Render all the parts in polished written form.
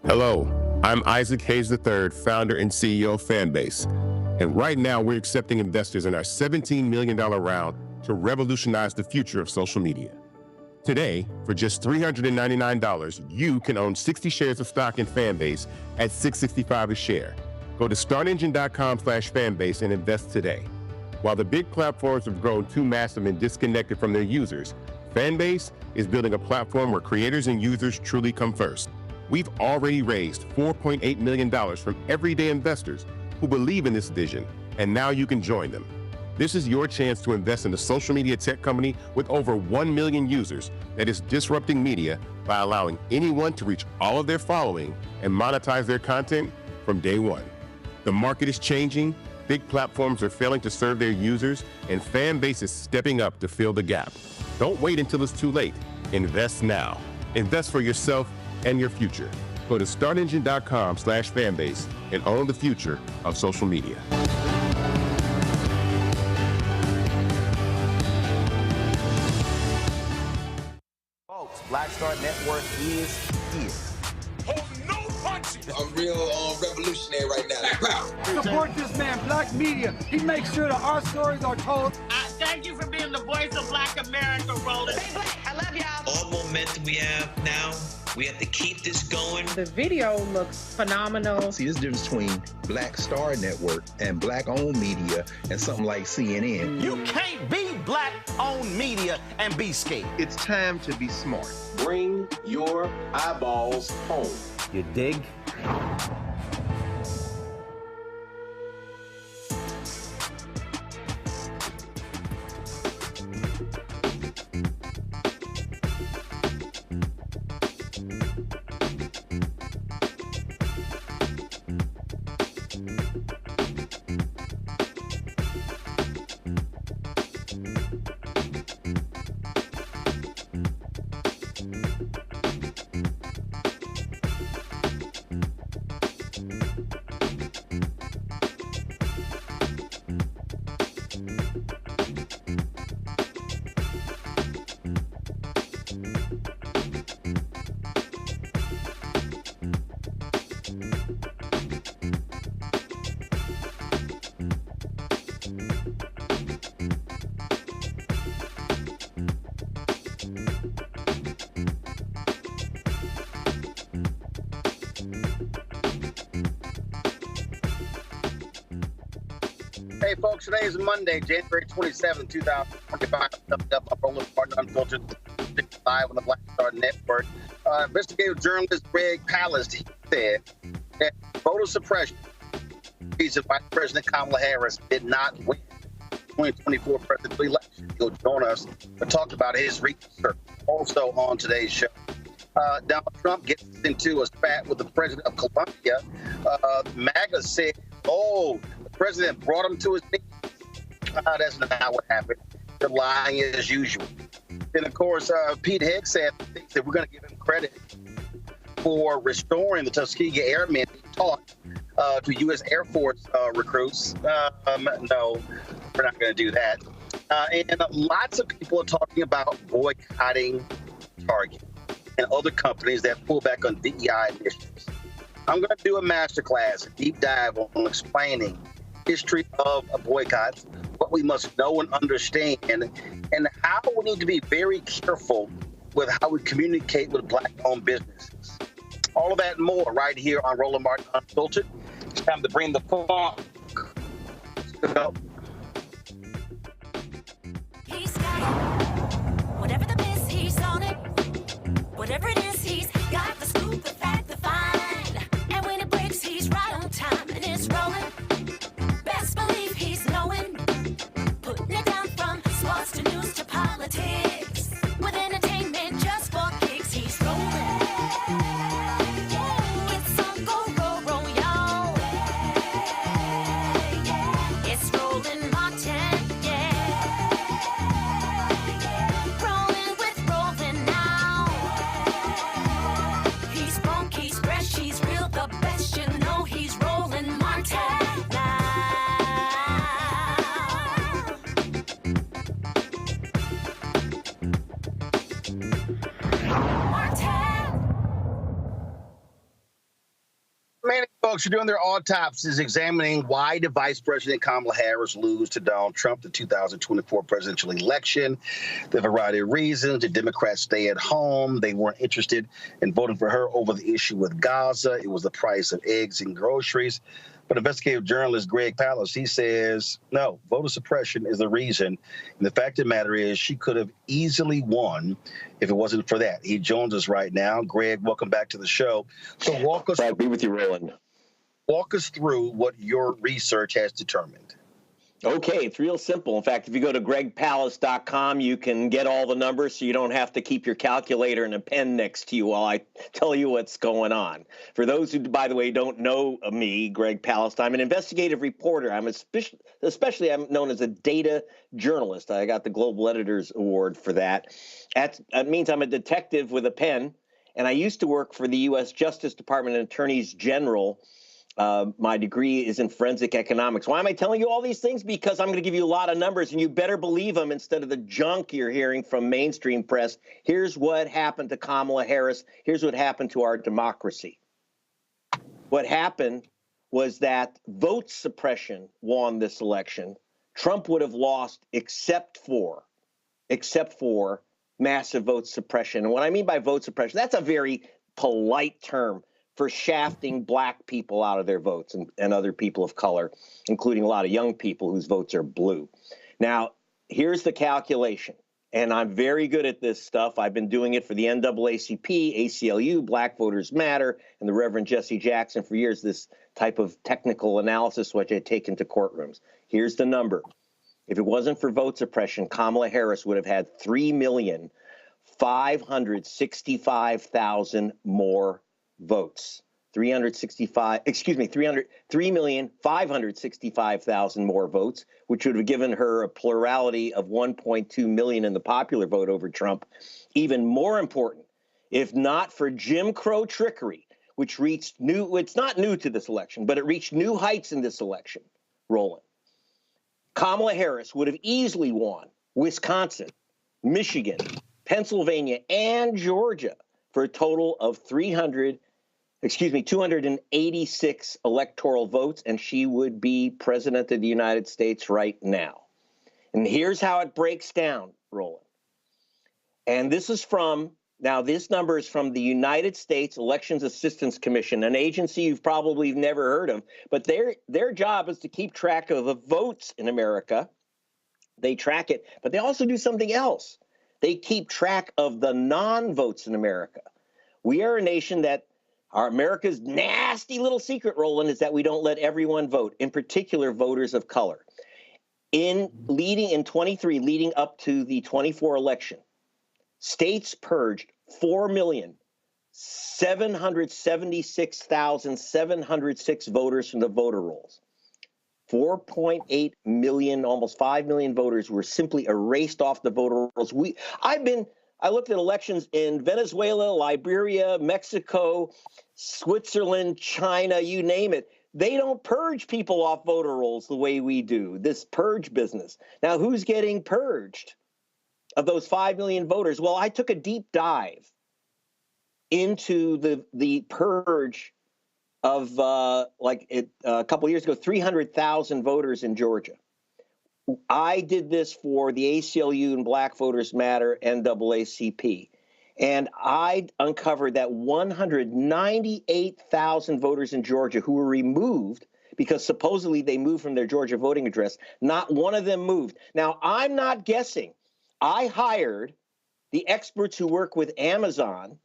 Hello, I'm Isaac Hayes III, founder and CEO of Fanbase. And right now we're accepting investors in our $17 million round to revolutionize the future of social media. Today, for just $399, you can own 60 shares of stock in Fanbase at $665 a share. Go to startengine.com/fanbase and invest today. While the big platforms have grown too massive and disconnected from their users, Fanbase is building a platform where creators and users truly come first. We've already raised $4.8 million from everyday investors who believe in this vision, and now you can join them. This is your chance to invest in a social media tech company with over 1 million users that is disrupting media by allowing anyone to reach all of their following and monetize their content from day one. The market is changing, big platforms are failing to serve their users, and Fanbase is stepping up to fill the gap. Don't wait until it's too late. Invest now. Invest for yourself and your future. Go to startengine.com/fanbase and own the future of social media. Folks, Black Star Network is here. Hold no punches. I'm real revolutionary right now. Black power. Support this man, Black Media. He makes sure that our stories are told. Thank you for being the voice of Black America, Roland. Stay black. I love y'all. All momentum we have now, we have to keep this going. The video looks phenomenal. See, there's a difference between Black Star Network and Black-owned media and something like CNN. You can't be Black-owned media and be scared. It's time to be smart. Bring your eyeballs home. You dig? Hey, folks, today is Monday, January 27, 2025. I'm Roland, partner Unfiltered, live on the Black Star Network. Investigative journalist Greg Palast, he said that voter suppression, reason Vice President Kamala Harris did not win the 2024 presidential election. He'll join us to talk about his research also on today's show. Donald Trump gets into a spat with the president of Colombia. MAGA said, oh, the president brought him to his knees. That's not what happened. They're lying as usual. Then, of course, Pete Hegseth thinks that we're going to give him credit for restoring the Tuskegee Airmen he taught to U.S. Air Force recruits. No, we're not going to do that. And lots of people are talking about boycotting Target and other companies that pull back on DEI initiatives. I'm going to do a masterclass, a deep dive on explaining history of boycotts, what we must know and understand, and how we need to be very careful with how we communicate with Black-owned businesses. All of that and more right here on Roland Martin Unfiltered. It's time to bring the funk. Let's go. He's got it. Whatever the miss, he's on it. Whatever it is, he's got the scoop, the fact, the find. And when it breaks, he's right on time and it's rolling. Best believe he's knowing. Putting it down from sports to news to politics. With entertainment just for kicks, he's rolling. It's on go, roll, roll, y'all. It's Roland Martin, yeah. Rolling with Roland now. He's funk, he's fresh, he's real, the best, you know he's Roland Martin now. Many folks are doing their autopsies examining why did Vice President Kamala Harris lose to Donald Trump the 2024 presidential election. There are a variety of reasons. The Democrats stay at home. They weren't interested in voting for her over the issue with Gaza. It was the price of eggs and groceries. But investigative journalist Greg Palast, he says, no, voter suppression is the reason. And the fact of the matter is she could have easily won if it wasn't for that. He joins us right now. Greg, welcome back to the show. So walk us. Glad to be with you, Roland. Walk us through what your research has determined. Okay, it's real simple. In fact, if you go to gregpalast.com, you can get all the numbers so you don't have to keep your calculator and a pen next to you while I tell you what's going on. For those who, by the way, don't know me, Greg Palast, I'm an investigative reporter. I'm especially I'm known as a data journalist. I got the Global Editors Award for that. That means I'm a detective with a pen, and I used to work for the U.S. Justice Department and Attorneys General. My degree is in forensic economics. Why am I telling you all these things? Because I'm going to give you a lot of numbers, and you better believe them instead of the junk you're hearing from mainstream press. Here's what happened to Kamala Harris. Here's what happened to our democracy. What happened was that vote suppression won this election. Trump would have lost except for massive vote suppression. And what I mean by vote suppression, that's a very polite term for shafting Black people out of their votes and other people of color, including a lot of young people whose votes are blue. Now, here's the calculation, and I'm very good at this stuff. I've been doing it for the NAACP, ACLU, Black Voters Matter, and the Reverend Jesse Jackson for years, this type of technical analysis which I take into courtrooms. Here's the number. If it wasn't for vote suppression, Kamala Harris would have had 3,565,000 more votes. 3,565,000 more votes, which would have given her a plurality of 1.2 million in the popular vote over Trump. Even more important, if not for Jim Crow trickery, which reached it's not new to this election, but it reached new heights in this election, Roland. Kamala Harris would have easily won Wisconsin, Michigan, Pennsylvania, and Georgia for a total of 286 electoral votes, and she would be president of the United States right now. And here's how it breaks down, Roland. And this is this number is from the United States Elections Assistance Commission, an agency you've probably never heard of, but their job is to keep track of the votes in America. They track it, but they also do something else. They keep track of the non-votes in America. We are a nation that America's nasty little secret, Roland, is that we don't let everyone vote, in particular voters of color. In 23, leading up to the 24 election, states purged 4 million 776,706 voters from the voter rolls. 4.8 million, almost 5 million voters were simply erased off the voter rolls. I looked at elections in Venezuela, Liberia, Mexico, Switzerland, China, you name it. They don't purge people off voter rolls the way we do, this purge business. Now, who's getting purged of those 5 million voters? Well, I took a deep dive into the purge of a couple of years ago, 300,000 voters in Georgia. I did this for the ACLU and Black Voters Matter NAACP, and I uncovered that 198,000 voters in Georgia who were removed because supposedly they moved from their Georgia voting address. Not one of them moved. Now, I'm not guessing. I hired the experts who work with Amazon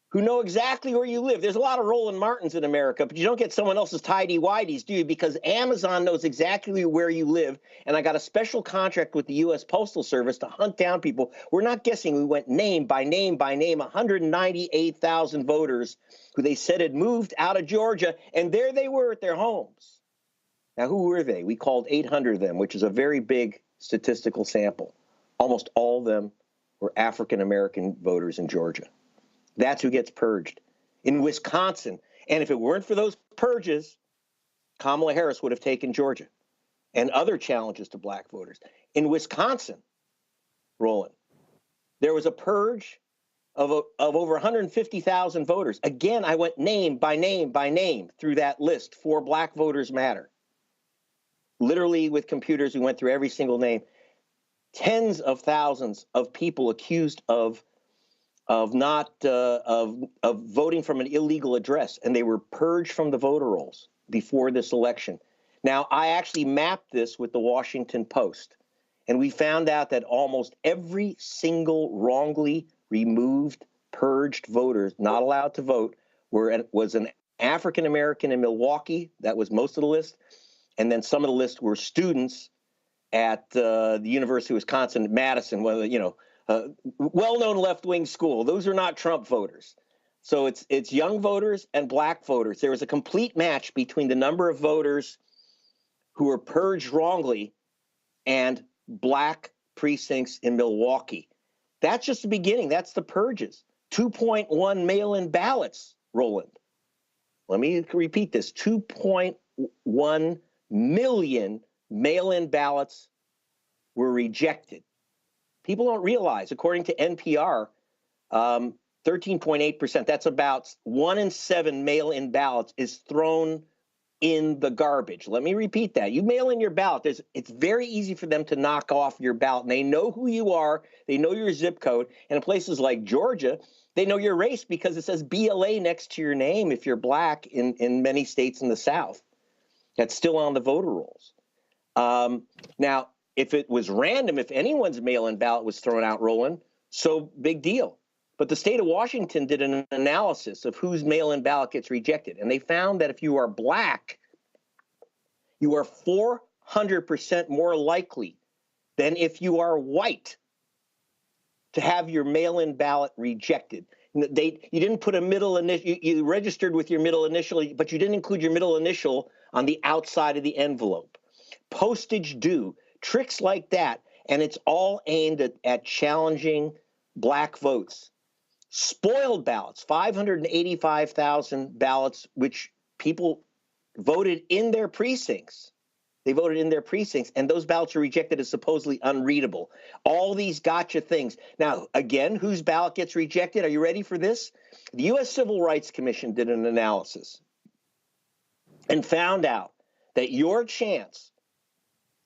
who know exactly where you live. There's a lot of Roland Martins in America, but you don't get someone else's tidy-whities, do you? Because Amazon knows exactly where you live, and I got a special contract with the U.S. Postal Service to hunt down people. We're not guessing. We went name by name by name, 198,000 voters who they said had moved out of Georgia, and there they were at their homes. Now, who were they? We called 800 of them, which is a very big statistical sample. Almost all of them were African-American voters in Georgia. That's who gets purged. In Wisconsin, and if it weren't for those purges, Kamala Harris would have taken Georgia and other challenges to black voters. In Wisconsin, Roland, there was a purge of over 150,000 voters. Again, I went name by name by name through that list for Black Voters Matter. Literally with computers, we went through every single name. Tens of thousands of people accused of voting from an illegal address, and they were purged from the voter rolls before this election. Now, I actually mapped this with the Washington Post, and we found out that almost every single wrongly removed, purged voter not allowed to vote was an African American in Milwaukee. That was most of the list, and then some of the list were students at the University of Wisconsin, Madison, well-known left-wing school. Those are not Trump voters. So it's young voters and black voters. There was a complete match between the number of voters who were purged wrongly and black precincts in Milwaukee. That's just the beginning. That's the purges. 2.1 mail-in ballots, Roland. Let me repeat this. 2.1 million mail-in ballots were rejected. People don't realize, according to NPR, 13.8%, that's about 1 in 7 mail-in ballots is thrown in the garbage. Let me repeat that. You mail in your ballot, it's very easy for them to knock off your ballot. And they know who you are. They know your zip code. And in places like Georgia, they know your race because it says BLA next to your name if you're black in many states in the South. That's still on the voter rolls. Now, if it was random, if anyone's mail-in ballot was thrown out, Roland, so big deal. But the state of Washington did an analysis of whose mail-in ballot gets rejected. And they found that if you are black, you are 400% more likely than if you are white to have your mail-in ballot rejected. You didn't put a middle initial, you registered with your middle initial, but you didn't include your middle initial on the outside of the envelope. Postage due. Tricks like that, and it's all aimed at challenging black votes. Spoiled ballots, 585,000 ballots, which people voted in their precincts. They voted in their precincts, and those ballots were rejected as supposedly unreadable. All these gotcha things. Now, again, whose ballot gets rejected? Are you ready for this? The U.S. Civil Rights Commission did an analysis and found out that your chance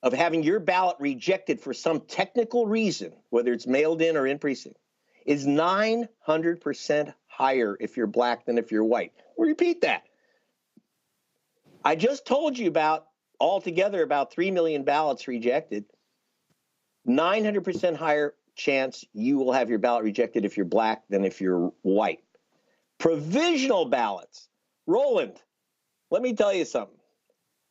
of having your ballot rejected for some technical reason, whether it's mailed in or in precinct, is 900% higher if you're black than if you're white. We'll repeat that. I just told you about altogether about 3 million ballots rejected. 900% higher chance you will have your ballot rejected if you're black than if you're white. Provisional ballots. Roland, let me tell you something.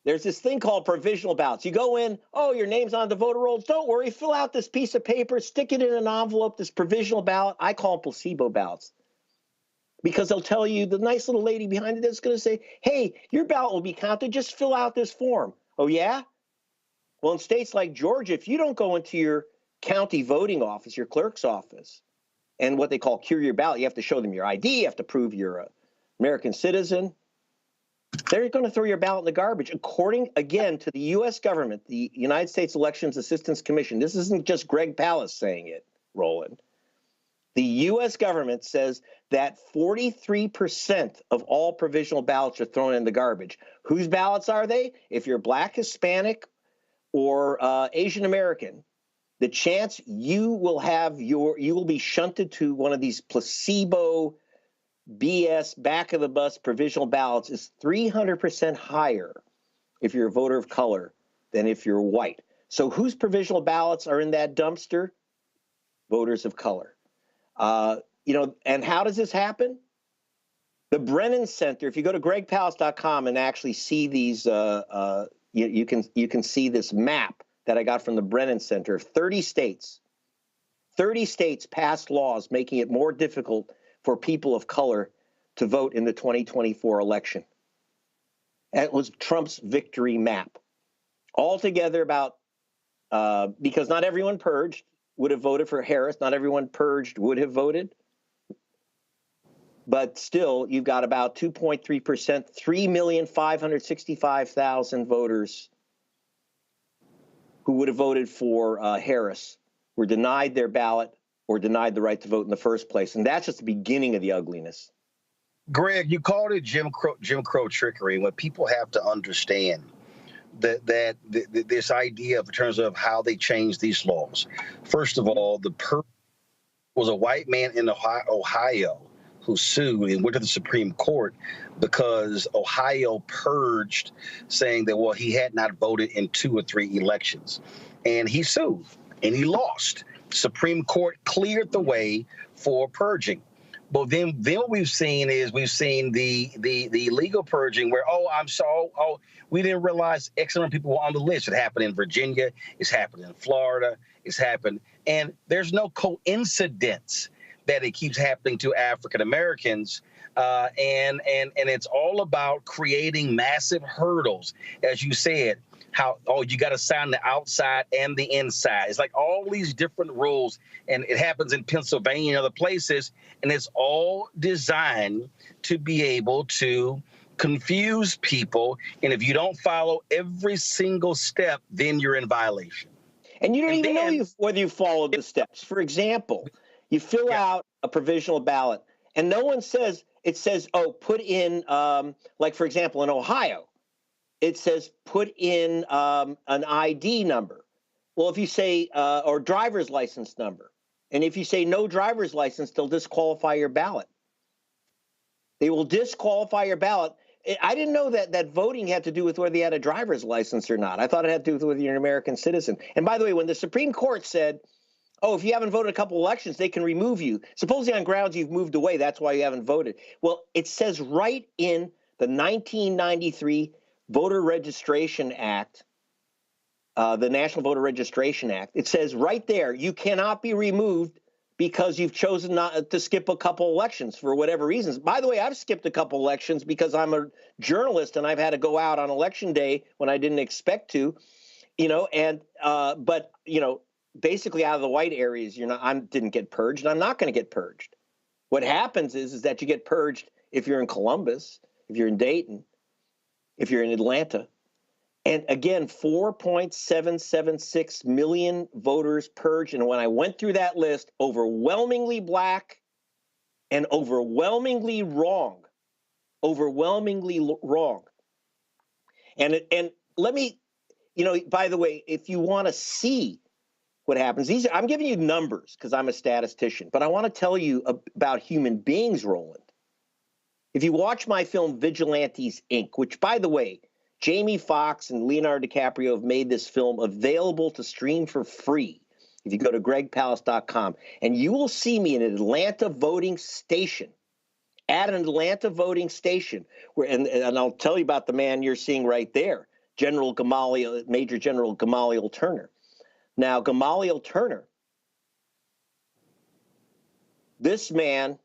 There's this thing called provisional ballots. You go in, oh, your name's on the voter rolls. Don't worry, fill out this piece of paper, stick it in an envelope, this provisional ballot. I call them placebo ballots. because they'll tell you, the nice little lady behind it is going to say, hey, your ballot will be counted. Just fill out this form. Oh, yeah? Well, in states like Georgia, if you don't go into your county voting office, your clerk's office, and what they call cure your ballot, you have to show them your ID, you have to prove you're an American citizen. They're going to throw your ballot in the garbage. According, again, to the U.S. government, the United States Elections Assistance Commission, this isn't just Greg Palast saying it, Roland. The U.S. government says that 43% of all provisional ballots are thrown in the garbage. Whose ballots are they? If you're Black, Hispanic, or Asian American, the chance you will be shunted to one of these placebo BS back of the bus provisional ballots is 300% higher if you're a voter of color than if you're white. So whose provisional ballots are in that dumpster? Voters of color. And how does this happen? The Brennan Center, if you go to gregpalast.com and actually see these, you can see this map that I got from the Brennan Center. 30 states passed laws making it more difficult for people of color to vote in the 2024 election. That was Trump's victory map. Altogether about, because not everyone purged would have voted for Harris, not everyone purged would have voted, but still you've got about 2.3%, 3,565,000 voters who would have voted for Harris were denied their ballot or denied the right to vote in the first place. And that's just the beginning of the ugliness. Greg, you called it Jim Crow trickery. What people have to understand that this idea in terms of how they changed these laws. First of all, the was a white man in Ohio who sued and went to the Supreme Court because Ohio purged, saying that, well, he had not voted in 2 or 3 elections. And he sued and he lost. Supreme Court cleared the way for purging. But then what we've seen the legal purging where, we didn't realize X amount of people were on the list. It happened in Virginia. It's happened in Florida. It's happened. And there's no coincidence that it keeps happening to African Americans. And it's all about creating massive hurdles. As you said, you got to sign the outside and the inside. It's like all these different rules, and it happens in Pennsylvania and other places, and it's all designed to be able to confuse people. And if you don't follow every single step, then you're in violation. And you don't even know whether you followed the steps. For example, you fill out a provisional ballot, and no one says, it says, put in, like, for example, in Ohio, it says put in an ID number. Well, if you say, or driver's license number, and if you say no driver's license, they'll disqualify your ballot. They will disqualify your ballot. I didn't know that voting had to do with whether you had a driver's license or not. I thought it had to do with whether you're an American citizen. And by the way, when the Supreme Court said, if you haven't voted a couple elections, they can remove you, supposedly on grounds you've moved away, that's why you haven't voted. Well, it says right in the 1993 Voter Registration Act, the National Voter Registration Act, it says right there, you cannot be removed because you've chosen not to skip a couple elections for whatever reasons. By the way, I've skipped a couple elections because I'm a journalist and I've had to go out on election day when I didn't expect to, but basically out of the white areas, I didn't get purged and I'm not going to get purged. What happens is that you get purged if you're in Columbus, if you're in Dayton, if you're in Atlanta. And again, 4.776 million voters purged. And when I went through that list, overwhelmingly Black and overwhelmingly wrong. Overwhelmingly wrong. And let me, by the way, if you want to see what happens, I'm giving you numbers because I'm a statistician, but I want to tell you about human beings, Roland. If you watch my film Vigilantes, Inc., which, by the way, Jamie Foxx and Leonardo DiCaprio have made this film available to stream for free. If you go to gregpalast.com, and you will see me in an Atlanta voting station, where, and I'll tell you about the man you're seeing right there, Major General Gamaliel Turner. Now, Gamaliel Turner, this man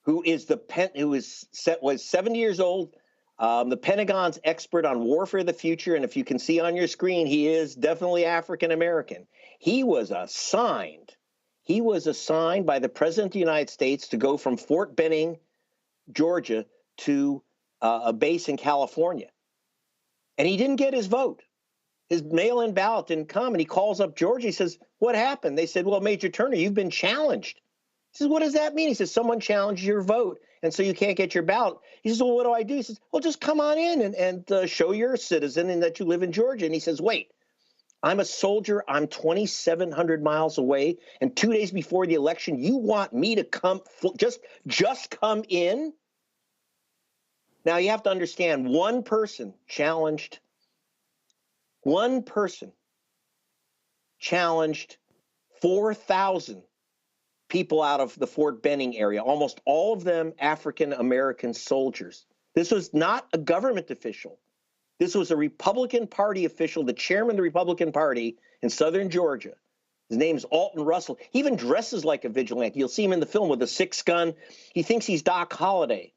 who was 70 years old, the Pentagon's expert on warfare of the future, and if you can see on your screen, he is definitely African American. He was assigned by the President of the United States to go from Fort Benning, Georgia, to a base in California. And he didn't get his vote. His mail-in ballot didn't come, and he calls up Georgia. He says, what happened? They said, well, Major Turner, you've been challenged. He says, what does that mean? He says, someone challenged your vote, and so you can't get your ballot. He says, well, what do I do? He says, well, just come on in and show you're a citizen and that you live in Georgia. And he says, wait, I'm a soldier. I'm 2,700 miles away, and 2 days before the election, you want me to come just come in? Now, you have to understand, one person challenged 4,000 people out of the Fort Benning area, almost all of them African-American soldiers. This was not a government official. This was a Republican Party official, the chairman of the Republican Party in southern Georgia. His name's Alton Russell. He even dresses like a vigilante. You'll see him in the film with a 6-gun. He thinks he's Doc Holliday.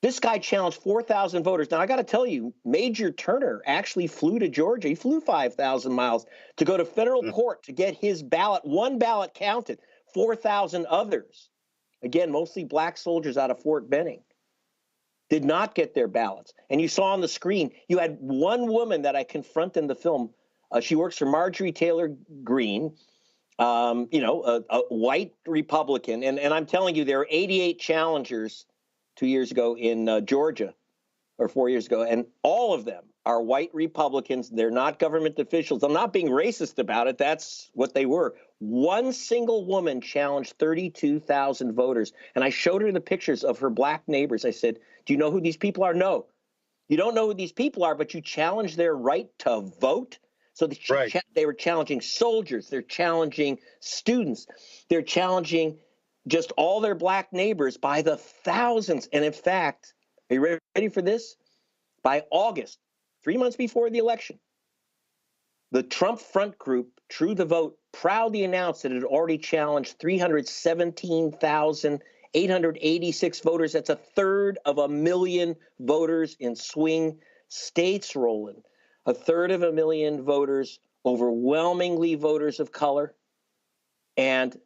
This guy challenged 4,000 voters. Now, I got to tell you, Major Turner actually flew to Georgia. He flew 5,000 miles to go to federal court to get his ballot, one ballot counted, 4,000 others. Again, mostly black soldiers out of Fort Benning did not get their ballots. And you saw on the screen, you had one woman that I confront in the film. She works for Marjorie Taylor Greene, a white Republican. And I'm telling you, there are 88 challengers 2 years ago in Georgia, or 4 years ago, and all of them are white Republicans. They're not government officials. I'm not being racist about it. That's what they were. One single woman challenged 32,000 voters, and I showed her the pictures of her black neighbors. I said, do you know who these people are? No. You don't know who these people are, but you challenge their right to vote? So they were challenging soldiers. They're challenging students. They're challenging just all their black neighbors by the thousands. And in fact, are you ready for this? By August, 3 months before the election, the Trump front group, True the Vote, proudly announced that it had already challenged 317,886 voters. That's 1/3 million voters in swing states, Roland. 1/3 million voters, overwhelmingly voters of color. And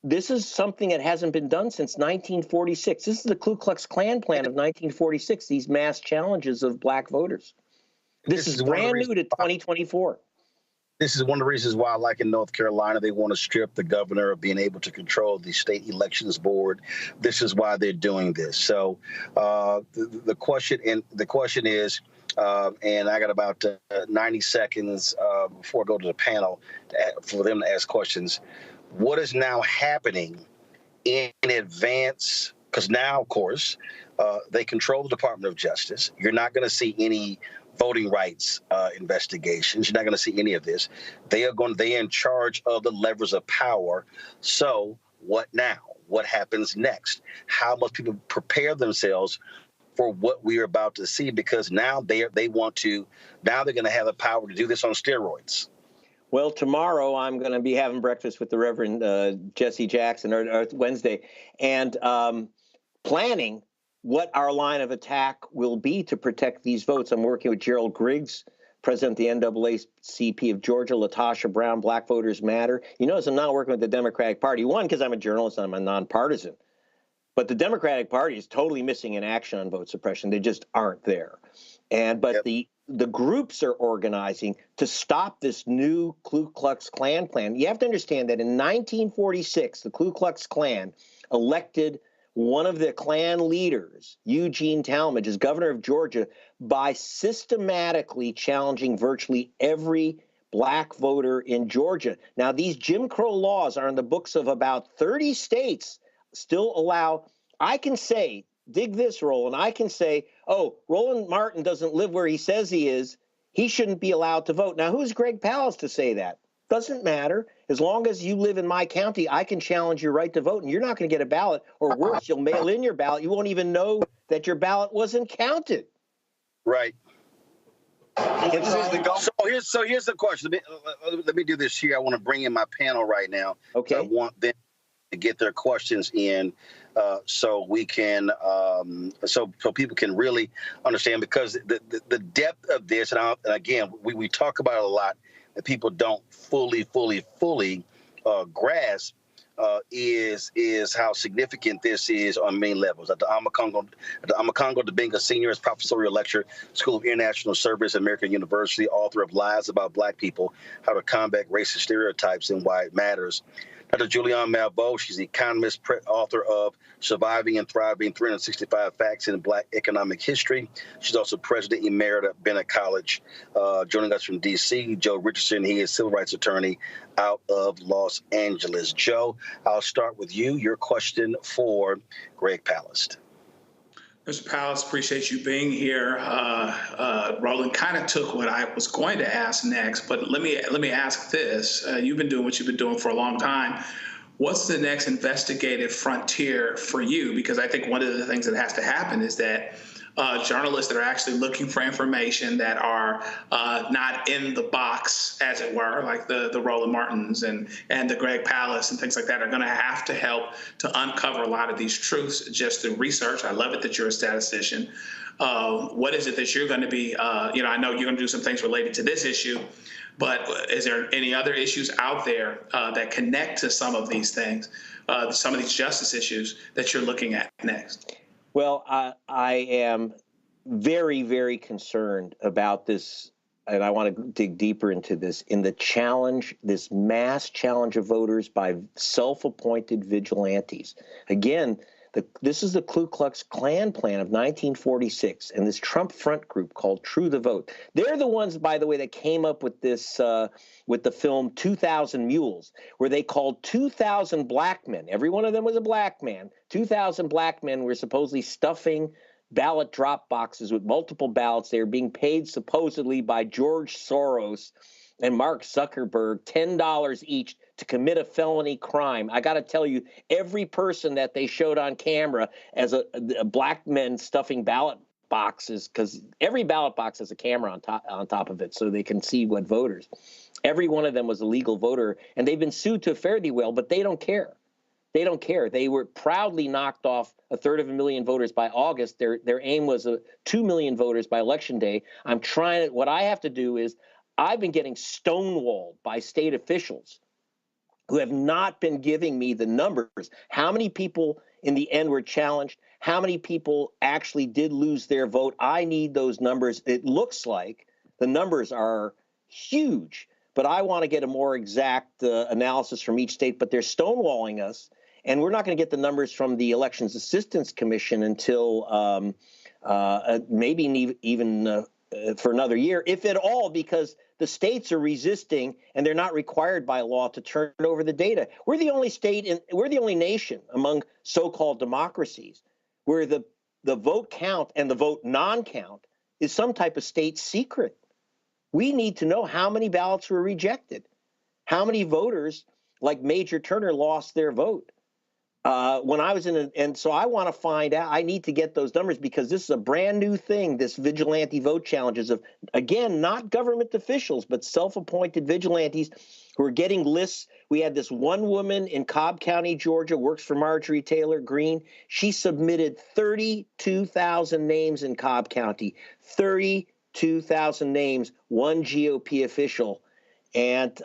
this is something that hasn't been done since 1946. This is the Ku Klux Klan plan of 1946, these mass challenges of black voters. This is brand new to 2024. This is one of the reasons why, like in North Carolina, they want to strip the governor of being able to control the state elections board. This is why they're doing this. So the question is, and I got about 90 seconds before I go to the panel for them to ask questions. What is now happening in advance? Because now, of course, they control the Department of Justice. You're not going to see any voting rights investigations. You're not going to see any of this. They're in charge of the levers of power. So what now? What happens next? How must people prepare themselves for what we are about to see? Because now they're going to have the power to do this on steroids. Well, tomorrow I'm going to be having breakfast with the Reverend Jesse Jackson, or Wednesday, and planning what our line of attack will be to protect these votes. I'm working with Gerald Griggs, president of the NAACP of Georgia, Latasha Brown, Black Voters Matter. You notice I'm not working with the Democratic Party. One, because I'm a journalist and I'm a nonpartisan. But the Democratic Party is totally missing in action on vote suppression. They just aren't there. But the groups are organizing to stop this new Ku Klux Klan plan. You have to understand that in 1946, the Ku Klux Klan elected one of the Klan leaders, Eugene Talmadge, as governor of Georgia by systematically challenging virtually every black voter in Georgia. Now, these Jim Crow laws are in the books of about 30 states, still allow, I can say, dig this, Roland, I can say, oh, Roland Martin doesn't live where he says he is. He shouldn't be allowed to vote. Now, who's Greg Palast to say that? Doesn't matter. As long as you live in my county, I can challenge your right to vote, and you're not going to get a ballot, or worse, you'll mail in your ballot. You won't even know that your ballot wasn't counted. Right. So here's the question. Let me do this here. I want to bring in my panel right now. Okay. I want them to get their questions in so we can, so people can really understand, because the depth of this, and again, we talk about it a lot, that people don't fully grasp. Is how significant this is on many levels. At the Amakongo Dibinga Senior is professorial lecturer, School of International Service, American University, author of Lies About Black People, How to Combat Racist Stereotypes and Why It Matters. Dr. Julianne Malveaux, she's the economist, author of Surviving and Thriving, 365 Facts in Black Economic History. She's also President Emerita at Bennett College. Joining us from D.C., Joe Richardson. He is civil rights attorney out of Los Angeles. Joe, I'll start with you. Your question for Greg Palast. Mr. Palast, appreciate you being here. Roland kind of took what I was going to ask next, but let me ask this. You've been doing what you've been doing for a long time. What's the next investigative frontier for you? Because I think one of the things that has to happen is that journalists that are actually looking for information that are not in the box, as it were, like the Roland Martins and the Greg Palast and things like that, are going to have to help to uncover a lot of these truths just through research. I love it that you're a statistician. What is it that you're going to be, I know you're going to do some things related to this issue, but is there any other issues out there that connect to some of these things, some of these justice issues that you're looking at next? Well, I am very, very concerned about this, and I want to dig deeper into this, in the challenge, this mass challenge of voters by self-appointed vigilantes. Again, this is the Ku Klux Klan plan of 1946 and this Trump front group called True the Vote. They're the ones, by the way, that came up with this, with the film 2,000 Mules, where they called 2,000 black men. Every one of them was a black man. 2,000 black men were supposedly stuffing ballot drop boxes with multiple ballots. They were being paid supposedly by George Soros and Mark Zuckerberg $10 each to commit a felony crime. I got to tell you, every person that they showed on camera as a black men stuffing ballot boxes, because every ballot box has a camera on top of it so they can see what voters. Every one of them was a legal voter, and they've been sued to fare thee well, but they don't care. They don't care. They were proudly knocked off 1/3 voters by August. Their aim was 2 million voters by Election Day. What I have to do is, I've been getting stonewalled by state officials who have not been giving me the numbers. How many people in the end were challenged? How many people actually did lose their vote? I need those numbers. It looks like the numbers are huge, but I want to get a more exact analysis from each state, but they're stonewalling us. And we're not going to get the numbers from the Elections Assistance Commission until maybe even for another year, if at all, because the states are resisting and they're not required by law to turn over the data. We're the only we're the only nation among so-called democracies where the vote count and the vote non-count is some type of state secret. We need to know how many ballots were rejected, how many voters like Major Turner lost their vote. When I was and so I want to find out, I need to get those numbers, because this is a brand new thing, this vigilante vote challenges of, again, not government officials, but self-appointed vigilantes who are getting lists. We had this one woman in Cobb County, Georgia, works for Marjorie Taylor Greene. She submitted 32,000 names in Cobb County, 32,000 names, one GOP official. And,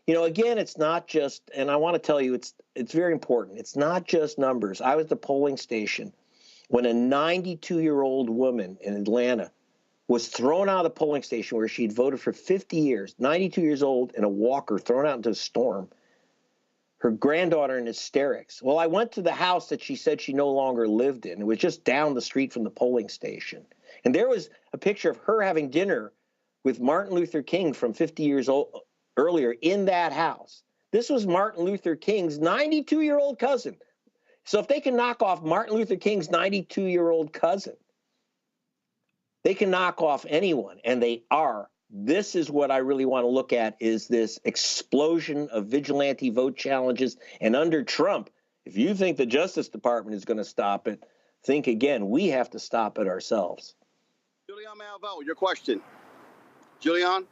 again, it's not just, and I want to tell you, it's very important. It's not just numbers. I was at the polling station when a 92-year-old woman in Atlanta was thrown out of the polling station where she'd voted for 50 years, 92 years old, in a walker, thrown out into a storm. Her granddaughter in hysterics. Well, I went to the house that she said she no longer lived in. It was just down the street from the polling station. And there was a picture of her having dinner with Martin Luther King from 50 years old earlier in that house. This was Martin Luther King's 92-year-old cousin. So if they can knock off Martin Luther King's 92-year-old cousin, they can knock off anyone, and they are. This is what I really want to look at, is this explosion of vigilante vote challenges. And under Trump, if you think the Justice Department is going to stop it, think again. We have to stop it ourselves. Julianne Malveaux, your question. Julianne?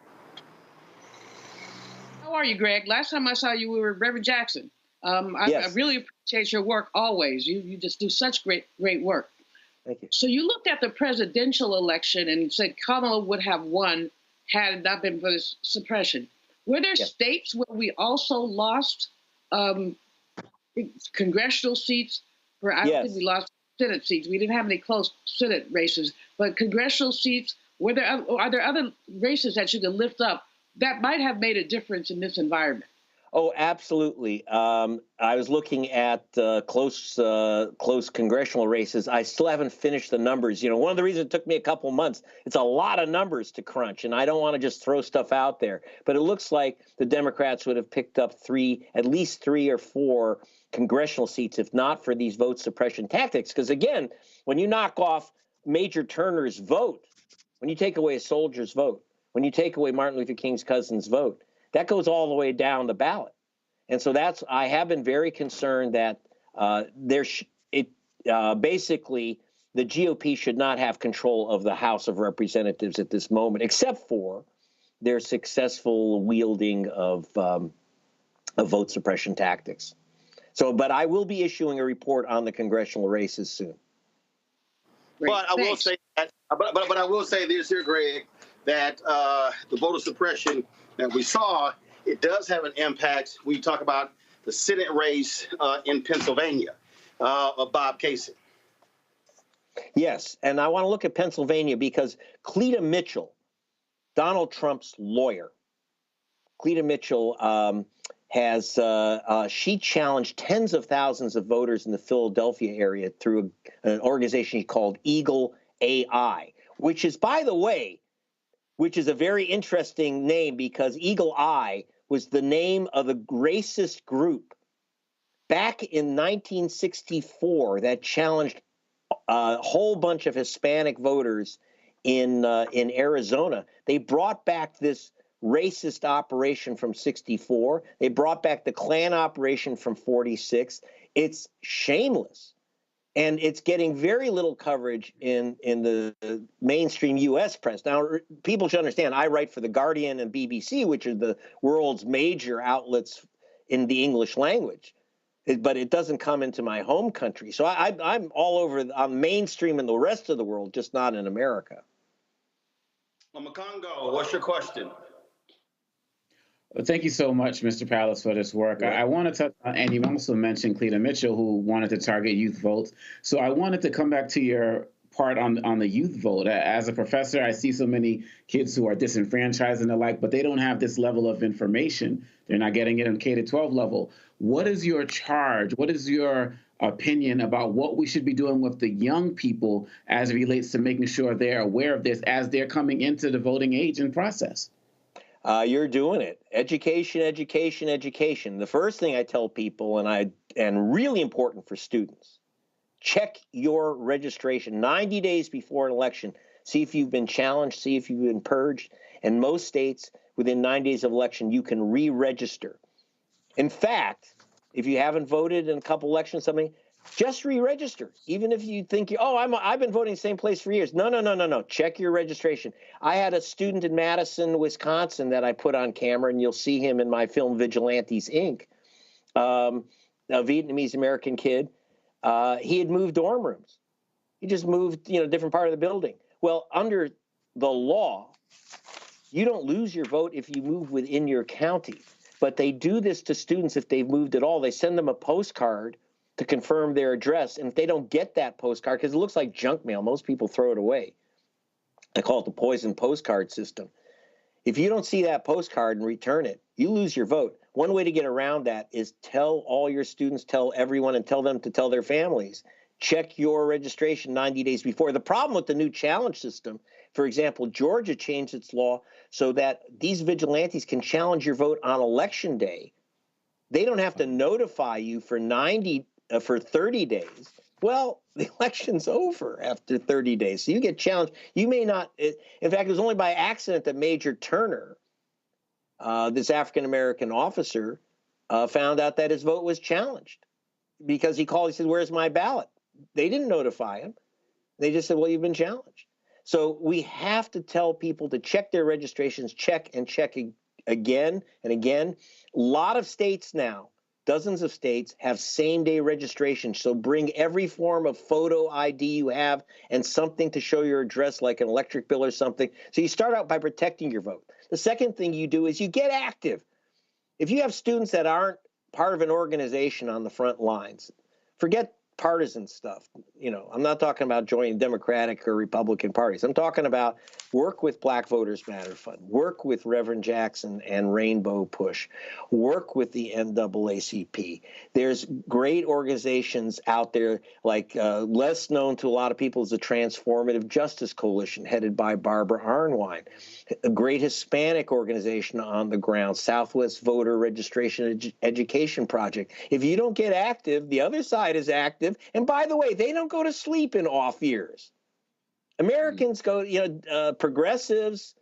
How are you, Greg? Last time I saw you, we were Reverend Jackson. Yes. I really appreciate appreciate your work always. You just do such great work. Thank you. So you looked at the presidential election and said Kamala would have won had it not been for this suppression. Were there states where we also lost congressional seats? I don't think we lost Senate seats. We didn't have any close Senate races, but congressional seats. Are there other races that you can lift up that might have made a difference in this environment? Oh, absolutely. I was looking at close congressional races. I still haven't finished the numbers. You know, one of the reasons it took me a couple months, it's a lot of numbers to crunch, and I don't want to just throw stuff out there. But it looks like the Democrats would have picked up at least three or four congressional seats, if not for these vote suppression tactics. Because, again, when you knock off Major Turner's vote, when you take away a soldier's vote, when you take away Martin Luther King's cousin's vote, that goes all the way down the ballot. And so I have been very concerned that basically the GOP should not have control of the House of Representatives at this moment, except for their successful wielding of vote suppression tactics. So, but I will be issuing a report on the congressional races soon. But I will say that, but I will say this here, Greg, that the voter suppression that we saw, it does have an impact when you talk about the Senate race in Pennsylvania of Bob Kasich. Yes, and I want to look at Pennsylvania because Cleta Mitchell, Donald Trump's lawyer, Cleta Mitchell she challenged tens of thousands of voters in the Philadelphia area through an organization called Eagle AI, which is, by the way, a very interesting name because Eagle Eye was the name of a racist group back in 1964 that challenged a whole bunch of Hispanic voters in Arizona. They brought back this racist operation from 64. They brought back the Klan operation from 46. It's shameless. And it's getting very little coverage in the mainstream U.S. press. Now, people should understand, I write for The Guardian and BBC, which are the world's major outlets in the English language. But it doesn't come into my home country. So I'm all over, I'm mainstream in the rest of the world, just not in America. Makongo, what's your question? Well, thank you so much, Mr. Palast, for this work. I want to touch on, and you also mentioned Cleta Mitchell, who wanted to target youth votes. So I wanted to come back to your part on the youth vote. As a professor, I see so many kids who are disenfranchised and the like, but they don't have this level of information. They're not getting it on K-12 level. What is your charge? What is your opinion about what we should be doing with the young people as it relates to making sure they're aware of this as they're coming into the voting age and process? You're doing it. Education, education, education. The first thing I tell people, and really important for students, check your registration 90 days before an election. See if you've been challenged, see if you've been purged. In most states, within 9 days of election, you can re-register. In fact, if you haven't voted in a couple elections, just re-register. Even if you think, I've been voting the same place for years. No. Check your registration. I had a student in Madison, Wisconsin that I put on camera, and you'll see him in my film Vigilantes, Inc., a Vietnamese-American kid. He had moved dorm rooms. He just moved, different part of the building. Well, under the law, you don't lose your vote if you move within your county. But they do this to students if they've moved at all. They send them a postcard to confirm their address. And if they don't get that postcard, because it looks like junk mail, most people throw it away. I call it the poison postcard system. If you don't see that postcard and return it, you lose your vote. One way to get around that is tell all your students, tell everyone, and tell them to tell their families. Check your registration 90 days before. The problem with the new challenge system, for example, Georgia changed its law so that these vigilantes can challenge your vote on election day. They don't have to notify you for 30 days. Well, the election's over after 30 days. So you get challenged. You may not. In fact, it was only by accident that Major Turner, this African-American officer, found out that his vote was challenged because he called. He said, "Where's my ballot?" They didn't notify him. They just said, "Well, you've been challenged." So we have to tell people to check their registrations, check and check again and again. A lot of states now dozens of states have same-day registration. So bring every form of photo ID you have and something to show your address, like an electric bill or something. So you start out by protecting your vote. The second thing you do is you get active. If you have students that aren't part of an organization on the front lines, forget partisan stuff. You know, I'm not talking about joining Democratic or Republican parties. I'm talking about work with Black Voters Matter Fund, work with Reverend Jackson and Rainbow Push, work with the NAACP. There's great organizations out there, like less known to a lot of people is the Transformative Justice Coalition, headed by Barbara Arnwine. A great Hispanic organization on the ground, Southwest Voter Registration Education Project. If you don't get active, the other side is active. And by the way, they don't go to sleep in off years. Americans go, progressives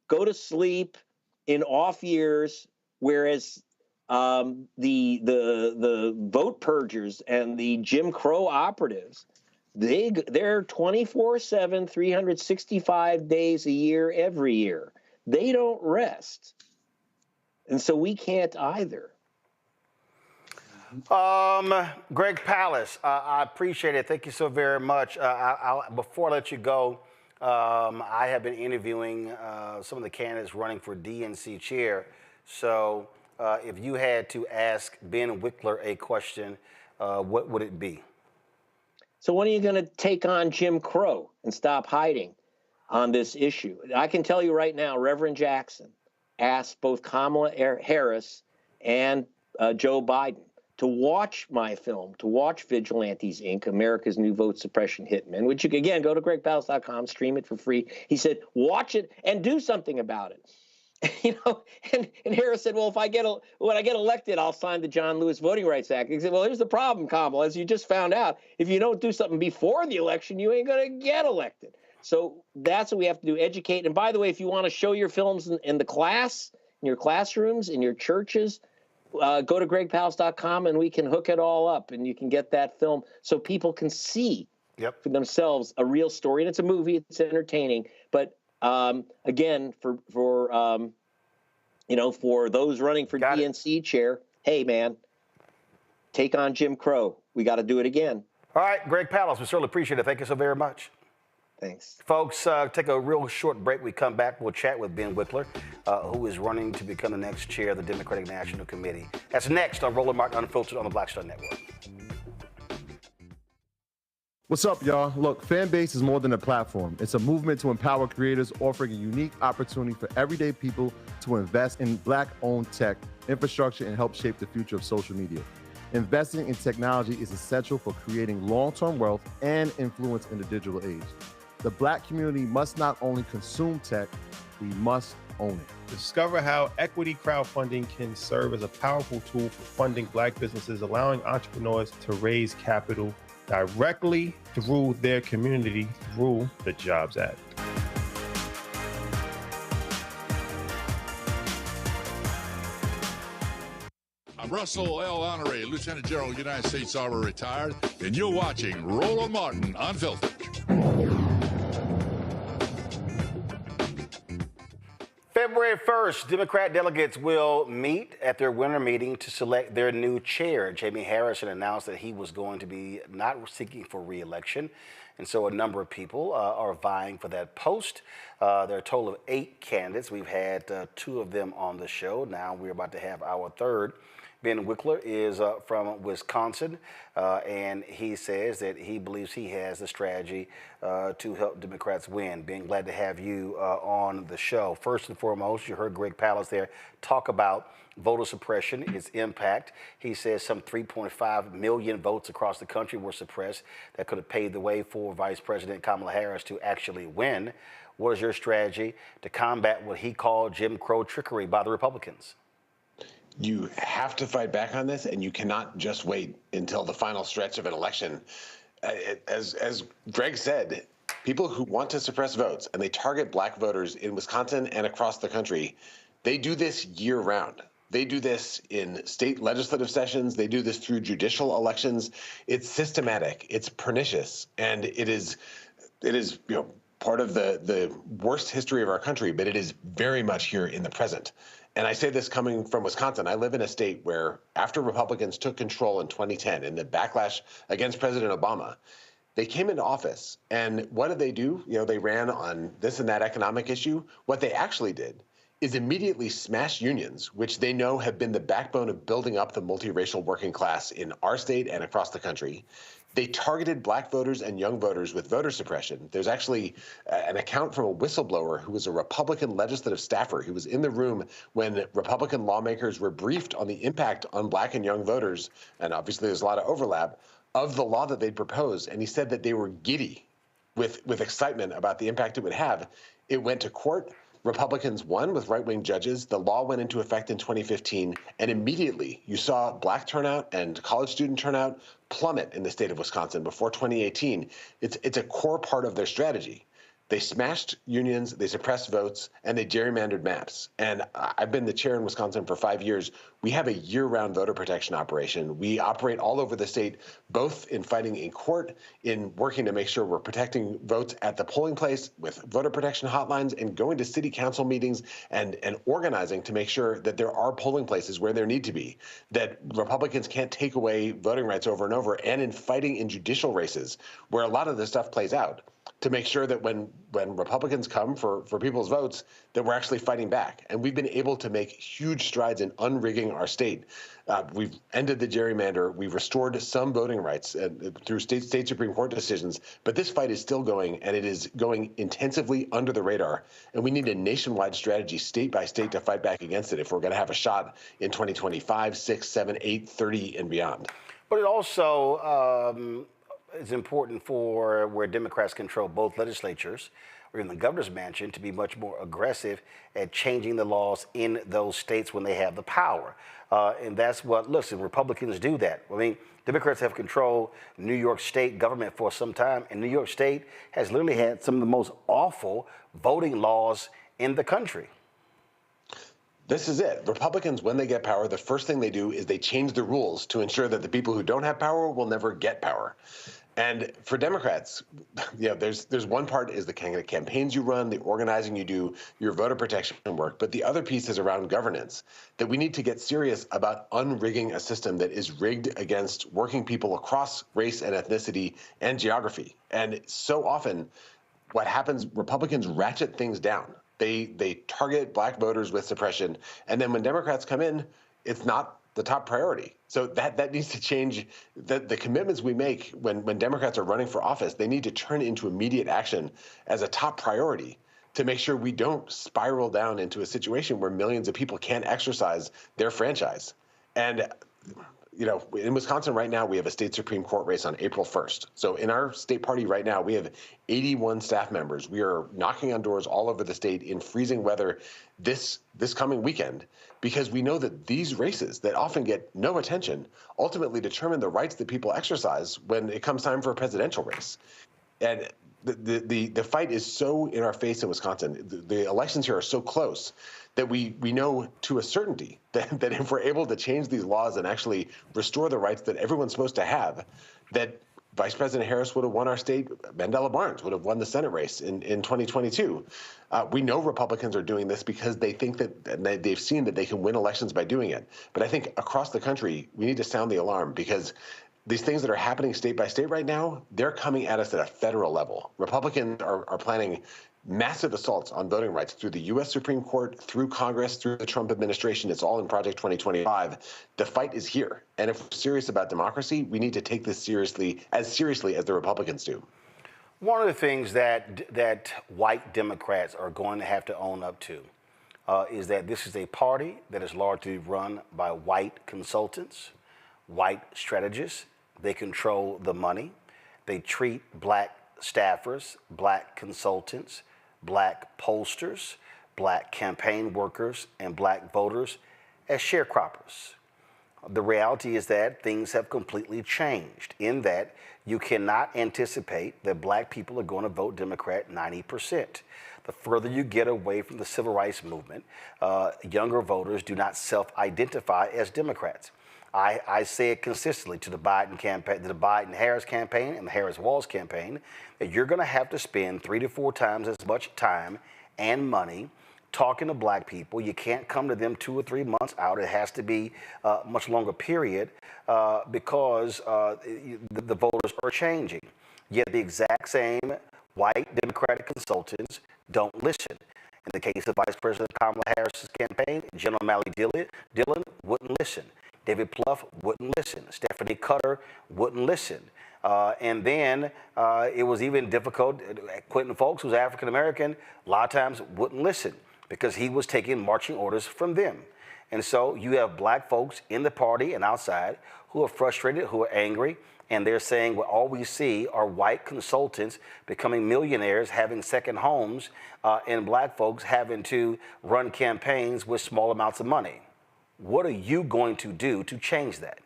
go to sleep in off years, whereas the vote purgers and the Jim Crow operatives, they're 24/7, 365 days a year, every year. They don't rest. And so we can't either. Greg Palast, I appreciate it. Thank you so very much. Before I let you go, I have been interviewing some of the candidates running for DNC chair. So if you had to ask Ben Wikler a question, what would it be? So when are you going to take on Jim Crow and stop hiding on this issue? I can tell you right now, Reverend Jackson asked both Kamala Harris and Joe Biden to watch my film, to watch Vigilantes, Inc., America's New Vote Suppression Hitmen, which you can, again, go to gregpalast.com, stream it for free. He said, watch it and do something about it. And Harris said, well, when I get elected, I'll sign the John Lewis Voting Rights Act. He said, well, here's the problem, Kamala, as you just found out. If you don't do something before the election, you ain't going to get elected. So that's what we have to do, educate. And by the way, if you want to show your films in the class, in your classrooms, in your churches, go to gregpalast.com and we can hook it all up and you can get that film so people can see for themselves a real story. And it's a movie, it's entertaining. But again, for those running for DNC chair, hey, man, take on Jim Crow. We got to do it again. All right, Greg Palast, we certainly appreciate it. Thank you so very much. Thanks. Folks, take a real short break. We come back, we'll chat with Ben Wikler, who is running to become the next chair of the Democratic National Committee. That's next on Roland Martin Unfiltered on the Black Star Network. What's up, y'all? Look, Fanbase is more than a platform. It's a movement to empower creators, offering a unique opportunity for everyday people to invest in Black-owned tech, infrastructure, and help shape the future of social media. Investing in technology is essential for creating long-term wealth and influence in the digital age. The Black community must not only consume tech, we must own it. Discover how equity crowdfunding can serve as a powerful tool for funding Black businesses, allowing entrepreneurs to raise capital directly through their community through the Jobs Act. I'm Russell L. Honoré, Lieutenant General, United States Army, retired, and you're watching Roland Martin Unfiltered. February 1st, Democrat delegates will meet at their winter meeting to select their new chair. Jamie Harrison announced that he was going to be not seeking for re-election, and so a number of people are vying for that post. There are a total of 8 candidates. We've had 2 of them on the show. Now we're about to have our third. Ben Wikler is from Wisconsin, and he says that he believes he has the strategy to help Democrats win. Ben, glad to have you on the show. First and foremost, you heard Greg Palast there talk about voter suppression, its impact. He says some 3.5 million votes across the country were suppressed that could have paved the way for Vice President Kamala Harris to actually win. What is your strategy to combat what he called Jim Crow trickery by the Republicans? You have to fight back on this, and you cannot just wait until the final stretch of an election. As Greg said, people who want to suppress votes, and they target Black voters in Wisconsin and across the country, they do this year-round. They do this in state legislative sessions. They do this through judicial elections. It's systematic. It's pernicious, and it is part of the worst history of our country, but it is very much here in the present. And I say this coming from Wisconsin. I live in a state where after Republicans took control in 2010 in the backlash against President Obama, they came into office. And what did they do? They ran on this and that economic issue. What they actually did is immediately smash unions, which they know have been the backbone of building up the multiracial working class in our state and across the country. They targeted black voters and young voters with voter suppression. There's actually an account from a whistleblower who was a Republican legislative staffer who was in the room when Republican lawmakers were briefed on the impact on black and young voters, and obviously there's a lot of overlap, of the law that they'd proposed. And he said that they were giddy with excitement about the impact it would have. It went to court. Republicans won with right-wing judges. The law went into effect in 2015, and immediately you saw black turnout and college student turnout plummet in the state of Wisconsin before 2018. It's a core part of their strategy. They smashed unions, they suppressed votes, and they gerrymandered maps. And I've been the chair in Wisconsin for 5 years. We have a year-round voter protection operation. We operate all over the state, both in fighting in court, in working to make sure we're protecting votes at the polling place with voter protection hotlines, and going to city council meetings and organizing to make sure that there are polling places where there need to be, that Republicans can't take away voting rights over and over, and in fighting in judicial races where a lot of this stuff plays out, to make sure that when Republicans come for people's votes, that we're actually fighting back. And we've been able to make huge strides in unrigging our state. We've ended the gerrymander. We've restored some voting rights through state Supreme Court decisions. But this fight is still going, and it is going intensively under the radar. And we need a nationwide strategy, state by state, to fight back against it if we're going to have a shot in 2025, 6, 7, 8, 30, and beyond. But it also it's important for where Democrats control both legislatures or in the governor's mansion to be much more aggressive at changing the laws in those states when they have the power. And that's what, listen, Republicans do that. I mean, Democrats have controlled New York State government for some time, and New York State has literally had some of the most awful voting laws in the country. This is it. Republicans, when they get power, the first thing they do is they change the rules to ensure that the people who don't have power will never get power. And for Democrats, there's one part is the kind of campaigns you run, the organizing you do, your voter protection work. But the other piece is around governance, that we need to get serious about unrigging a system that is rigged against working people across race and ethnicity and geography. And so often what happens, Republicans ratchet things down. They target black voters with suppression. And then when Democrats come in, it's not the top priority. So that needs to change. The commitments we make when Democrats are running for office, they need to turn into immediate action as a top priority to make sure we don't spiral down into a situation where millions of people can't exercise their franchise. And in Wisconsin right now, we have a state Supreme Court race on April 1st. So in our state party right now, we have 81 staff members. We are knocking on doors all over the state in freezing weather this coming weekend, because we know that these races that often get no attention ultimately determine the rights that people exercise when it comes time for a presidential race. And the fight is so in our face in Wisconsin. The elections here are so close that we know to a certainty that if we're able to change these laws and actually restore the rights that everyone's supposed to have, that Vice President Harris would have won our state. Mandela Barnes would have won the Senate race in 2022. We know Republicans are doing this because they think that they've seen that they can win elections by doing it. But I think across the country, we need to sound the alarm, because these things that are happening state by state right now, they're coming at us at a federal level. Republicans are planning massive assaults on voting rights through the U.S. Supreme Court, through Congress, through the Trump administration. It's all in Project 2025. The fight is here. And if we're serious about democracy, we need to take this seriously as the Republicans do. One of the things that white Democrats are going to have to own up to is that this is a party that is largely run by white consultants, white strategists. They control the money. They treat black staffers, black consultants, black pollsters, black campaign workers, and black voters as sharecroppers. The reality is that things have completely changed in that you cannot anticipate that black people are going to vote Democrat 90%. The further you get away from the civil rights movement, younger voters do not self-identify as Democrats. I say it consistently to the Biden campaign, the Biden-Harris campaign and the Harris-Walz campaign, that you're going to have to spend 3 to 4 times as much time and money talking to black people. You can't come to them 2 or 3 months out. It has to be a much longer period because the voters are changing. Yet the exact same white Democratic consultants don't listen. In the case of Vice President Kamala Harris's campaign, General Malley Dillon wouldn't listen. David Plouffe wouldn't listen. Stephanie Cutter wouldn't listen. And then it was even difficult. Quentin Folks, who's African American, a lot of times wouldn't listen because he was taking marching orders from them. And so you have black folks in the party and outside who are frustrated, who are angry, and they're saying, well, all we see are white consultants becoming millionaires, having second homes, and black folks having to run campaigns with small amounts of money. What are you going to do to change that?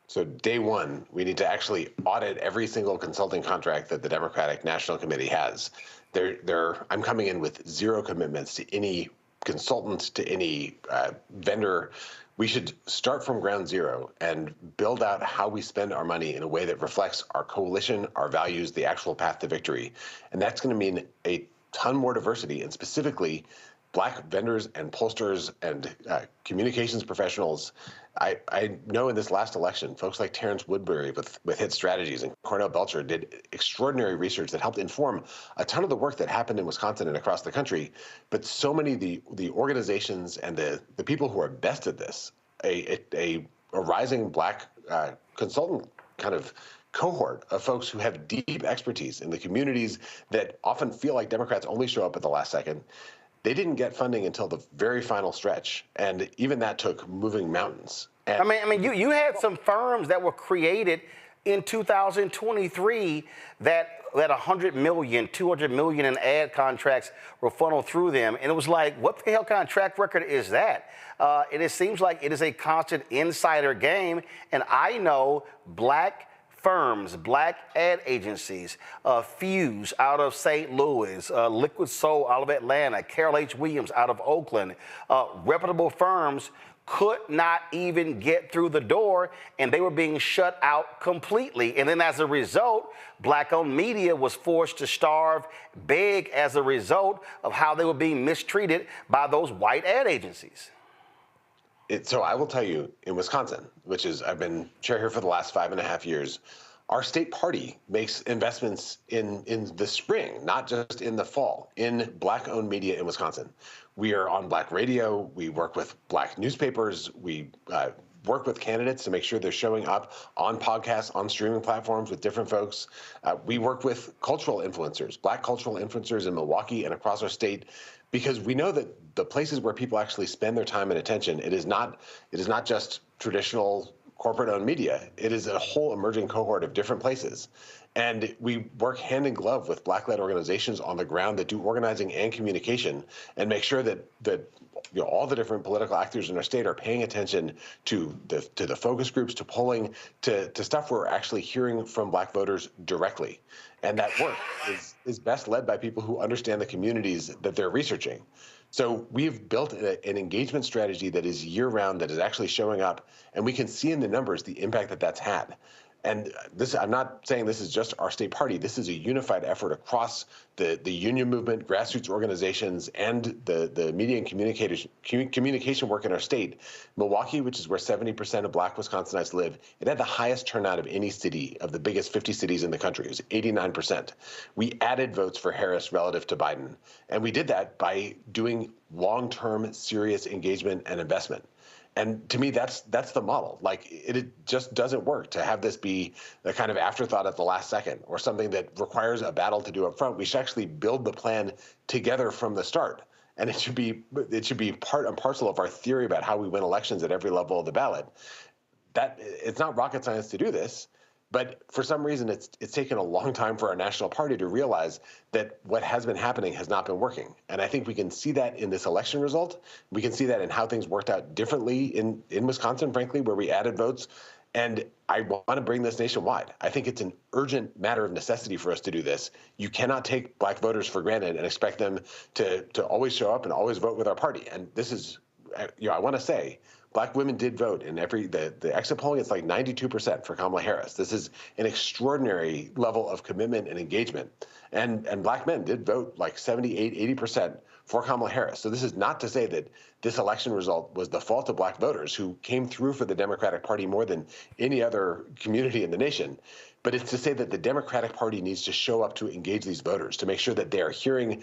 So day one, we need to actually audit every single consulting contract that the Democratic National Committee has. I'm coming in with zero commitments to any consultant, to any vendor. We should start from ground zero and build out how we spend our money in a way that reflects our coalition, our values, the actual path to victory. And that's going to mean a ton more diversity, and specifically black vendors and pollsters and communications professionals. I know in this last election, folks like Terrence Woodbury with Hit Strategies and Cornell Belcher did extraordinary research that helped inform a ton of the work that happened in Wisconsin and across the country. But so many of the organizations and the people who are best at this, a rising black consultant kind of cohort of folks who have deep expertise in the communities that often feel like Democrats only show up at the last second. They didn't get funding until the very final stretch, and even that took moving mountains. And I mean, you had some firms that were created in 2023 that 100 million, 200 million in ad contracts were funneled through them, and it was like, what the hell kind of track record is that? And it seems like it is a constant insider game, and I know black firms, black ad agencies, Fuse out of St. Louis, Liquid Soul out of Atlanta, Carol H. Williams out of Oakland, reputable firms could not even get through the door, and they were being shut out completely. And then as a result, black-owned media was forced to starve big as a result of how they were being mistreated by those white ad agencies. So I will tell you, in Wisconsin, which is, I've been chair here for the last 5.5 years, our state party makes investments in the spring, not just in the fall, in black-owned media in Wisconsin. We are on black radio. We work with black newspapers. We work with candidates to make sure they're showing up on podcasts, on streaming platforms with different folks. We work with cultural influencers, black cultural influencers in Milwaukee and across our state, because we know that the places where people actually spend their time and attention, it is not just traditional corporate-owned media. It is a whole emerging cohort of different places. And we work hand in glove with black-led organizations on the ground that do organizing and communication and make sure that all the different political actors in our state are paying attention to the focus groups, to polling, to stuff where we're actually hearing from black voters directly. And that work is best led by people who understand the communities that they're researching. So we've built an engagement strategy that is year-round, that is actually showing up, and we can see in the numbers the impact that that's had. And this, I'm not saying this is just our state party. This is a unified effort across the union movement, grassroots organizations, and the media and communication work in our state. Milwaukee, which is where 70% of black Wisconsinites live, it had the highest turnout of any city of the biggest 50 cities in the country. It was 89%. We added votes for Harris relative to Biden. And we did that by doing long-term, serious engagement and investment. And to me, that's the model. Like, it just doesn't work to have this be the kind of afterthought at the last second or something that requires a battle to do up front. We should actually build the plan together from the start. And it should be part and parcel of our theory about how we win elections at every level of the ballot. That it's not rocket science to do this. But for some reason, it's taken a long time for our national party to realize that what has been happening has not been working. And I think we can see that in this election result. We can see that in how things worked out differently in Wisconsin, frankly, where we added votes. And I want to bring this nationwide. I think it's an urgent matter of necessity for us to do this. You cannot take black voters for granted and expect them to always show up and always vote with our party. And this is, I want to say, Black women did vote in the exit polling. It's like 92% for Kamala Harris. This is an extraordinary level of commitment and engagement. And Black men did vote like 78, 80% for Kamala Harris. So this is not to say that this election result was the fault of Black voters who came through for the Democratic Party more than any other community in the nation. But it's to say that the Democratic Party needs to show up to engage these voters, to make sure that they are hearing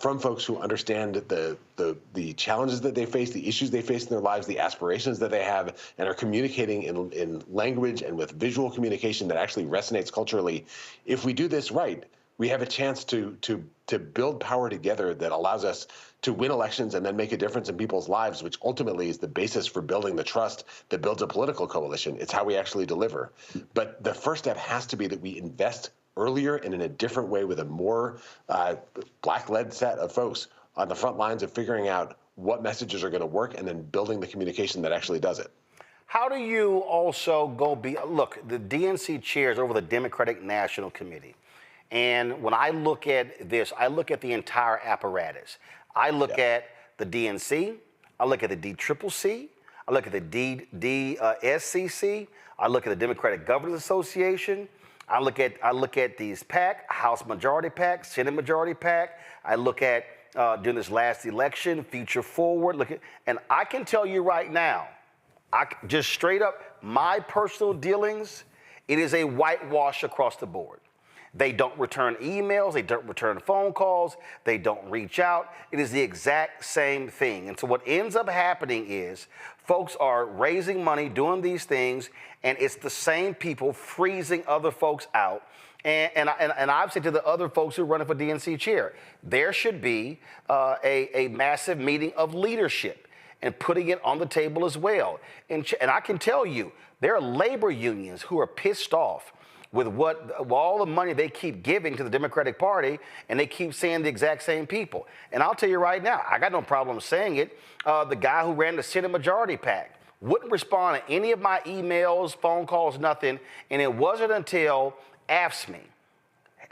from folks who understand the challenges that they face, the issues they face in their lives, the aspirations that they have, and are communicating in language and with visual communication that actually resonates culturally. If we do this right, we have a chance to build power together that allows us to win elections and then make a difference in people's lives, which ultimately is the basis for building the trust that builds a political coalition. It's how we actually deliver. But the first step has to be that we invest earlier and in a different way with a more Black-led set of folks on the front lines of figuring out what messages are going to work and then building the communication that actually does it. How do you also look, the DNC chairs over the Democratic National Committee. And when I look at this, I look at the entire apparatus. I look at the DNC, I look at the DCCC, I look at the SCC, I look at the Democratic Governors Association, I look at these PAC, House Majority PAC, Senate Majority PAC. I look at during this last election, Future Forward. And I can tell you right now, just straight up, my personal dealings, it is a whitewash across the board. They don't return emails, they don't return phone calls, they don't reach out. It is the exact same thing. And so what ends up happening is folks are raising money, doing these things, and it's the same people freezing other folks out. And I've said to the other folks who are running for DNC chair, there should be a massive meeting of leadership and putting it on the table as well. And I can tell you, there are labor unions who are pissed off with all the money they keep giving to the Democratic Party, and they keep saying the exact same people. And I'll tell you right now, I got no problem saying it. The guy who ran the Senate Majority PAC wouldn't respond to any of my emails, phone calls, nothing. And it wasn't until AFSCME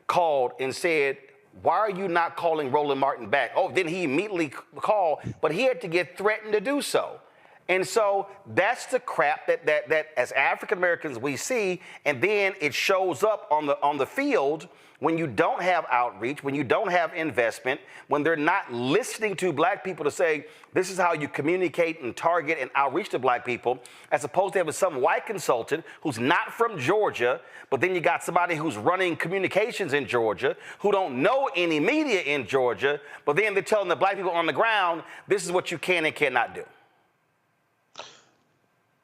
called and said, why are you not calling Roland Martin back? Oh, then he immediately called, but he had to get threatened to do so. And so that's the crap that as African Americans we see, and then it shows up on the field when you don't have outreach, when you don't have investment, when they're not listening to Black people to say, this is how you communicate and target and outreach to Black people, as opposed to having some white consultant who's not from Georgia, but then you got somebody who's running communications in Georgia, who don't know any media in Georgia, but then they're telling the Black people on the ground, this is what you can and cannot do.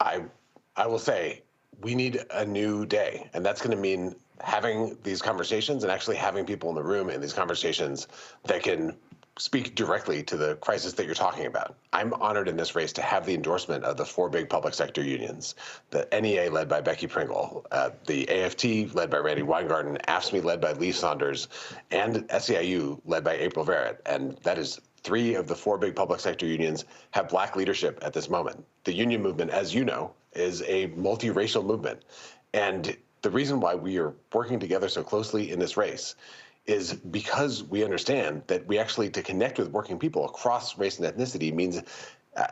I will say we need a new day, and that's going to mean having these conversations and actually having people in the room in these conversations that can speak directly to the crisis that you're talking about. I'm honored in this race to have the endorsement of the 4 big public sector unions, the NEA led by Becky Pringle, the AFT led by Randy Weingarten, AFSCME led by Lee Saunders, and SEIU led by April Verrett. And that is 3 of the 4 big public sector unions have Black leadership at this moment. The union movement, as you know, is a multiracial movement. And the reason why we are working together so closely in this race is because we understand that we actually, to connect with working people across race and ethnicity means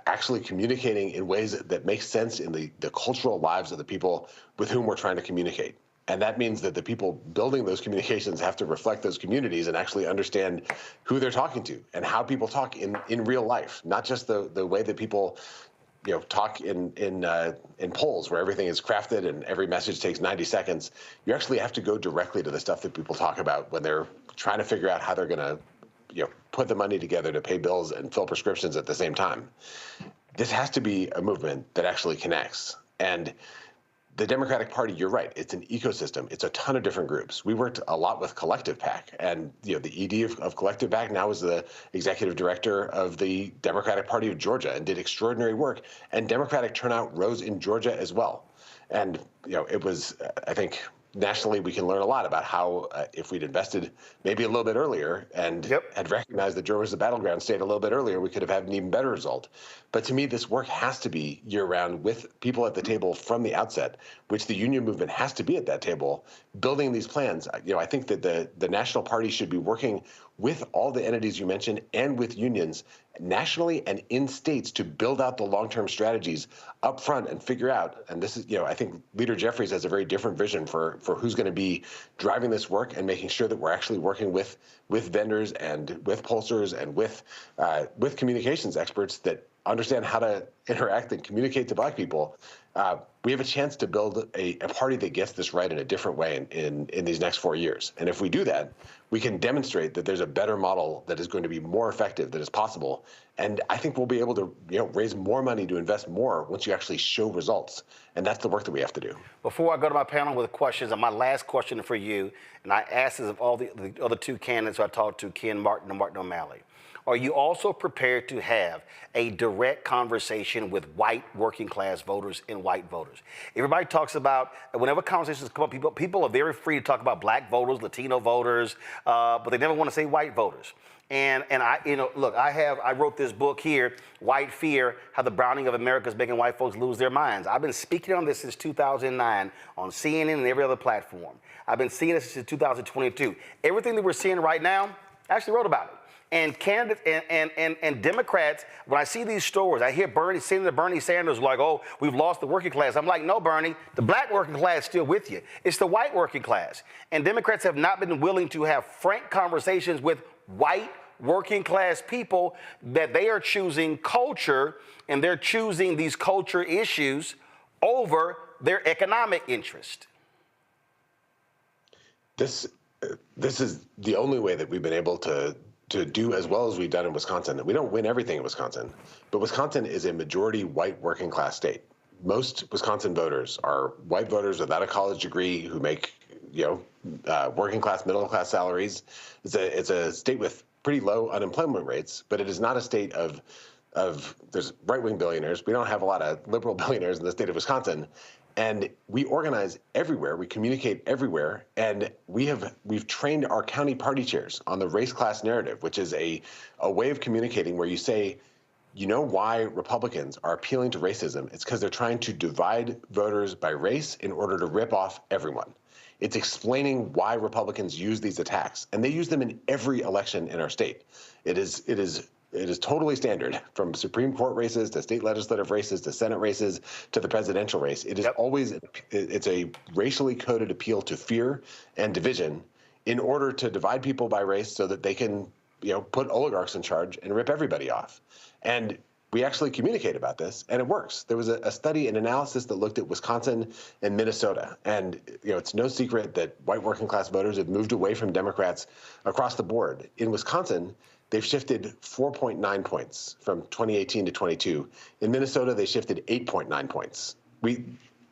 actually communicating in ways that make sense in the cultural lives of the people with whom we're trying to communicate. And that means that the people building those communications have to reflect those communities and actually understand who they're talking to and how people talk in real life, not just the way that people talk in polls where everything is crafted and every message takes 90 seconds. You actually have to go directly to the stuff that people talk about when they're trying to figure out how they're going to put the money together to pay bills and fill prescriptions at the same time. This has to be a movement that actually connects. And the Democratic Party, you're right, it's an ecosystem. It's a ton of different groups. We worked a lot with Collective PAC, and the ED of Collective PAC now is the executive director of the Democratic Party of Georgia and did extraordinary work. And Democratic turnout rose in Georgia as well. And it was, I think, nationally, we can learn a lot about how, if we'd invested maybe a little bit earlier and had recognized that Georgia was the battleground state a little bit earlier, we could have had an even better result. But to me, this work has to be year-round with people at the table from the outset, which the union movement has to be at that table, building these plans. I think that the national party should be working with all the entities you mentioned and with unions nationally and in states to build out the long-term strategies up front and figure out, and this is, I think Leader Jeffries has a very different vision for who's going to be driving this work and making sure that we're actually working with vendors and with pollsters and with communications experts that understand how to interact and communicate to Black people. We have a chance to build a party that gets this right in a different way in these next 4 years. And if we do that, we can demonstrate that there's a better model that is going to be more effective, that is possible. And I think we'll be able to raise more money to invest more once you actually show results. And that's the work that we have to do. Before I go to my panel with questions, and my last question for you, and I asked this of all the other two candidates who I talked to, Ken Martin and Martin O'Malley. Are you also prepared to have a direct conversation with white working class voters and white voters? Everybody talks about, whenever conversations come up, people are very free to talk about Black voters, Latino voters, but they never want to say white voters. And I, look, I wrote this book here, White Fear, How the Browning of America is Making White Folks Lose Their Minds. I've been speaking on this since 2009 on CNN and every other platform. I've been seeing this since 2022. Everything that we're seeing right now, I actually wrote about it. And candidates and Democrats, when I see these stories, I hear Senator Bernie Sanders like, oh, we've lost the working class. I'm like, no, Bernie, the Black working class is still with you. It's the white working class. And Democrats have not been willing to have frank conversations with white working class people that they are choosing culture, and they're choosing these culture issues over their economic interest. This is the only way that we've been able to do as well as we've done in Wisconsin. We don't win everything in Wisconsin, but Wisconsin is a majority white working class state. Most Wisconsin voters are white voters without a college degree who make, working class, middle class salaries. It's a state with pretty low unemployment rates, but it is not a state of there's right-wing billionaires. We don't have a lot of liberal billionaires in the state of Wisconsin. And we organize everywhere, we communicate everywhere, and we've trained our county party chairs on the race class narrative, which is a way of communicating where you say, you know why Republicans are appealing to racism? It's because they're trying to divide voters by race in order to rip off everyone. It's explaining why Republicans use these attacks, and they use them in every election in our state. It is totally standard, from Supreme Court races to state legislative races to Senate races to the presidential race. It is always, it's a racially coded appeal to fear and division in order to divide people by race so that they can, put oligarchs in charge and rip everybody off. And we actually communicate about this, and it works. There was a study, an analysis that looked at Wisconsin and Minnesota. And, it's no secret that white working class voters have moved away from Democrats across the board. In Wisconsin, they've shifted 4.9 points from 2018 to 22. In Minnesota, they shifted 8.9 points.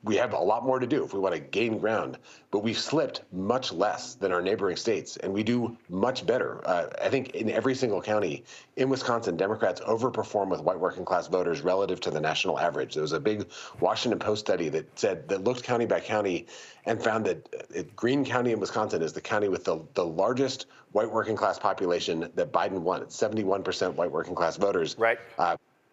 We have a lot more to do if we want to gain ground, but we've slipped much less than our neighboring states, and we do much better. I think in every single county in Wisconsin, Democrats overperform with white working class voters relative to the national average. There was a big Washington Post study that looked county by county and found that Greene County in Wisconsin is the county with the largest white working class population that Biden won. It's 71% white working class voters. Right.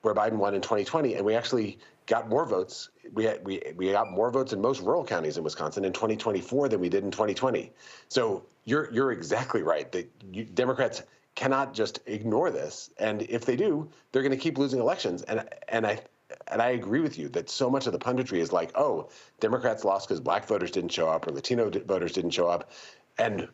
Where Biden won in 2020, and we actually got more votes. We got more votes in most rural counties in Wisconsin in 2024 than we did in 2020. So you're exactly right that Democrats cannot just ignore this, and if they do, they're going to keep losing elections. And I agree with you that so much of the punditry is like, oh, Democrats lost because Black voters didn't show up or Latino voters didn't show up, and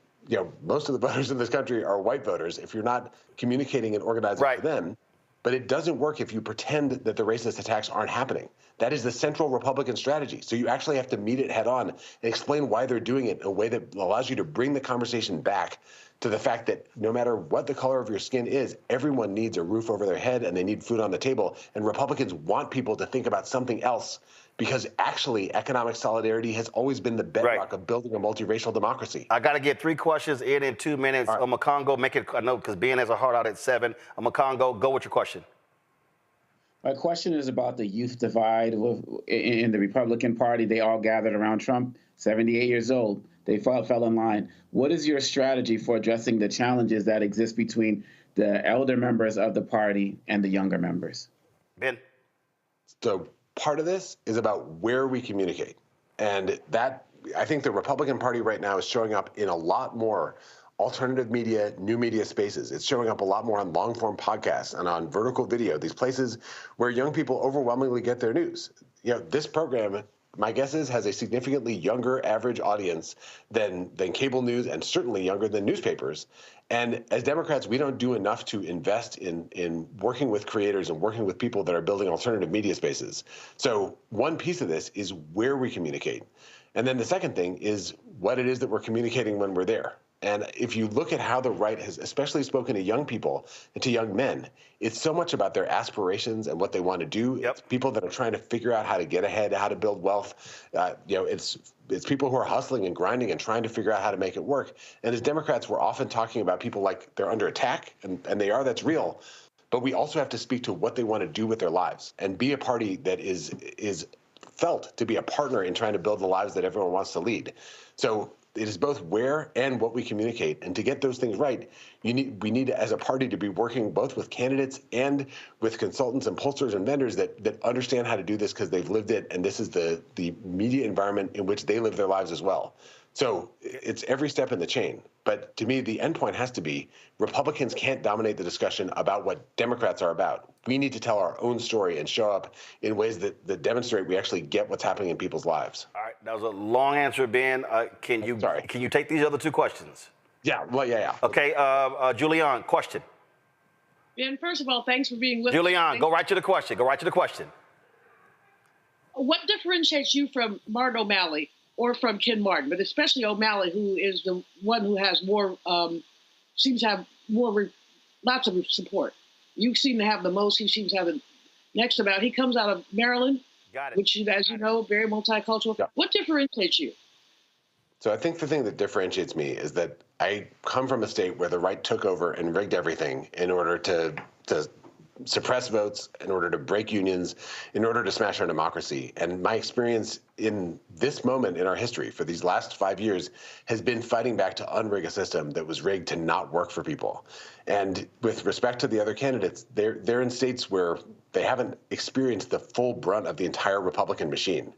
most of the voters in this country are white voters. If you're not communicating and organizing for them. But it doesn't work if you pretend that the racist attacks aren't happening. That is the central Republican strategy. So you actually have to meet it head on and explain why they're doing it in a way that allows you to bring the conversation back to the fact that no matter what the color of your skin is, everyone needs a roof over their head and they need food on the table. And Republicans want people to think about something else, because actually economic solidarity has always been the bedrock of building a multiracial democracy. I got to get 3 questions in 2 minutes. Right. Makongo, make it, I know, because Ben has a heart out at 7. Makongo, go with your question. My question is about the youth divide in the Republican Party. They all gathered around Trump 78 years old. They fell in line. What is your strategy for addressing the challenges that exist between the elder members of the party and the younger members? Ben? So part of this is about where we communicate. And that, I think the Republican Party right now is showing up in a lot more alternative media, new media spaces. It's showing up a lot more on long-form podcasts and on vertical video, these places where young people overwhelmingly get their news. You know, this program, my guess is, has a significantly younger average audience than cable news, and certainly younger than newspapers. And as Democrats, we don't do enough to invest in working with creators and working with people that are building alternative media spaces. So one piece of this is where we communicate. And then the second thing is what it is that we're communicating when we're there. And if you look at how the right has especially spoken to young people and to young men, it's so much about their aspirations and what they want to do. Yep. It's people that are trying to figure out how to get ahead, how to build wealth. It's people who are hustling and grinding and trying to figure out how to make it work. And as Democrats, we're often talking about people like they're under attack, and they are, that's real. But we also have to speak to what they want to do with their lives and be a party that is felt to be a partner in trying to build the lives that everyone wants to lead. So it is both where and what we communicate. And to get those things right, we need as a party to be working both with candidates and with consultants and pollsters and vendors that understand how to do this because they've lived it, and this is the media environment in which they live their lives as well. So it's every step in the chain. But to me, the end point has to be Republicans can't dominate the discussion about what Democrats are about. We need to tell our own story and show up in ways that demonstrate we actually get what's happening in people's lives. All right, that was a long answer, Ben. Can you take these other two questions? Yeah, well, yeah. Okay, Julianne, question. Ben, first of all, thanks for being with us. Julianne, go right to the question. What differentiates you from Martin O'Malley or from Ken Martin, but especially O'Malley, who is the one who has more, seems to have lots of support? You seem to have the most. He seems to have the next amount. He comes out of Maryland, which, as you know, very multicultural. Yeah. What differentiates you? So I think the thing that differentiates me is that I come from a state where the right took over and rigged everything in order to suppress votes, in order to break unions, in order to smash our democracy. And my experience in this moment in our history for these last 5 years has been fighting back to unrig a system that was rigged to not work for people. And with respect to the other candidates, they're in states where they haven't experienced the full brunt of the entire Republican machine.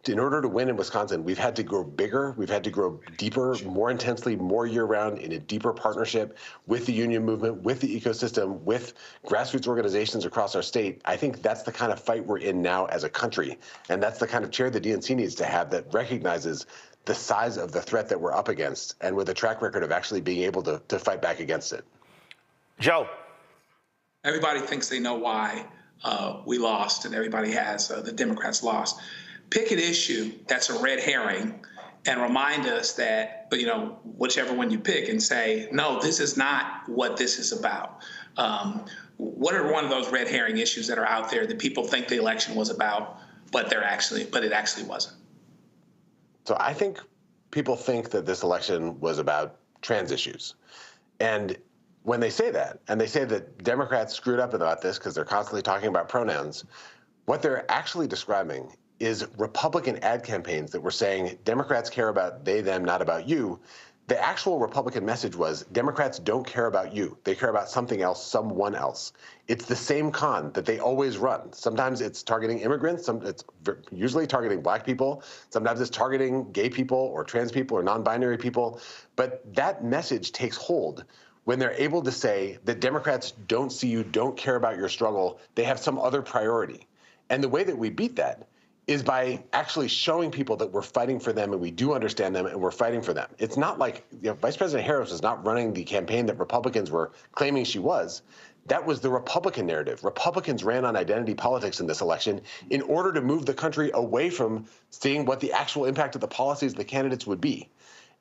In order to win in Wisconsin, we've had to grow bigger, we've had to grow deeper, more intensely, more year-round, in a deeper partnership with the union movement, with the ecosystem, with grassroots organizations across our state. I think that's the kind of fight we're in now as a country, and that's the kind of chair the DNC needs to have that recognizes the size of the threat that we're up against, and with a track record of actually being able to fight back against it. Joe. Everybody thinks they know why we lost, and everybody has the Democrats lost. Pick an issue that's a red herring and remind us that, whichever one you pick, and say, no, this is not what this is about. What are one of those red herring issues that are out there that people think the election was about, but it actually wasn't? So I think people think that this election was about trans issues. And when they say that, and they say that Democrats screwed up about this because they're constantly talking about pronouns, what they're actually describing is Republican ad campaigns that were saying Democrats care about they, them, not about you. The actual Republican message was Democrats don't care about you. They care about something else, someone else. It's the same con that they always run. Sometimes it's targeting immigrants. It's usually targeting black people. Sometimes it's targeting gay people or trans people or non-binary people. But that message takes hold when they're able to say that Democrats don't see you, don't care about your struggle. They have some other priority. And the way that we beat that is by actually showing people that we're fighting for them and we do understand them and we're fighting for them. It's not like Vice President Harris was not running the campaign that Republicans were claiming she was. That was the Republican narrative. Republicans ran on identity politics in this election in order to move the country away from seeing what the actual impact of the policies of the candidates would be.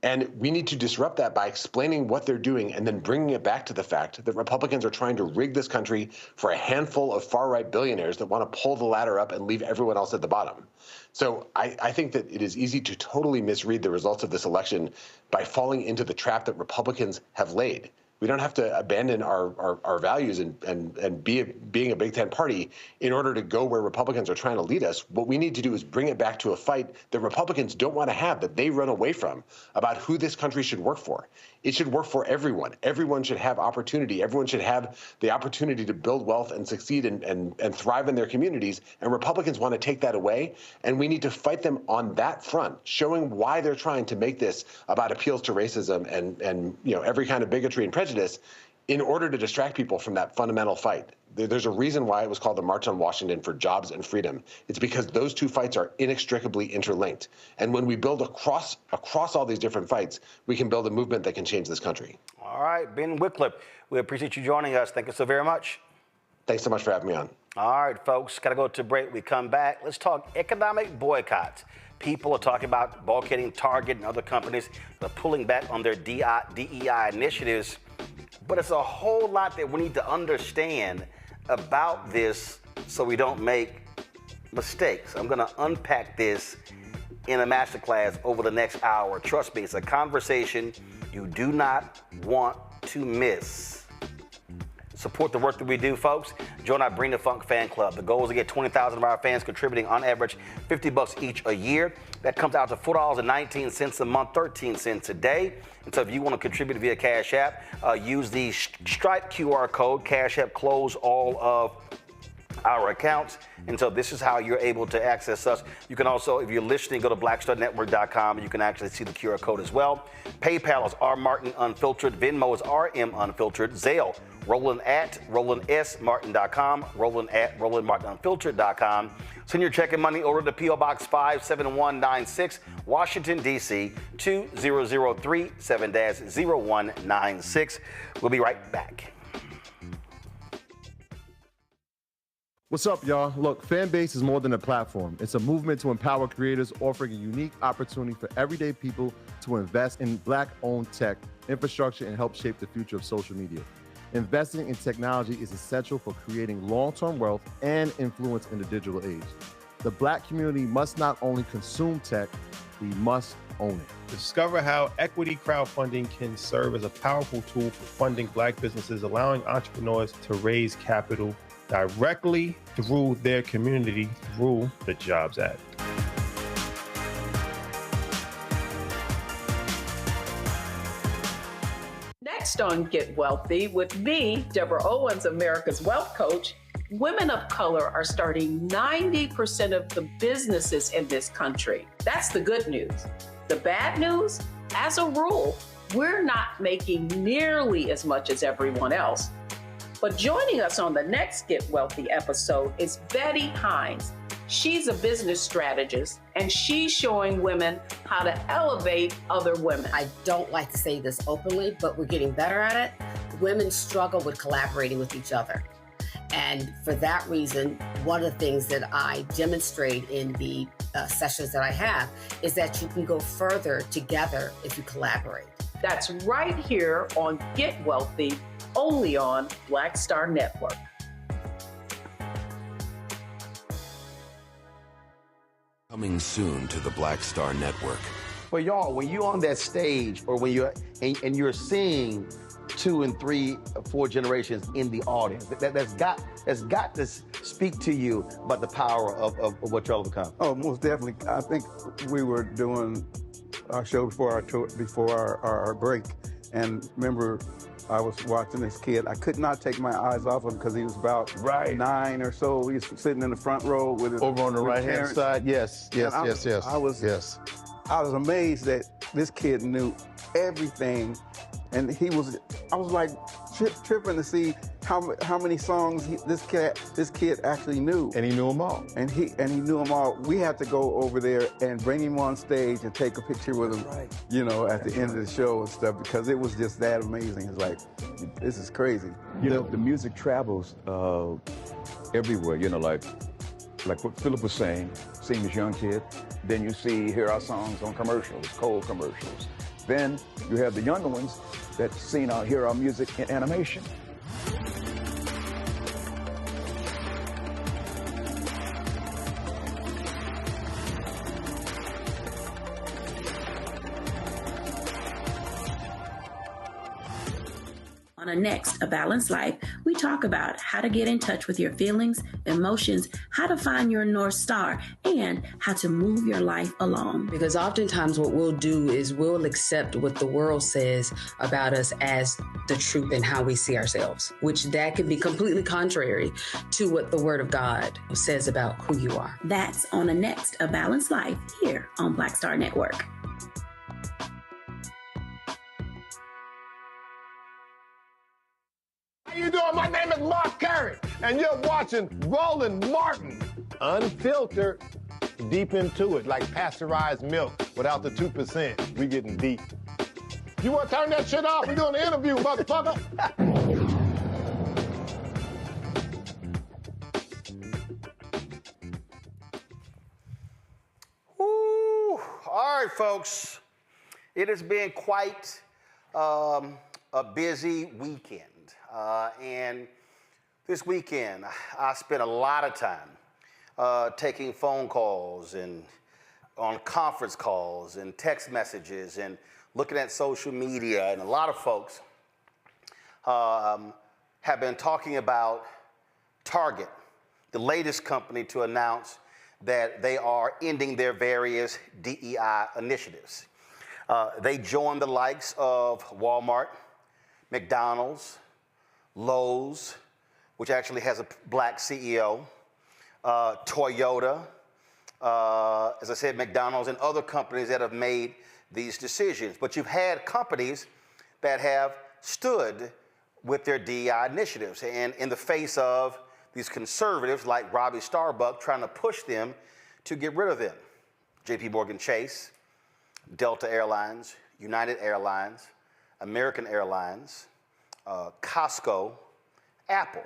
And we need to disrupt that by explaining what they're doing and then bringing it back to the fact that Republicans are trying to rig this country for a handful of far-right billionaires that want to pull the ladder up and leave everyone else at the bottom. So I think that it is easy to totally misread the results of this election by falling into the trap that Republicans have laid, We don't have to abandon our values and being a Big Ten party in order to go where Republicans are trying to lead us. What we need to do is bring it back to a fight that Republicans don't want to have, that they run away from, about who this country should work for. It should work for everyone. Everyone should have opportunity. Everyone should have the opportunity to build wealth and succeed and thrive in their communities. And Republicans want to take that away. And we need to fight them on that front, showing why they're trying to make this about appeals to racism and every kind of bigotry and prejudice in order to distract people from that fundamental fight. There's a reason why it was called the March on Washington for Jobs and Freedom. It's because those two fights are inextricably interlinked. And when we build across all these different fights, we can build a movement that can change this country. All right, Ben Wikler, we appreciate you joining us. Thank you so very much. Thanks so much for having me on. All right, folks, got to go to break. We come back. Let's talk economic boycotts. People are talking about boycotting Target and other companies that are pulling back on their DEI initiatives. But it's a whole lot that we need to understand about this so we don't make mistakes. I'm going to unpack this in a masterclass over the next hour. Trust me, it's a conversation you do not want to miss. Support the work that we do, folks. Join our Bring the Funk fan club. The goal is to get 20,000 of our fans contributing on average $50 each a year. That comes out to $4.19 a month, 13 cents a day. And so if you want to contribute via Cash App, use the Stripe QR code. Cash App close all of our accounts. And so this is how you're able to access us. You can also, if you're listening, go to blackstarnetwork.com and you can actually see the QR code as well. PayPal is R Martin Unfiltered. Venmo is RM Unfiltered. Zelle, Roland at RolandSMartin.com. Roland at RolandMartinUnfiltered.com. Send your check and money over to P.O. Box 57196, Washington, D.C. 20037 7-0196. We'll be right back. What's up, y'all? Look, Fanbase is more than a platform. It's a movement to empower creators, offering a unique opportunity for everyday people to invest in Black-owned tech, infrastructure, and help shape the future of social media. Investing in technology is essential for creating long-term wealth and influence in the digital age. The Black community must not only consume tech, we must own it. Discover how equity crowdfunding can serve as a powerful tool for funding Black businesses, allowing entrepreneurs to raise capital directly through their community through the Jobs Act. Next on Get Wealthy with me, Deborah Owens, America's Wealth Coach, women of color are starting 90% of the businesses in this country. That's the good news. The bad news, as a rule, we're not making nearly as much as everyone else. But joining us on the next Get Wealthy episode is Betty Hines. She's a business strategist, and she's showing women how to elevate other women. I don't like to say this openly, but we're getting better at it. Women struggle with collaborating with each other. And for that reason, one of the things that I demonstrate in the sessions that I have is that you can go further together if you collaborate. That's right here on Get Wealthy, only on Black Star Network. Coming soon to the Black Star Network. But y'all, when you're on that stage or when you're and you're seeing 2 and 3, 4 generations in the audience, that's got to speak to you about the power of what y'all have become. Oh, most definitely. I think we were doing our show before our break, and remember, I was watching this kid. I could not take my eyes off him because he was about 9 or so. He was sitting in the front row with his over on the right-hand side. Yes. I was amazed that this kid knew everything, and I was like tripping to see how many songs this kid actually knew. And he knew them all. And he knew them all. We had to go over there and bring him on stage and take a picture with him, at the end of the show and stuff, because it was just that amazing. It's like, this is crazy. The music travels everywhere, like what Philip was saying, seeing this young kid, then you hear our songs on commercials, cold commercials. Then you have the younger ones that hear our music in animation. a Next, A Balanced Life, we talk about how to get in touch with your feelings, emotions, how to find your North Star, and how to move your life along. Because oftentimes what we'll do is we'll accept what the world says about us as the truth and how we see ourselves, which that can be completely contrary to what the Word of God says about who you are. That's on a Next, A Balanced Life here on Black Star Network. How you doing? My name is Mark Curry, and you're watching Roland Martin, unfiltered, deep into it, like pasteurized milk without the 2%. We getting deep. You want to turn that shit off? We're doing an interview, motherfucker. Woo. All right, folks. It has been quite a busy weekend. And this weekend, I spent a lot of time taking phone calls and on conference calls and text messages and looking at social media. And a lot of folks have been talking about Target, the latest company to announce that they are ending their various DEI initiatives. They joined the likes of Walmart, McDonald's, Lowe's, which actually has a black CEO, Toyota, as I said, McDonald's, and other companies that have made these decisions. But you've had companies that have stood with their DEI initiatives, and in the face of these conservatives like Robbie Starbuck trying to push them to get rid of them. JP Morgan Chase, Delta Airlines, United Airlines, American Airlines, Costco, Apple.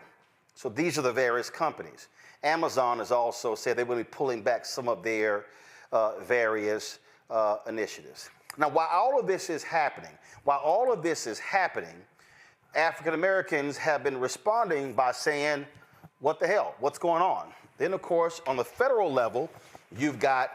So these are the various companies. Amazon has also said they will be pulling back some of their various initiatives. Now, while all of this is happening, African Americans have been responding by saying, what the hell, what's going on? Then, of course, on the federal level, you've got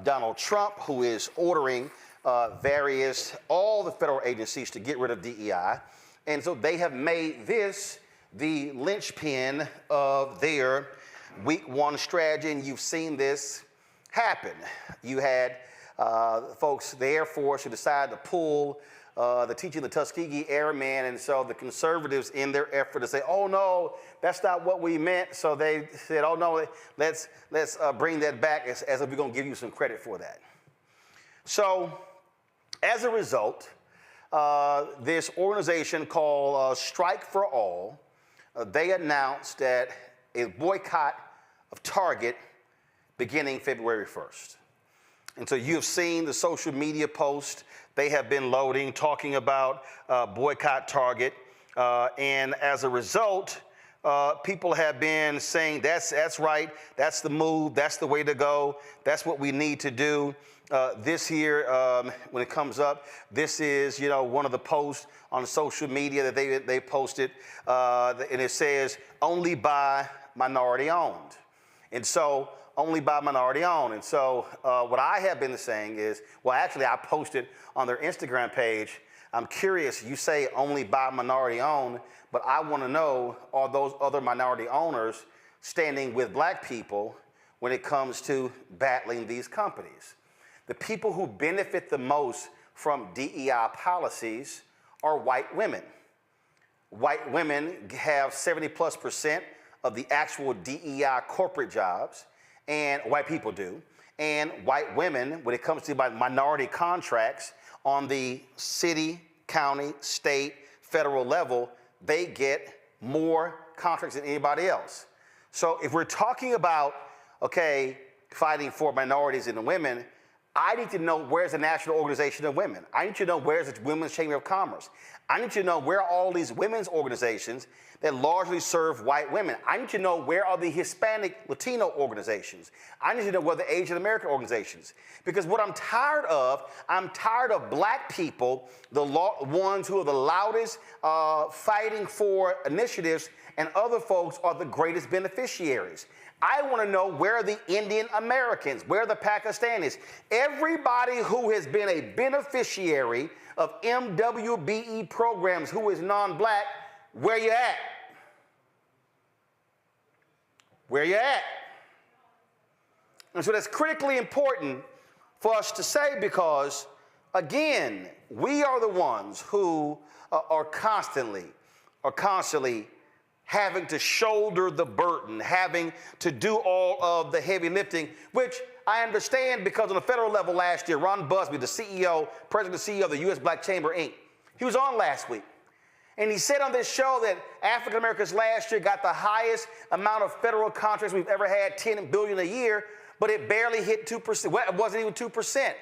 Donald Trump, who is ordering all the federal agencies to get rid of DEI. And so they have made this the linchpin of their week one strategy, and you've seen this happen. You had folks, the Air Force, who decided to pull the teaching the Tuskegee Airmen, and so the conservatives, in their effort to say, oh no, that's not what we meant, so they said, oh no, let's bring that back as if we're going to give you some credit for that. So as a result, this organization called Strike for All, they announced that a boycott of Target beginning February 1st. And so you've seen the social media posts they have been loading, talking about boycott Target. And as a result, people have been saying, that's right, that's the move, that's the way to go, that's what we need to do. This here, when it comes up, this is, one of the posts on social media that they posted, and it says, only by minority owned. And so, only by minority owned. And so, what I have been saying is, well, actually, I posted on their Instagram page, I'm curious, you say only by minority owned, but I want to know, are those other minority owners standing with black people when it comes to battling these companies? The people who benefit the most from DEI policies are white women. White women have 70+% of the actual DEI corporate jobs, and white people do. And white women, when it comes to minority contracts on the city, county, state, federal level, they get more contracts than anybody else. So if we're talking about, fighting for minorities and women, I need to know where's the National Organization of Women. I need to know where's the Women's Chamber of Commerce. I need to know where are all these women's organizations that largely serve white women. I need to know where are the Hispanic, Latino organizations. I need to know where the Asian American organizations. Because what I'm tired of black people, the ones who are the loudest fighting for initiatives, and other folks are the greatest beneficiaries. I want to know where are the Indian Americans, where are the Pakistanis, everybody who has been a beneficiary of MWBE programs who is non-black. where you at? Where you at? And so that's critically important for us to say because, again, we are the ones who are constantly having to shoulder the burden, having to do all of the heavy lifting, which I understand because on the federal level last year, Ron Busby, the CEO, president and CEO of the U.S. Black Chamber, Inc., he was on last week. And he said on this show that African Americans last year got the highest amount of federal contracts we've ever had, $10 billion a year, but it barely hit 2%. Well, it wasn't even 2%.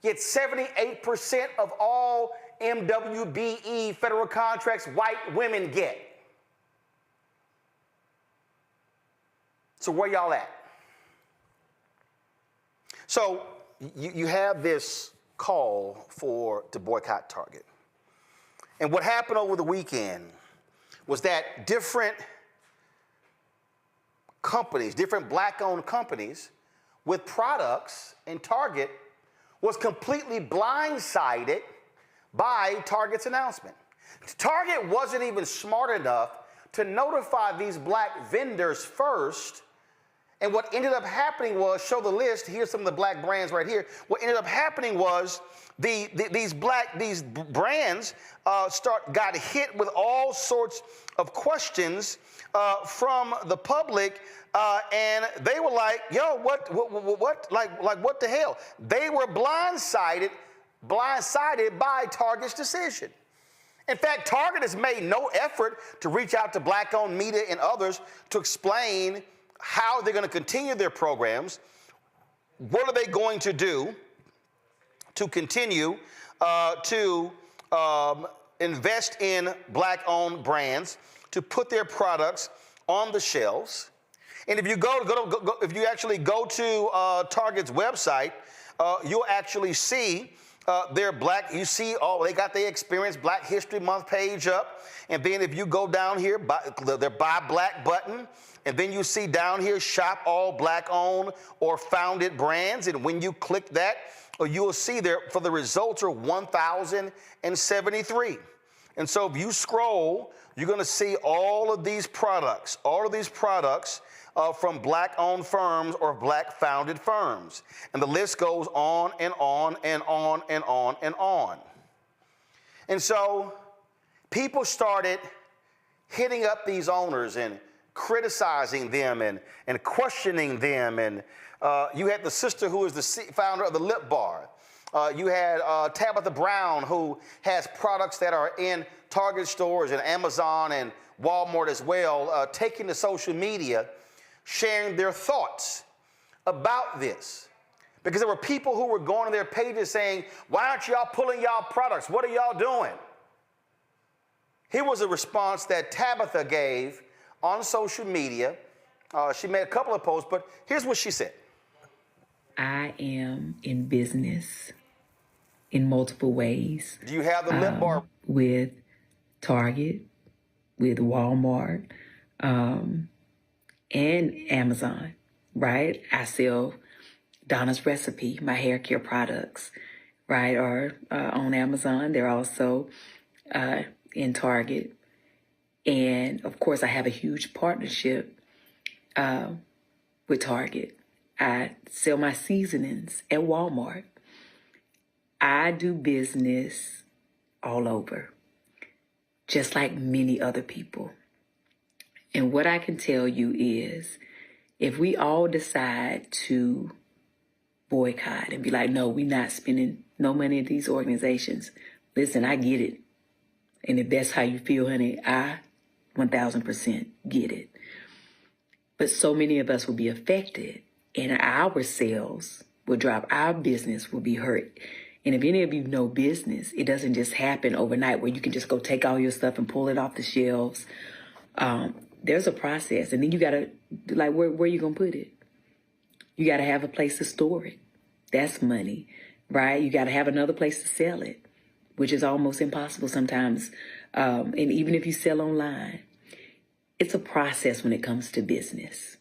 Yet 78% of all MWBE federal contracts white women get. So where y'all at? So you have this call to boycott Target. And what happened over the weekend was that different companies, different black-owned companies with products in Target was completely blindsided by Target's announcement. Target wasn't even smart enough to notify these black vendors first. And what ended up happening was, show the list, here's some of the black brands right here. What ended up happening was these brands got hit with all sorts of questions from the public, and they were like, yo, what, what the hell? They were blindsided by Target's decision. In fact, Target has made no effort to reach out to black-owned media and others to explain how they're going to continue their programs. What are they going to do to continue to invest in black-owned brands, to put their products on the shelves? And if you if you actually go to Target's website, you'll actually see their black. You see, they got their Experience Black History Month page up, and then if you go down here, their Buy Black button. And then you see down here, shop all black-owned or founded brands. And when you click that, you will see there, for the results are 1,073. And so if you scroll, you're going to see all of these products from black-owned firms or black-founded firms. And the list goes on and on and on and on and on. And so people started hitting up these owners and criticizing them and questioning them. And you had the sister who is the founder of the Lip Bar. You had Tabitha Brown, who has products that are in Target stores and Amazon and Walmart as well, taking to social media, sharing their thoughts about this. Because there were people who were going to their pages saying, why aren't y'all pulling y'all products? What are y'all doing? Here was a response that Tabitha gave on social media. She made a couple of posts, but here's what she said. I am in business in multiple ways. Do you have the Lip Bar? With Target, with Walmart, and Amazon, right? I sell Donna's Recipe, my hair care products, right, are on Amazon. They're also in Target. And, of course, I have a huge partnership with Target. I sell my seasonings at Walmart. I do business all over, just like many other people. And what I can tell you is, if we all decide to boycott and be like, no, we're not spending no money at these organizations, listen, I get it. And if that's how you feel, honey, I 1,000% get it. But so many of us will be affected, and our sales will drop. Our business will be hurt. And if any of you know business, it doesn't just happen overnight where you can just go take all your stuff and pull it off the shelves. There's a process. And then you got to, like, where you going to put it? You got to have a place to store it. That's money, right? You got to have another place to sell it, which is almost impossible sometimes. And even if you sell online, it's a process when it comes to business.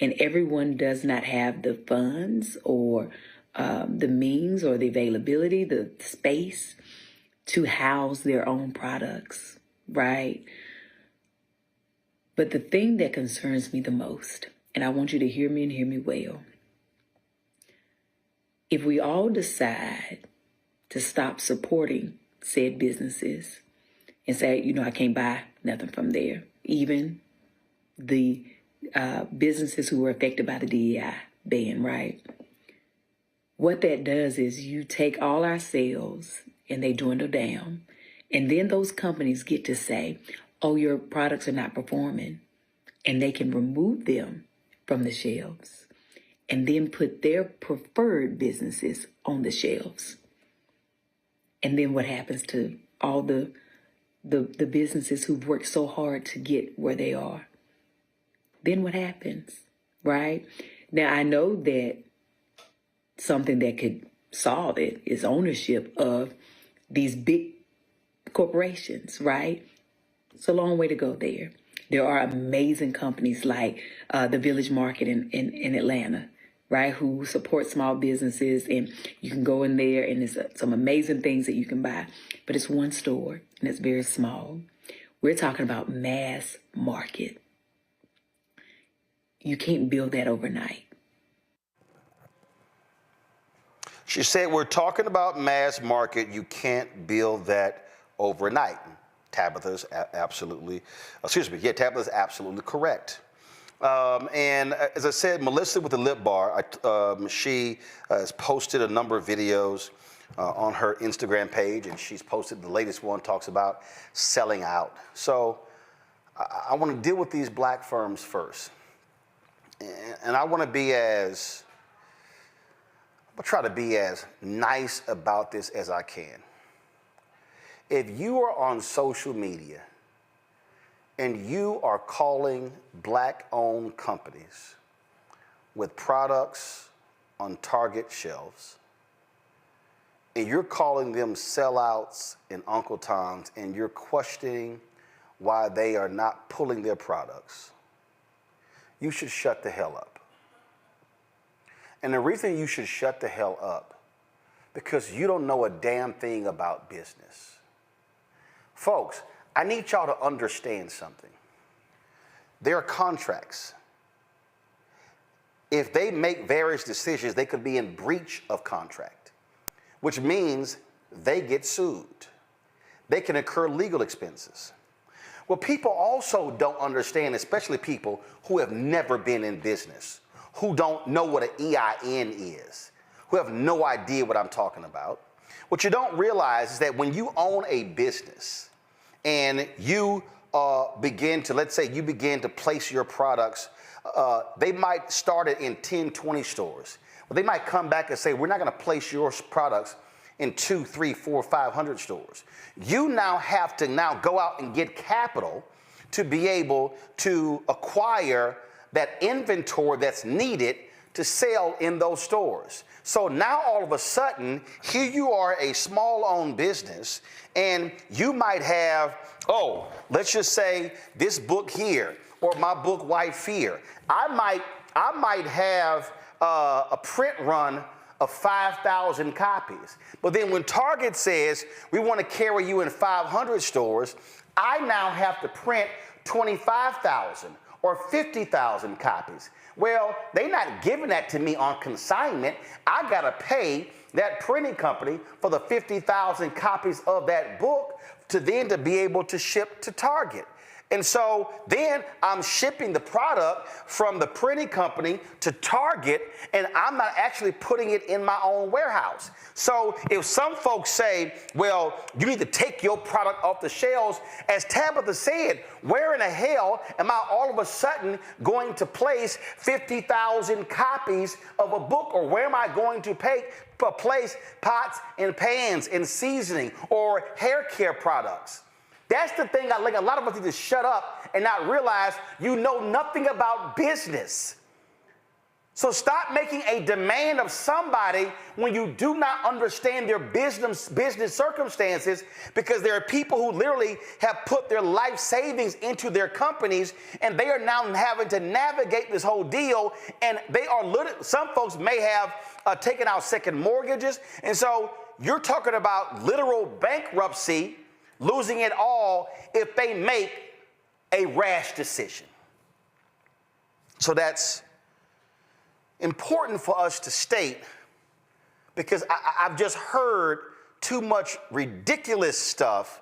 And everyone does not have the funds or the means or the availability, the space to house their own products, right? But the thing that concerns me the most, and I want you to hear me and hear me well, if we all decide to stop supporting said businesses and say, you know, I can't buy nothing from there, even the businesses who were affected by the DEI ban, right? What that does is you take all our sales and they dwindle down, and then those companies get to say, oh, your products are not performing, and they can remove them from the shelves and then put their preferred businesses on the shelves. And then what happens to all the businesses who've worked so hard to get where they are? Then what happens, right? Now, I know that something that could solve it is ownership of these big corporations, right? It's a long way to go there. There are amazing companies like the Village Market in Atlanta, right, who support small businesses, and you can go in there and there's some amazing things that you can buy. But it's one store and it's very small. We're talking about mass market. You can't build that overnight. She said, we're talking about mass market. You can't build that overnight. Tabitha's absolutely correct. And as I said, Melissa with the lip bar, she has posted a number of videos on her Instagram page, and she's posted the latest one, talks about selling out. So I want to deal with these black firms first. And I want to try to be as nice about this as I can. If you are on social media and you are calling black-owned companies with products on Target shelves, and you're calling them sellouts and Uncle Toms, and you're questioning why they are not pulling their products, you should shut the hell up. And the reason you should shut the hell up, because you don't know a damn thing about business. Folks, I need y'all to understand something. There are contracts. If they make various decisions, they could be in breach of contract, which means they get sued. They can incur legal expenses. Well, people also don't understand, especially people who have never been in business, who don't know what an EIN is, who have no idea what I'm talking about. What you don't realize is that when you own a business and you begin to place your products, they might start it in 10, 20 stores. But they might come back and say, we're not going to place your products in 2, 3, 4, 500 stores. You now have to go out and get capital to be able to acquire that inventory that's needed to sell in those stores. So now all of a sudden, here you are, a small-owned business, and you might have, let's just say this book here, or my book, White Fear. I might have a print run of 5,000 copies. But then when Target says, we want to carry you in 500 stores, I now have to print 25,000 or 50,000 copies. Well, they're not giving that to me on consignment. I got to pay that printing company for the 50,000 copies of that book to be able to ship to Target. And so then I'm shipping the product from the printing company to Target, and I'm not actually putting it in my own warehouse. So if some folks say, well, you need to take your product off the shelves, as Tabitha said, where in the hell am I all of a sudden going to place 50,000 copies of a book? Or where am I going to place pots and pans and seasoning or hair care products? That's the thing I think a lot of us need to shut up and not realize you know nothing about business. So stop making a demand of somebody when you do not understand their business circumstances, because there are people who literally have put their life savings into their companies, and they are now having to navigate this whole deal. And some folks may have taken out second mortgages. And so you're talking about literal bankruptcy, losing it all if they make a rash decision. So that's important for us to state, because I've just heard too much ridiculous stuff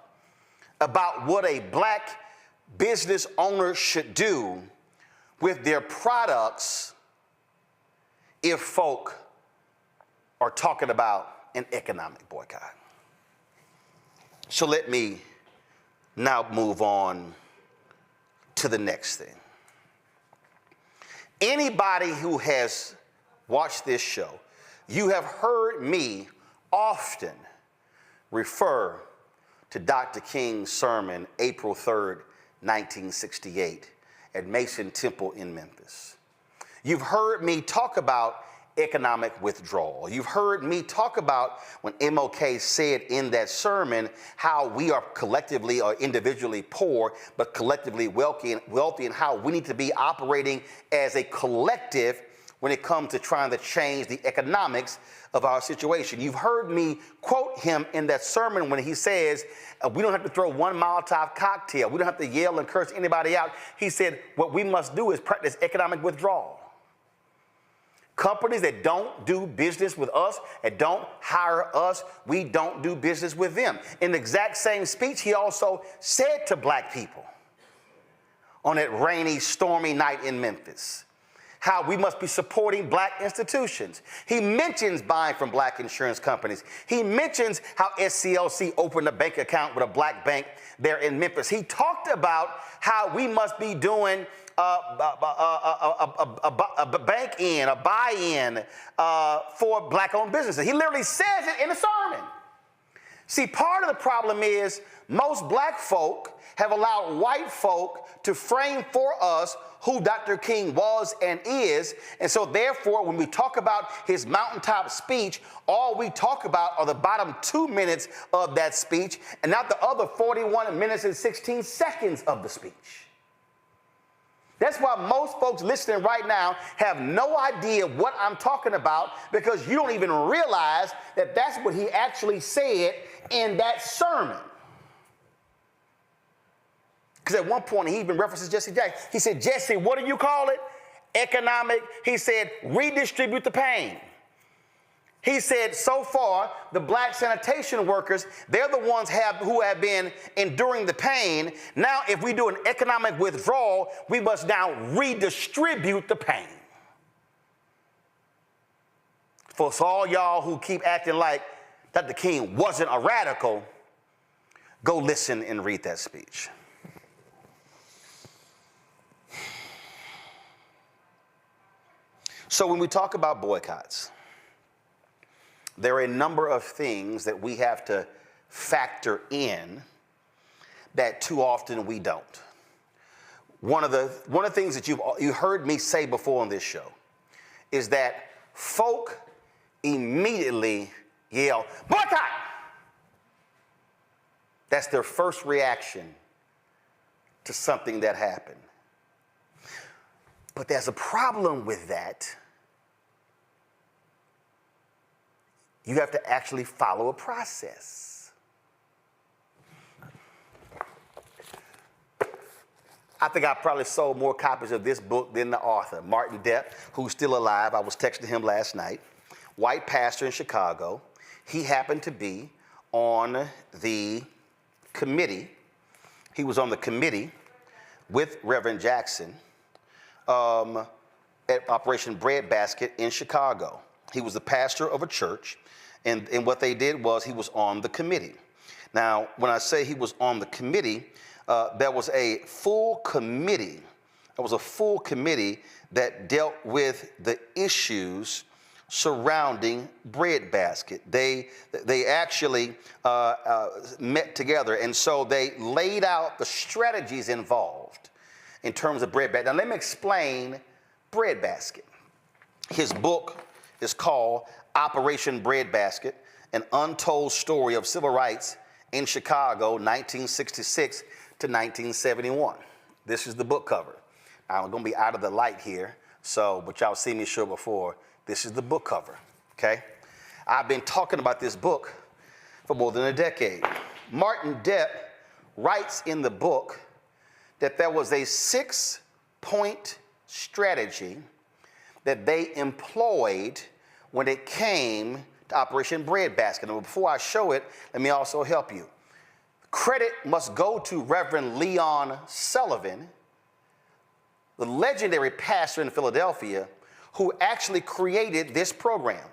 about what a black business owner should do with their products if folk are talking about an economic boycott. So let me now move on to the next thing. Anybody who has watched this show, you have heard me often refer to Dr. King's sermon, April 3rd, 1968, at Mason Temple in Memphis. You've heard me talk about economic withdrawal. You've heard me talk about when MLK said in that sermon how we are collectively or individually poor, but collectively wealthy, and how we need to be operating as a collective when it comes to trying to change the economics of our situation. You've heard me quote him in that sermon when he says, we don't have to throw one Molotov cocktail. We don't have to yell and curse anybody out. He said, what we must do is practice economic withdrawal. Companies that don't do business with us and don't hire us, we don't do business with them. In the exact same speech, he also said to black people on that rainy, stormy night in Memphis, how we must be supporting black institutions. He mentions buying from black insurance companies. He mentions how SCLC opened a bank account with a black bank there in Memphis. He talked about how we must be doing a bank-in, a buy-in for black-owned businesses. He literally says it in the sermon. See, part of the problem is most black folk have allowed white folk to frame for us who Dr. King was and is. And so therefore, when we talk about his mountaintop speech, all we talk about are the bottom 2 minutes of that speech and not the other 41 minutes and 16 seconds of the speech. That's why most folks listening right now have no idea what I'm talking about, because you don't even realize that that's what he actually said in that sermon. Because at one point he even references Jesse Jackson. He said, Jesse, what do you call it? Economic. He said, redistribute the pain. He said, so far, the black sanitation workers, they're the ones who have been enduring the pain. Now, if we do an economic withdrawal, we must now redistribute the pain. For all y'all who keep acting like Dr. King wasn't a radical, go listen and read that speech. So when we talk about boycotts, there are a number of things that we have to factor in that too often we don't. One of the things that you heard me say before on this show is that folk immediately yell, boycott! That's their first reaction to something that happened. But there's a problem with that. You have to actually follow a process. I think I probably sold more copies of this book than the author, Martin Depp, who's still alive. I was texting him last night. White pastor in Chicago. He happened to be on the committee. He was on the committee with Reverend Jackson at Operation Breadbasket in Chicago. He was the pastor of a church. And what they did was he was on the committee. Now, when I say he was on the committee, there was a full committee. There was a full committee that dealt with the issues surrounding Breadbasket. They actually met together, and so they laid out the strategies involved in terms of Breadbasket. Now, let me explain Breadbasket. His book is called Operation Breadbasket, an untold story of civil rights in Chicago, 1966 to 1971. This is the book cover. I'm going to be out of the light here, but y'all seen me show before. This is the book cover, okay? I've been talking about this book for more than a decade. Martin Depp writes in the book that there was a 6-point strategy that they employed when it came to Operation Breadbasket. And before I show it, let me also help you. Credit must go to Reverend Leon Sullivan, the legendary pastor in Philadelphia, who actually created this program.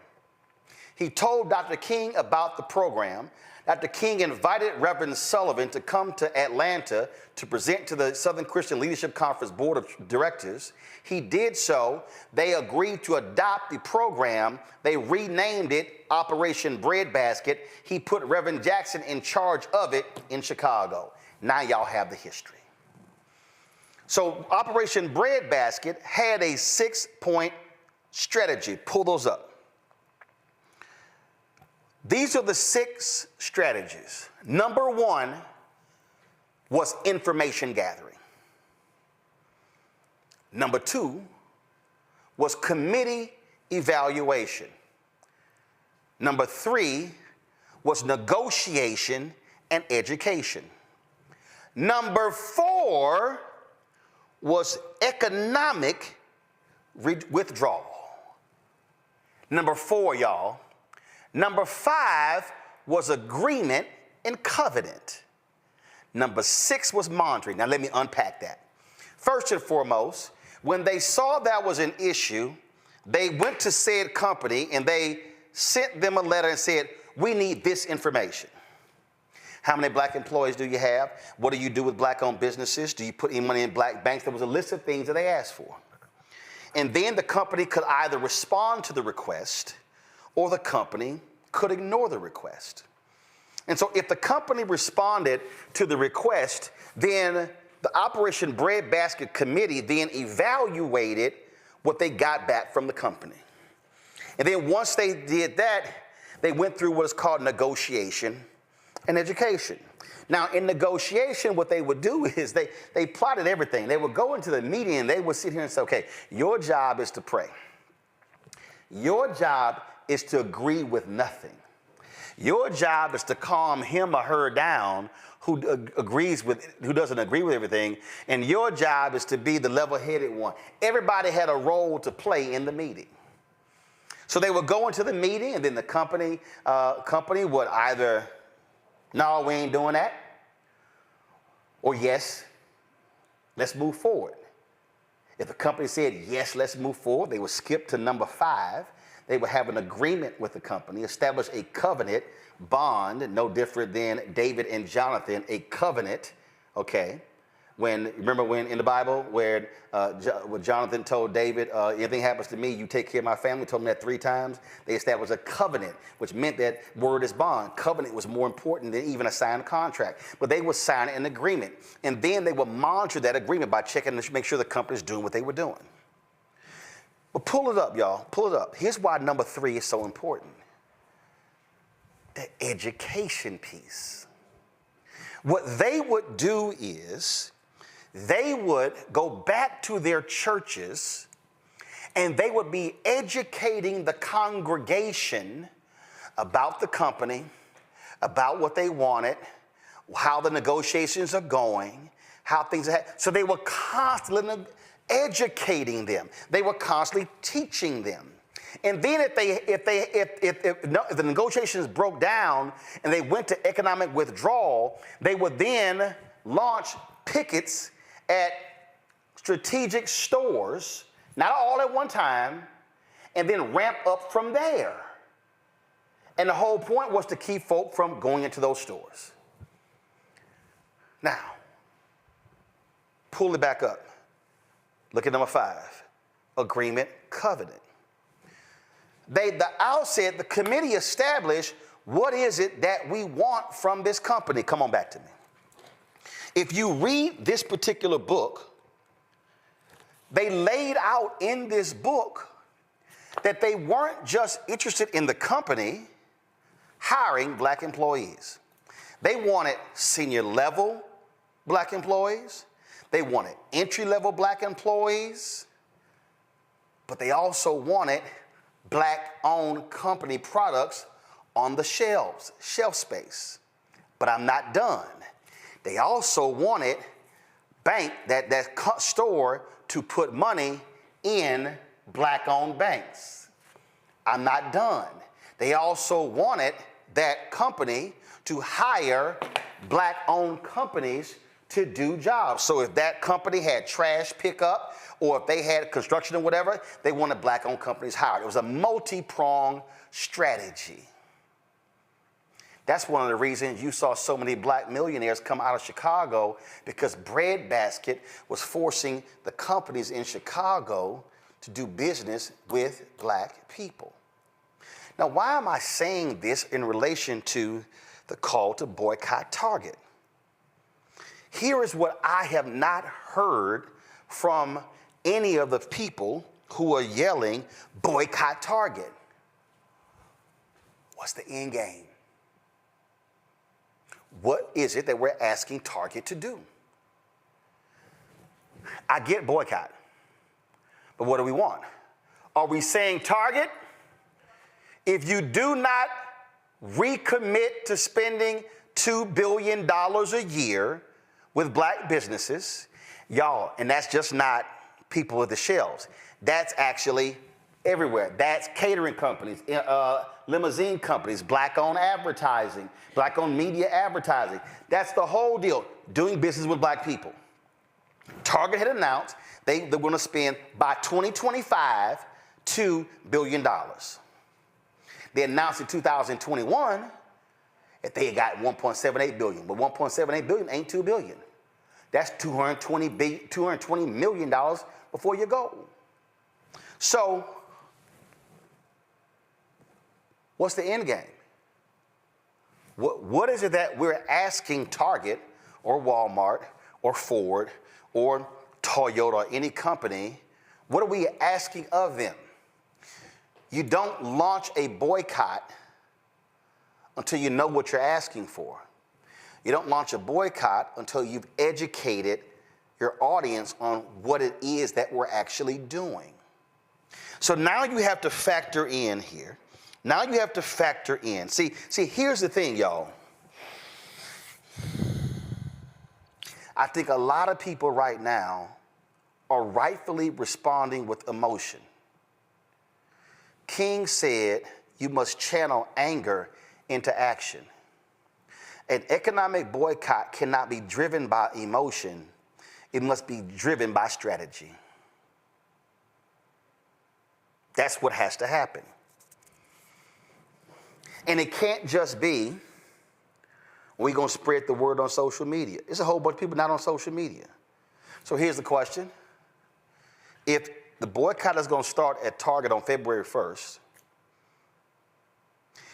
He told Dr. King about the program. Dr. King invited Reverend Sullivan to come to Atlanta to present to the Southern Christian Leadership Conference Board of Directors. He did so. They agreed to adopt the program. They renamed it Operation Breadbasket. He put Reverend Jackson in charge of it in Chicago. Now y'all have the history. So Operation Breadbasket had a 6-point strategy. Pull those up. These are the 6 strategies. Number 1 was information gathering. Number 2 was committee evaluation. Number 3 was negotiation and education. Number 4 was economic withdrawal. Number 4, y'all. Number 5 was agreement and covenant. Number 6 was monitoring. Now let me unpack that. First and foremost, when they saw that was an issue, they went to said company and they sent them a letter and said, we need this information. How many black employees do you have? What do you do with black-owned businesses? Do you put any money in black banks? There was a list of things that they asked for. And then the company could either respond to the request or the company could ignore the request. And so if the company responded to the request, then the Operation Breadbasket Committee then evaluated what they got back from the company. And then once they did that, they went through what is called negotiation and education. Now, in negotiation, what they would do is they plotted everything. They would go into the meeting and they would sit here and say, okay, your job is to pray. Your job is to agree with nothing. Your job is to calm him or her down who doesn't agree with everything, and your job is to be the level-headed one. Everybody had a role to play in the meeting. So they would go into the meeting, and then the company would either, no, we ain't doing that, or yes, let's move forward. If the company said, yes, let's move forward, they would skip to number 5. They would have an agreement with the company, establish a covenant bond, no different than David and Jonathan, a covenant, okay? Remember when in the Bible where Jonathan told David, anything happens to me, you take care of my family, told him that 3 times. They established a covenant, which meant that word is bond. Covenant was more important than even a signed contract. But they would sign an agreement. And then they would monitor that agreement by checking to make sure the company's doing what they were doing. But pull it up, y'all. Pull it up. Here's why number 3 is so important. The education piece. What they would do is they would go back to their churches and they would be educating the congregation about the company, about what they wanted, how the negotiations are going, how things are. So they were constantly educating them. They were constantly teaching them. And then if the negotiations broke down and they went to economic withdrawal, they would then launch pickets at strategic stores, not all at one time, and then ramp up from there. And the whole point was to keep folk from going into those stores. Now, pull it back up. Look at number 5, agreement, covenant. The outset, the committee established what is it that we want from this company. Come on back to me. If you read this particular book, they laid out in this book that they weren't just interested in the company hiring black employees. They wanted senior level black employees. They wanted entry-level black employees, but they also wanted black-owned company products on the shelves, shelf space. But I'm not done. They also wanted bank, that store to put money in black-owned banks. I'm not done. They also wanted that company to hire black-owned companies to do jobs. So if that company had trash pickup or if they had construction or whatever, they wanted black-owned companies hired. It was a multi-pronged strategy. That's one of the reasons you saw so many black millionaires come out of Chicago, because Breadbasket was forcing the companies in Chicago to do business with black people. Now, why am I saying this in relation to the call to boycott Target? Here is what I have not heard from any of the people who are yelling, boycott Target. What's the end game? What is it that we're asking Target to do? I get boycott, but what do we want? Are we saying, Target, if you do not recommit to spending $2 billion a year with black businesses, y'all, and that's just not people with the shelves. That's actually everywhere. That's catering companies, limousine companies, black-owned advertising, black-owned media advertising. That's the whole deal, doing business with black people. Target had announced they're going to spend, by 2025, $2 billion. They announced in 2021 that they had got $1.78 billion, but $1.78 billion ain't $2 billion. That's $220 million before you go. So, what's the end game? What is it that we're asking Target or Walmart or Ford or Toyota or any company, what are we asking of them? You don't launch a boycott until you know what you're asking for. You don't launch a boycott until you've educated your audience on what it is that we're actually doing. So now you have to factor in here. Now you have to factor in. See, here's the thing, y'all. I think a lot of people right now are rightfully responding with emotion. King said, you must channel anger into action. An economic boycott cannot be driven by emotion. It must be driven by strategy. That's what has to happen. And it can't just be, we're going to spread the word on social media. There's a whole bunch of people not on social media. So here's the question. If the boycott is going to start at Target on February 1st,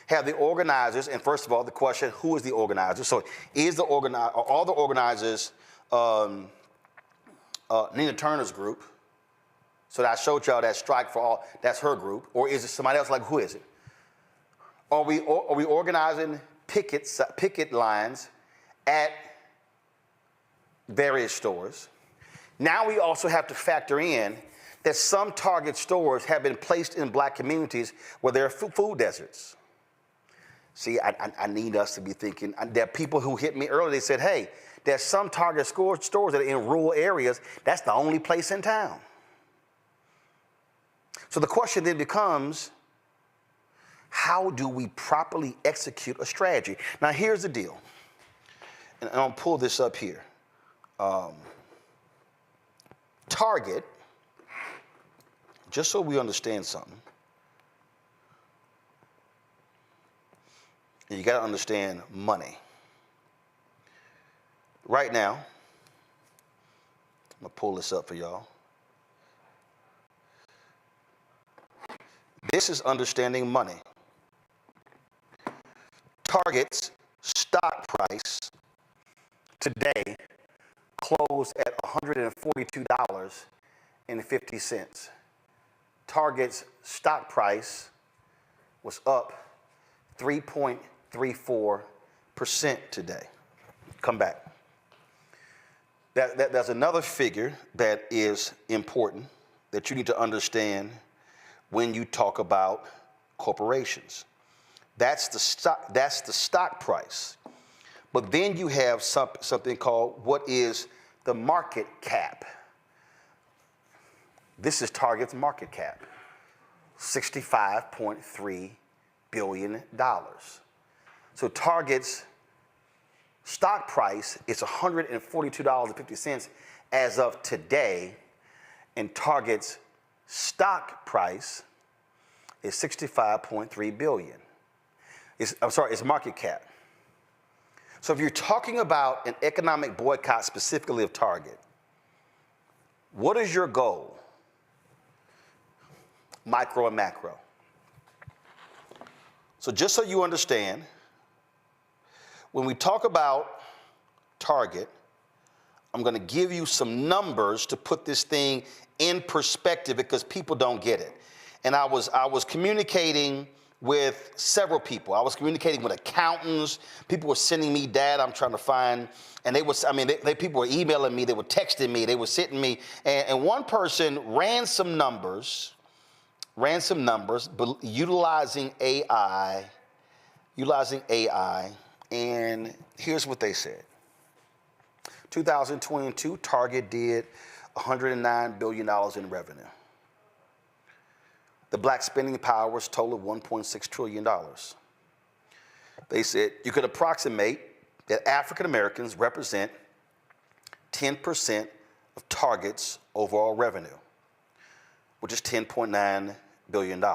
have the organizers, and first of all, the question, who is the organizer? So is the organizer, all the organizers, Nina Turner's group, so that I showed y'all that Strike for All, that's her group, or is it somebody else? Like, who is it? Are we organizing picket lines at various stores? Now we also have to factor in that some Target stores have been placed in black communities where there are food deserts. See, I need us to be thinking. There are people who hit me earlier. They said, hey, there's some Target stores that are in rural areas. That's the only place in town. So the question then becomes, how do we properly execute a strategy? Now, here's the deal. And I'll pull this up here. Target, just so we understand something, and you got to understand money. Right now, I'm going to pull this up for y'all. This is understanding money. Target's stock price today closed at $142.50. Target's stock price was up 3.34% today. Come back. There's another figure that is important that you need to understand when you talk about corporations. That's the stock price. But then you have something called what is the market cap. This is Target's market cap, $65.3 billion. So Target's stock price is $142.50 as of today, and Target's stock price is $65.3 billion. It's market cap. So if you're talking about an economic boycott specifically of Target, what is your goal? Micro and macro. So just so you understand, when we talk about Target, I'm going to give you some numbers to put this thing in perspective because people don't get it. And I was communicating with several people. I was communicating with accountants. People were sending me data I'm trying to find. And people were emailing me. They were texting me. They were sending me. And one person ran some numbers, but utilizing AI. And here's what they said. 2022, Target did $109 billion in revenue. The black spending power was total $1.6 trillion. They said you could approximate that African Americans represent 10% of Target's overall revenue, which is $10.9 billion.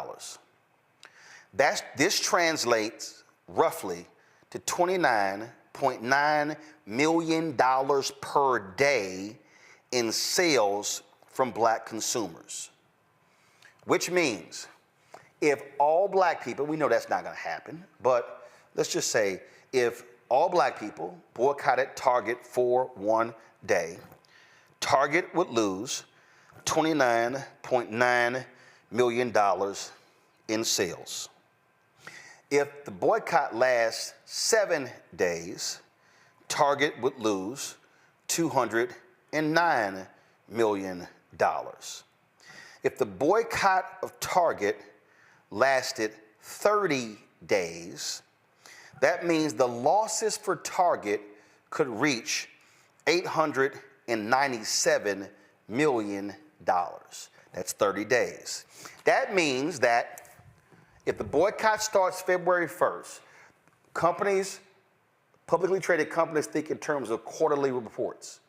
This translates roughly to $29.9 million per day in sales from black consumers. Which means if all black people, we know that's not going to happen, but let's just say if all black people boycotted Target for one day, Target would lose $29.9 million in sales. If the boycott lasts 7 days, Target would lose $209 million. If the boycott of Target lasted 30 days, that means the losses for Target could reach $897 million. That's 30 days. That means that if the boycott starts February 1st, companies, publicly traded companies think in terms of quarterly reports.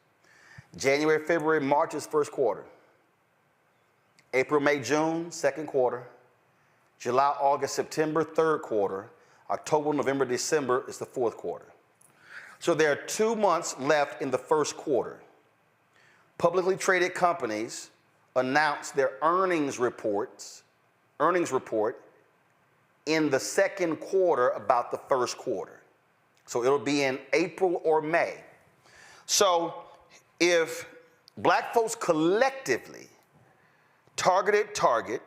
January, February, March is first quarter. April, May, June, second quarter. July, August, September, third quarter. October, November, December is the fourth quarter. So there are 2 months left in the first quarter. Publicly traded companies announce their earnings report in the second quarter about the first quarter. So it'll be in April or May. So if black folks collectively targeted Target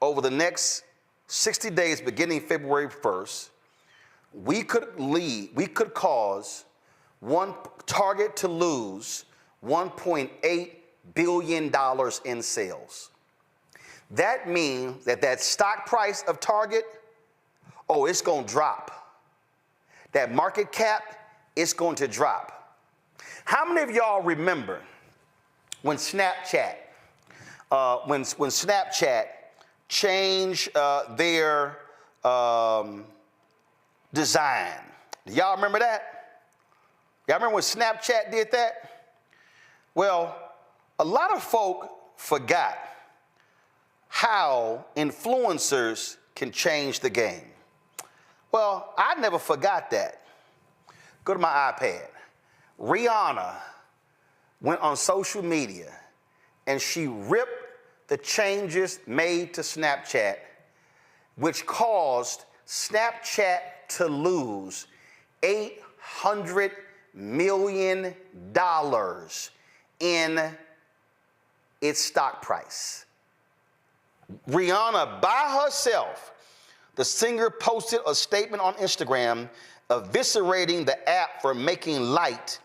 over the next 60 days beginning February 1st, we could cause Target to lose $1.8 billion in sales. That means that stock price of Target, it's going to drop. That market cap, it's going to drop. How many of y'all remember when Snapchat changed their design? Do y'all remember that? Y'all remember when Snapchat did that? Well, a lot of folk forgot how influencers can change the game. Well, I never forgot that. Go to my iPad. Rihanna went on social media and she ripped the changes made to Snapchat, which caused Snapchat to lose $800 million in its stock price. Rihanna, by herself, the singer posted a statement on Instagram eviscerating the app for making light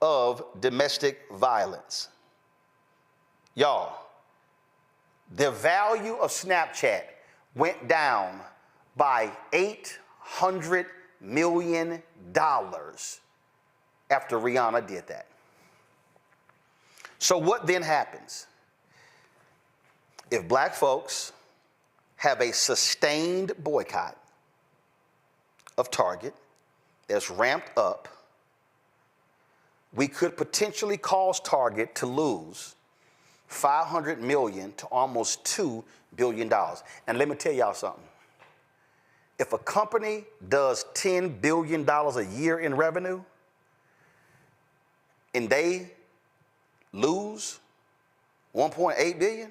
of domestic violence. Y'all, the value of Snapchat went down by $800 million after Rihanna did that. So what then happens? If black folks have a sustained boycott of Target that's ramped up, we could potentially cause Target to lose $500 million to almost $2 billion. And let me tell y'all something. If a company does $10 billion a year in revenue and they lose $1.8 billion,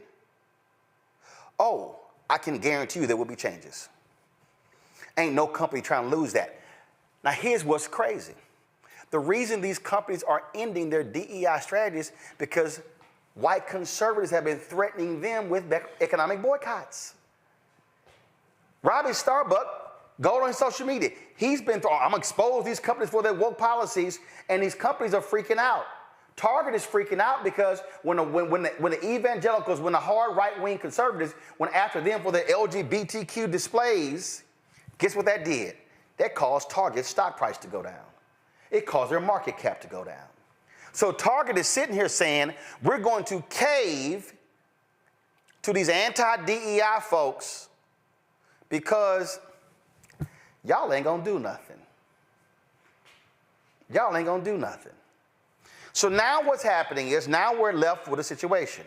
I can guarantee you there will be changes. Ain't no company trying to lose that. Now here's what's crazy. The reason these companies are ending their DEI strategies because white conservatives have been threatening them with economic boycotts. Robbie Starbuck, go on social media. He's been I'm gonna expose these companies for their woke policies, and these companies are freaking out. Target is freaking out because when the evangelicals, when the hard right-wing conservatives went after them for their LGBTQ displays, guess what that did? That caused Target's stock price to go down. It caused their market cap to go down. So Target is sitting here saying, we're going to cave to these anti-DEI folks because y'all ain't gonna do nothing. Y'all ain't gonna do nothing. So now what's happening is now we're left with a situation.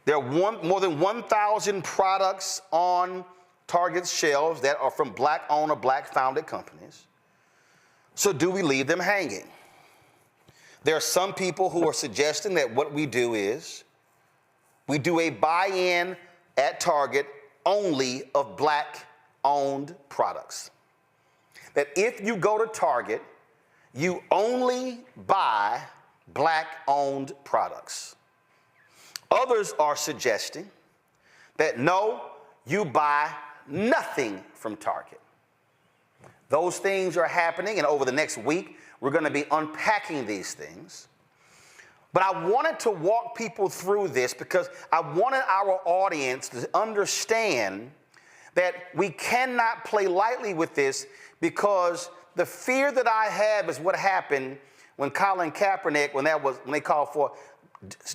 There are more than 1,000 products on Target's shelves that are from black-owned or black-founded companies. So do we leave them hanging? There are some people who are suggesting that what we do is we do a buy-in at Target only of black-owned products. That if you go to Target, you only buy black-owned products. Others are suggesting that no, you buy nothing from Target. Those things are happening, and over the next week, we're going to be unpacking these things. But I wanted to walk people through this because I wanted our audience to understand that we cannot play lightly with this, because the fear that I have is what happened when Colin Kaepernick, when they called for,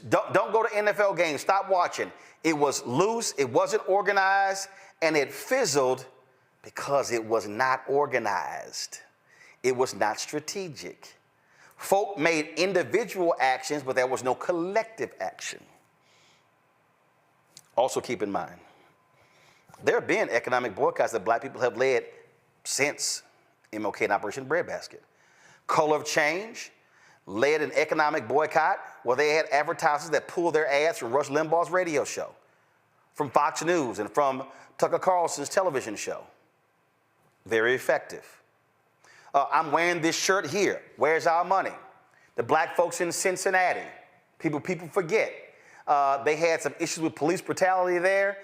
don't go to NFL games, stop watching. It was loose, it wasn't organized, and it fizzled because it was not organized. It was not strategic. Folk made individual actions, but there was no collective action. Also keep in mind, there have been economic boycotts that black people have led since MLK and Operation Breadbasket. Color of Change led an economic boycott where they had advertisers that pulled their ads from Rush Limbaugh's radio show, from Fox News, and from Tucker Carlson's television show. Very effective. I'm wearing this shirt here. Where's our money? The black folks in Cincinnati. People forget. They had some issues with police brutality there,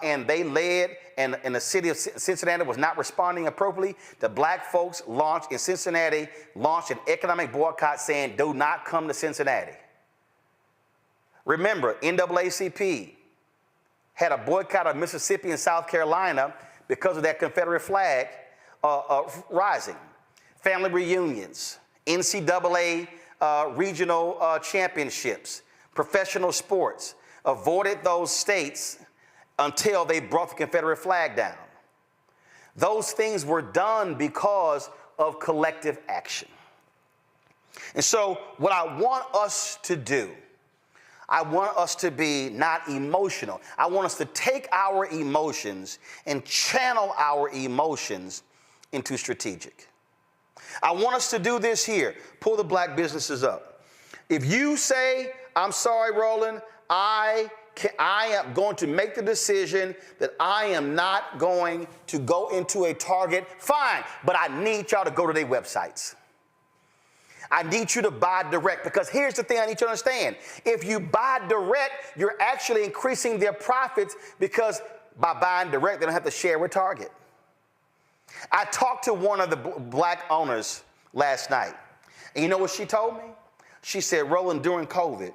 and they led, and the city of Cincinnati was not responding appropriately. The black folks in Cincinnati launched an economic boycott saying, do not come to Cincinnati. Remember, NAACP had a boycott of Mississippi and South Carolina because of that Confederate flag rising. Family reunions, NCAA regional championships, professional sports, avoided those states until they brought the Confederate flag down. Those things were done because of collective action. And so what I want us to do, I want us to be not emotional. I want us to take our emotions and channel our emotions into strategic. I want us to do this here. Pull the black businesses up. If you say, I'm sorry, Roland, I am going to make the decision that I am not going to go into a Target, fine, but I need y'all to go to their websites. I need you to buy direct, because here's the thing I need you to understand. If you buy direct, you're actually increasing their profits, because by buying direct, they don't have to share with Target. I talked to one of the black owners last night, and you know what she told me? She said, Roland, during COVID,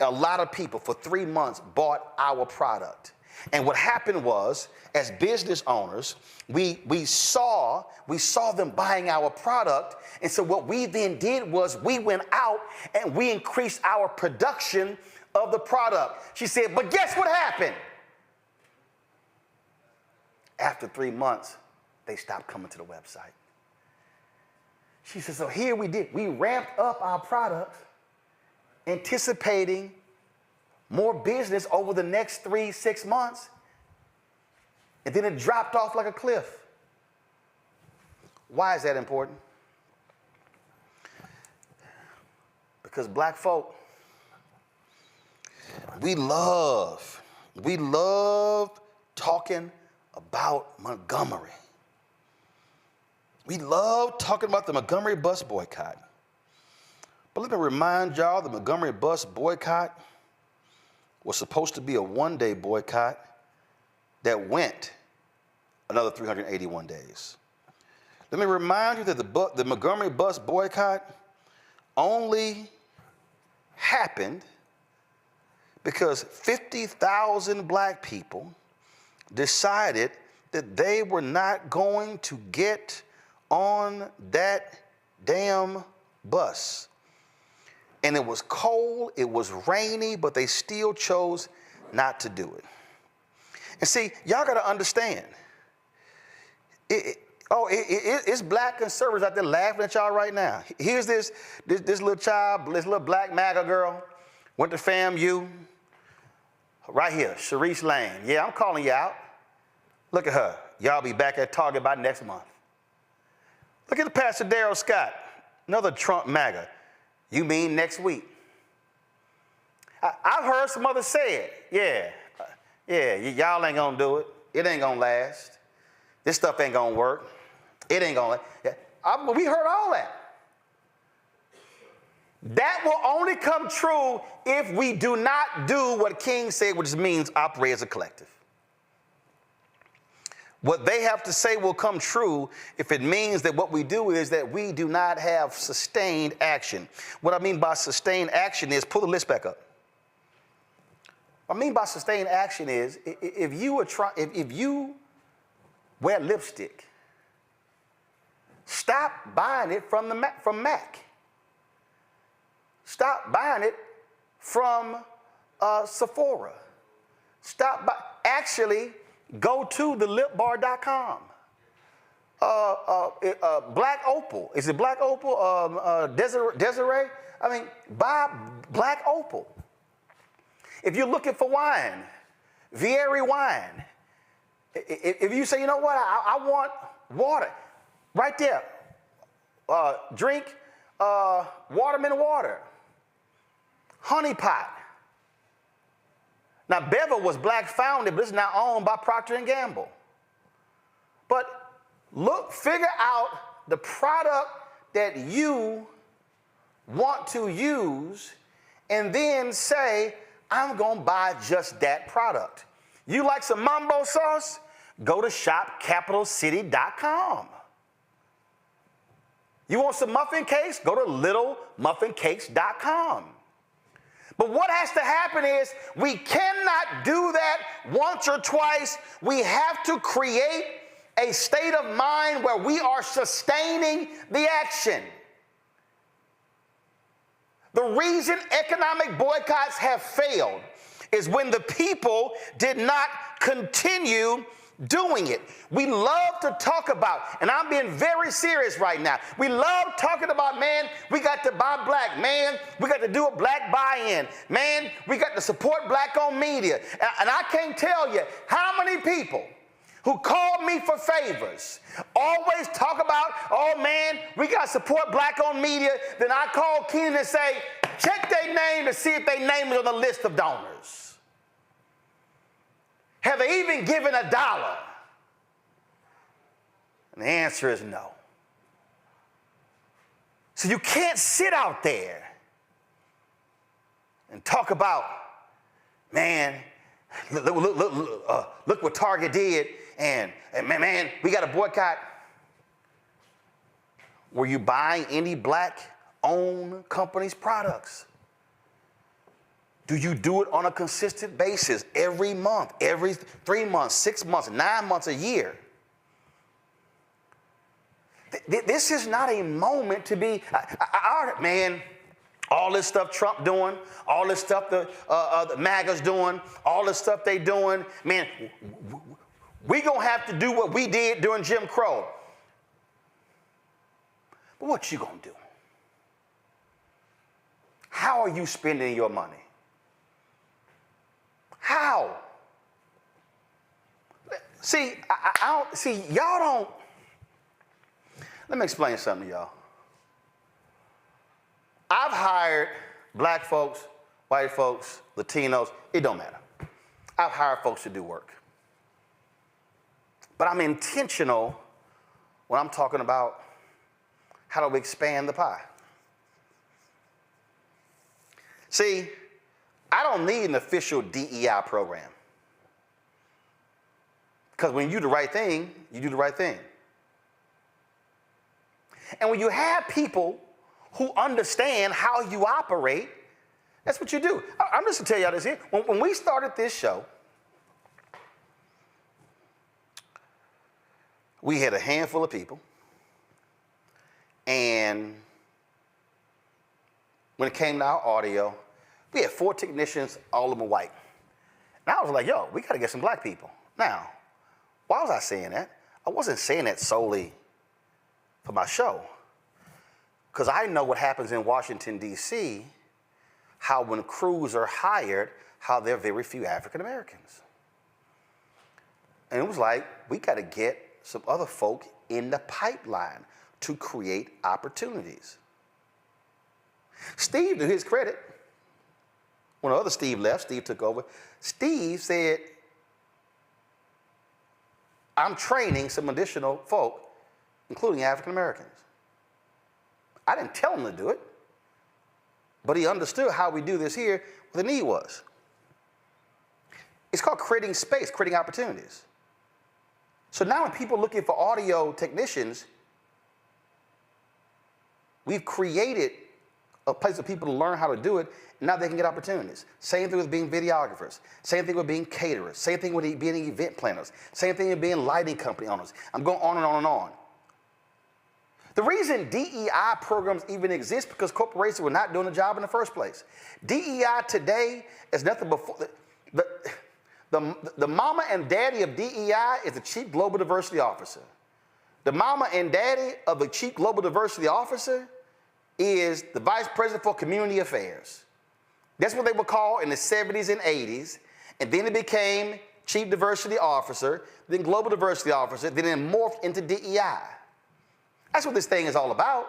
a lot of people for 3 months bought our product, And what happened was, as business owners, we saw them buying our product. And so what we then did was we went out and we increased our production of the product. She said, but guess what happened? After 3 months, they stopped coming to the website. She said, so here we did. We ramped up our products, anticipating more business over the next 3-6 months. And then it dropped off like a cliff. Why is that important? Because black folk, we love talking about Montgomery. We love talking about the Montgomery bus boycott. But let me remind y'all, the Montgomery bus boycott was supposed to be a one-day boycott that went another 381 days. Let me remind you that the Montgomery bus boycott only happened because 50,000 black people decided that they were not going to get on that damn bus. And it was cold, it was rainy, but they still chose not to do it. And see, y'all gotta understand, it's black conservatives out there laughing at y'all right now. Here's this little child, this little black MAGA girl, went to FAMU, right here, Sharice Lane. Yeah, I'm calling you out. Look at her. Y'all be back at Target by next month. Look at the Pastor Darrell Scott, another Trump MAGA. You mean next week? I've heard some others say it. Y'all ain't gonna do it. It ain't gonna last. This stuff ain't gonna work. It ain't gonna last. We heard all that. That will only come true if we do not do what King said, which means operate as a collective. What they have to say will come true if it means that what we do is that we do not have sustained action. What I mean by sustained action is, pull the list back up. What I mean by sustained action is, if you wear lipstick, stop buying it from MAC. Stop buying it from Sephora. Actually, go to thelipbar.com. Black Opal. Is it Black Opal? Desiree? I mean, buy Black Opal. If you're looking for wine, Vieri wine. If you say, you know what, I want water, right there. Drink Waterman water. Honey Pot. Now, Bevel was black founded, but it's now owned by Procter & Gamble. But figure out the product that you want to use and then say, I'm going to buy just that product. You like some mambo sauce? Go to shopcapitalcity.com. You want some muffin cakes? Go to littlemuffincakes.com. But what has to happen is we cannot do that once or twice. We have to create a state of mind where we are sustaining the action. The reason economic boycotts have failed is when the people did not continue doing it. We love to talk about, and I'm being very serious right now, we love talking about, man, we got to buy black, man, we got to do a black buy-in, man, we got to support black-owned media. And I can't tell you how many people who called me for favors always talk about, oh man, we got to support black-owned media. Then I call Keenan and say, check their name to see if they name is on the list of donors. Have they even given $1? And the answer is no. So you can't sit out there and talk about, man, look what Target did, and man, we got to boycott. Were you buying any black-owned companies' products? Do you do it on a consistent basis every month, every 3 months, 6 months, 9 months, a year? This is not a moment to be, man, all this stuff Trump doing, all this stuff the MAGA's doing, all this stuff they doing, man, we gonna have to do what we did during Jim Crow. But what you gonna do? How are you spending your money? How? See, y'all don't. Let me explain something to y'all. I've hired black folks, white folks, Latinos, it don't matter. I've hired folks to do work. But I'm intentional when I'm talking about how do we expand the pie. See, I don't need an official DEI program. Because when you do the right thing, you do the right thing. And when you have people who understand how you operate, that's what you do. I'm just going to tell y'all this here. When we started this show, we had a handful of people. And when it came to our audio, we had 4 technicians, all of them white. And I was like, yo, we got to get some black people. Now, why was I saying that? I wasn't saying that solely for my show. Because I know what happens in Washington, D.C., how when crews are hired, how there are very few African Americans. And it was like, we got to get some other folk in the pipeline to create opportunities. Steve, to his credit, when the other Steve left, Steve took over, Steve said, I'm training some additional folk, including African Americans. I didn't tell him to do it, but he understood how we do this here, what the need was. It's called creating space, creating opportunities. So now when people are looking for audio technicians, we've created a place for people to learn how to do it, and now they can get opportunities. Same thing with being videographers. Same thing with being caterers. Same thing with being event planners. Same thing with being lighting company owners. I'm going on and on and on. The reason DEI programs even exist because corporations were not doing the job in the first place. DEI today is nothing before the mama and daddy of DEI is the Chief Global Diversity Officer. The mama and daddy of the Chief Global Diversity Officer is the Vice President for Community Affairs. That's what they were called in the 70s and 80s, and then it became Chief Diversity Officer, then Global Diversity Officer, then it morphed into DEI. That's what this thing is all about.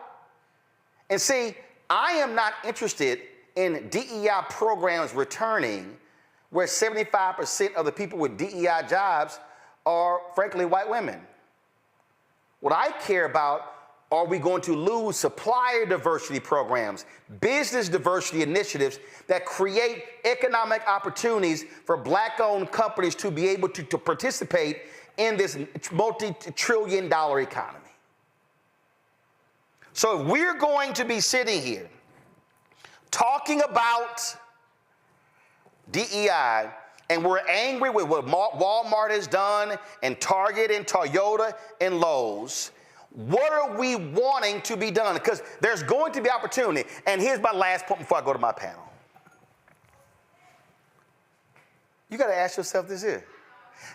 And see, I am not interested in DEI programs returning where 75% of the people with DEI jobs are, frankly, white women. What I care about, are we going to lose supplier diversity programs, business diversity initiatives that create economic opportunities for black-owned companies to be able to participate in this multi-trillion-dollar economy? So if we're going to be sitting here talking about DEI and we're angry with what Walmart has done and Target and Toyota and Lowe's, what are we wanting to be done? Because there's going to be opportunity. And here's my last point before I go to my panel. You got to ask yourself this here.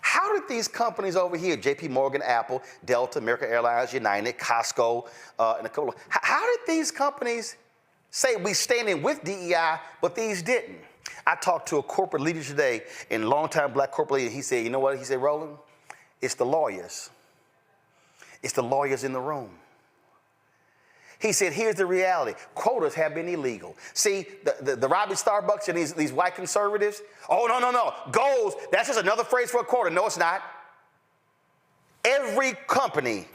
How did these companies over here, JP Morgan, Apple, Delta, American Airlines, United, Costco, and a couple of, how did these companies say we standing with DEI, but these didn't? I talked to a corporate leader today, and longtime black corporate leader. He said, you know what? He said, Roland, it's the lawyers. It's the lawyers in the room. He said, here's the reality. Quotas have been illegal. See, the Robbie Starbucks and these white conservatives, oh, no. Goals, that's just another phrase for a quota. No, it's not. Every company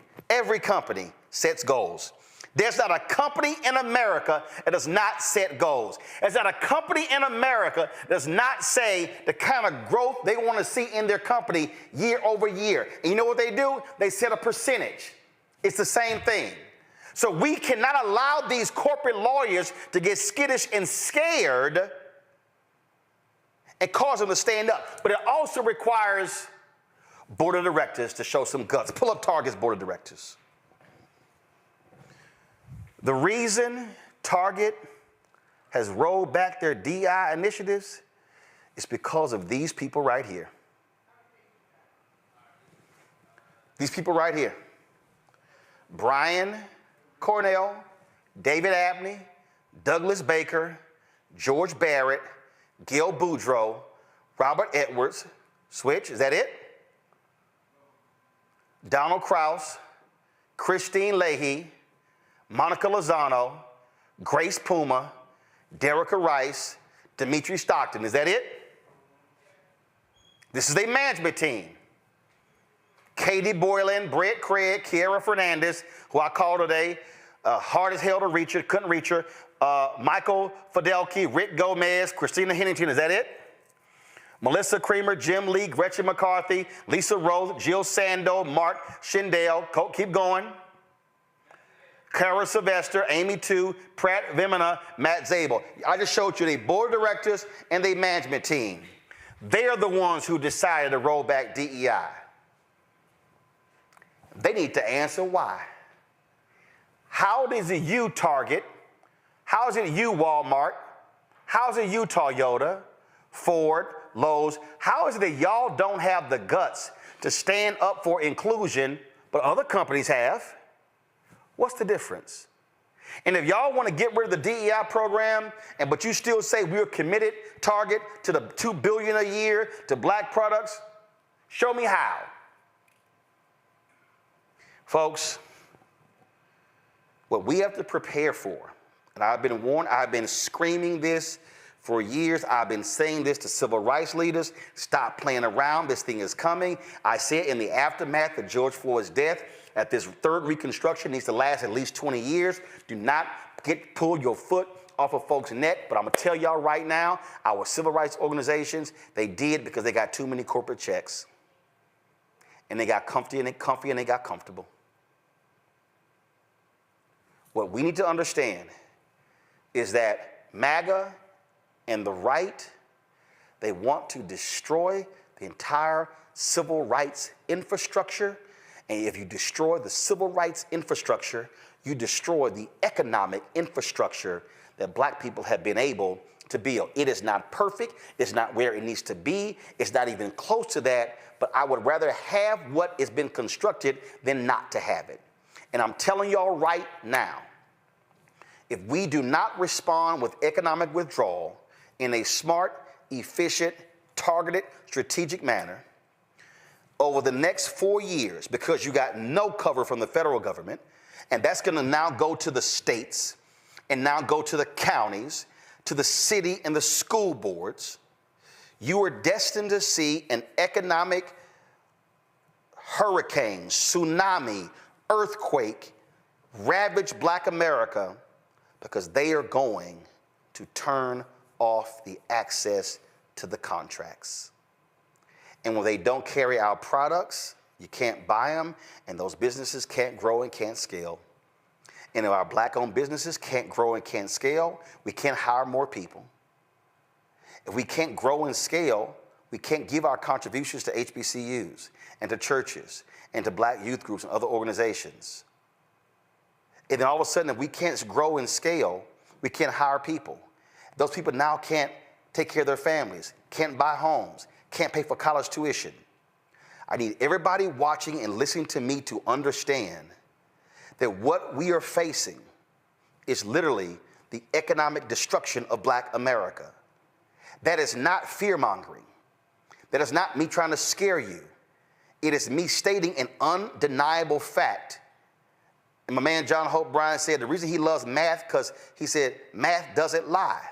sets goals. There's not a company in America that does not set goals. There's not a company in America that does not say the kind of growth they want to see in their company year over year. And you know what they do? They set a percentage. It's the same thing. So we cannot allow these corporate lawyers to get skittish and scared and cause them to stand up. But it also requires board of directors to show some guts. Pull up Target's board of directors. The reason Target has rolled back their DI initiatives is because of these people right here. These people right here. Brian Cornell, David Abney, Douglas Baker, George Barrett, Gil Boudreaux, Robert Edwards, Switch, is that it? Donald Krause, Christine Leahy, Monica Lozano, Grace Puma, Derica Rice, Dimitri Stockton, is that it? This is their management team. Katie Boylan, Brett Craig, Kiera Fernandez, who I called today, hard as hell to reach her, couldn't reach her. Michael Fidelki, Rick Gomez, Christina Hennington, is that it? Melissa Creamer, Jim Lee, Gretchen McCarthy, Lisa Rose, Jill Sando, Mark Schindel, keep going. Kara Sylvester, Amy Tu, Pratt Vimena, Matt Zabel. I just showed you the board of directors and the management team. They are the ones who decided to roll back DEI. They need to answer why. How is it you, Target? How is it you, Walmart? How is it you, Toyota, Ford, Lowe's? How is it that y'all don't have the guts to stand up for inclusion, but other companies have? What's the difference? And if y'all want to get rid of the DEI program, but you still say we're committed, Target, to the $2 billion a year to black products, show me how. Folks, what we have to prepare for, and I've been warned, I've been screaming this for years. I've been saying this to civil rights leaders. Stop playing around. This thing is coming. I said in the aftermath of George Floyd's death, that this third reconstruction needs to last at least 20 years. Do not pull your foot off of folks' neck. But I'm going to tell y'all right now, our civil rights organizations, they did because they got too many corporate checks. And they got comfy and they got comfortable. What we need to understand is that MAGA and the right, they want to destroy the entire civil rights infrastructure. And if you destroy the civil rights infrastructure, you destroy the economic infrastructure that black people have been able to build. It is not perfect. It's not where it needs to be. It's not even close to that. But I would rather have what has been constructed than not to have it. And I'm telling y'all right now, if we do not respond with economic withdrawal in a smart, efficient, targeted, strategic manner, over the next 4 years, because you got no cover from the federal government, and that's going to now go to the states and now go to the counties, to the city and the school boards, you are destined to see an economic hurricane, tsunami, earthquake ravage black America because they are going to turn off the access to the contracts. And when they don't carry our products, you can't buy them, and those businesses can't grow and can't scale. And if our black-owned businesses can't grow and can't scale, we can't hire more people. If we can't grow and scale, we can't give our contributions to HBCUs and to churches and to black youth groups and other organizations. And then all of a sudden, if we can't grow and scale, we can't hire people. Those people now can't take care of their families, can't buy homes, can't pay for college tuition. I need everybody watching and listening to me to understand that what we are facing is literally the economic destruction of black America. That is not fear-mongering. That is not me trying to scare you. It is me stating an undeniable fact. And my man John Hope Bryan said the reason he loves math, because he said math doesn't lie.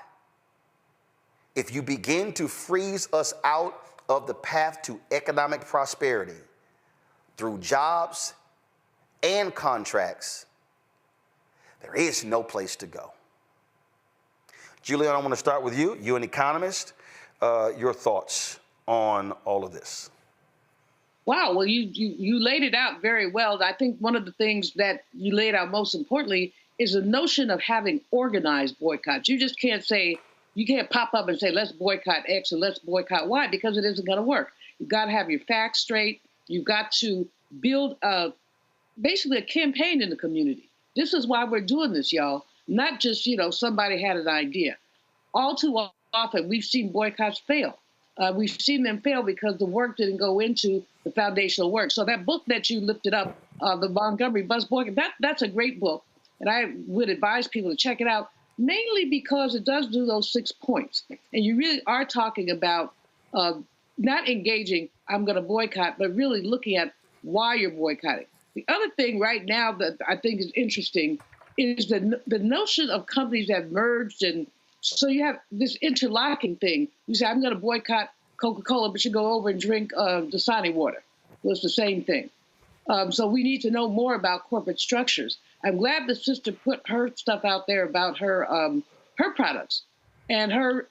If you begin to freeze us out of the path to economic prosperity through jobs and contracts, there is no place to go. Julian, I want to start with you. You're an economist. Your thoughts on all of this? Wow, well, you laid it out very well. I think one of the things that you laid out most importantly is the notion of having organized boycotts. You just can't say, You can't pop up and say, let's boycott X or let's boycott Y, because it isn't going to work. You've got to have your facts straight. You've got to build basically a campaign in the community. This is why we're doing this, y'all. Not just, somebody had an idea. All too often, we've seen boycotts fail. We've seen them fail because the work didn't go into the foundational work. So that book that you lifted up, the Montgomery Bus Boycott, that's a great book. And I would advise people to check it out, mainly because it does do those 6 points. And you really are talking about not engaging, I'm going to boycott, but really looking at why you're boycotting. The other thing right now that I think is interesting is the notion of companies that merged, and so you have this interlocking thing. You say, I'm going to boycott Coca-Cola, but you go over and drink Dasani water. Well, it's the same thing. So we need to know more about corporate structures. I'm glad the sister put her stuff out there about her products and her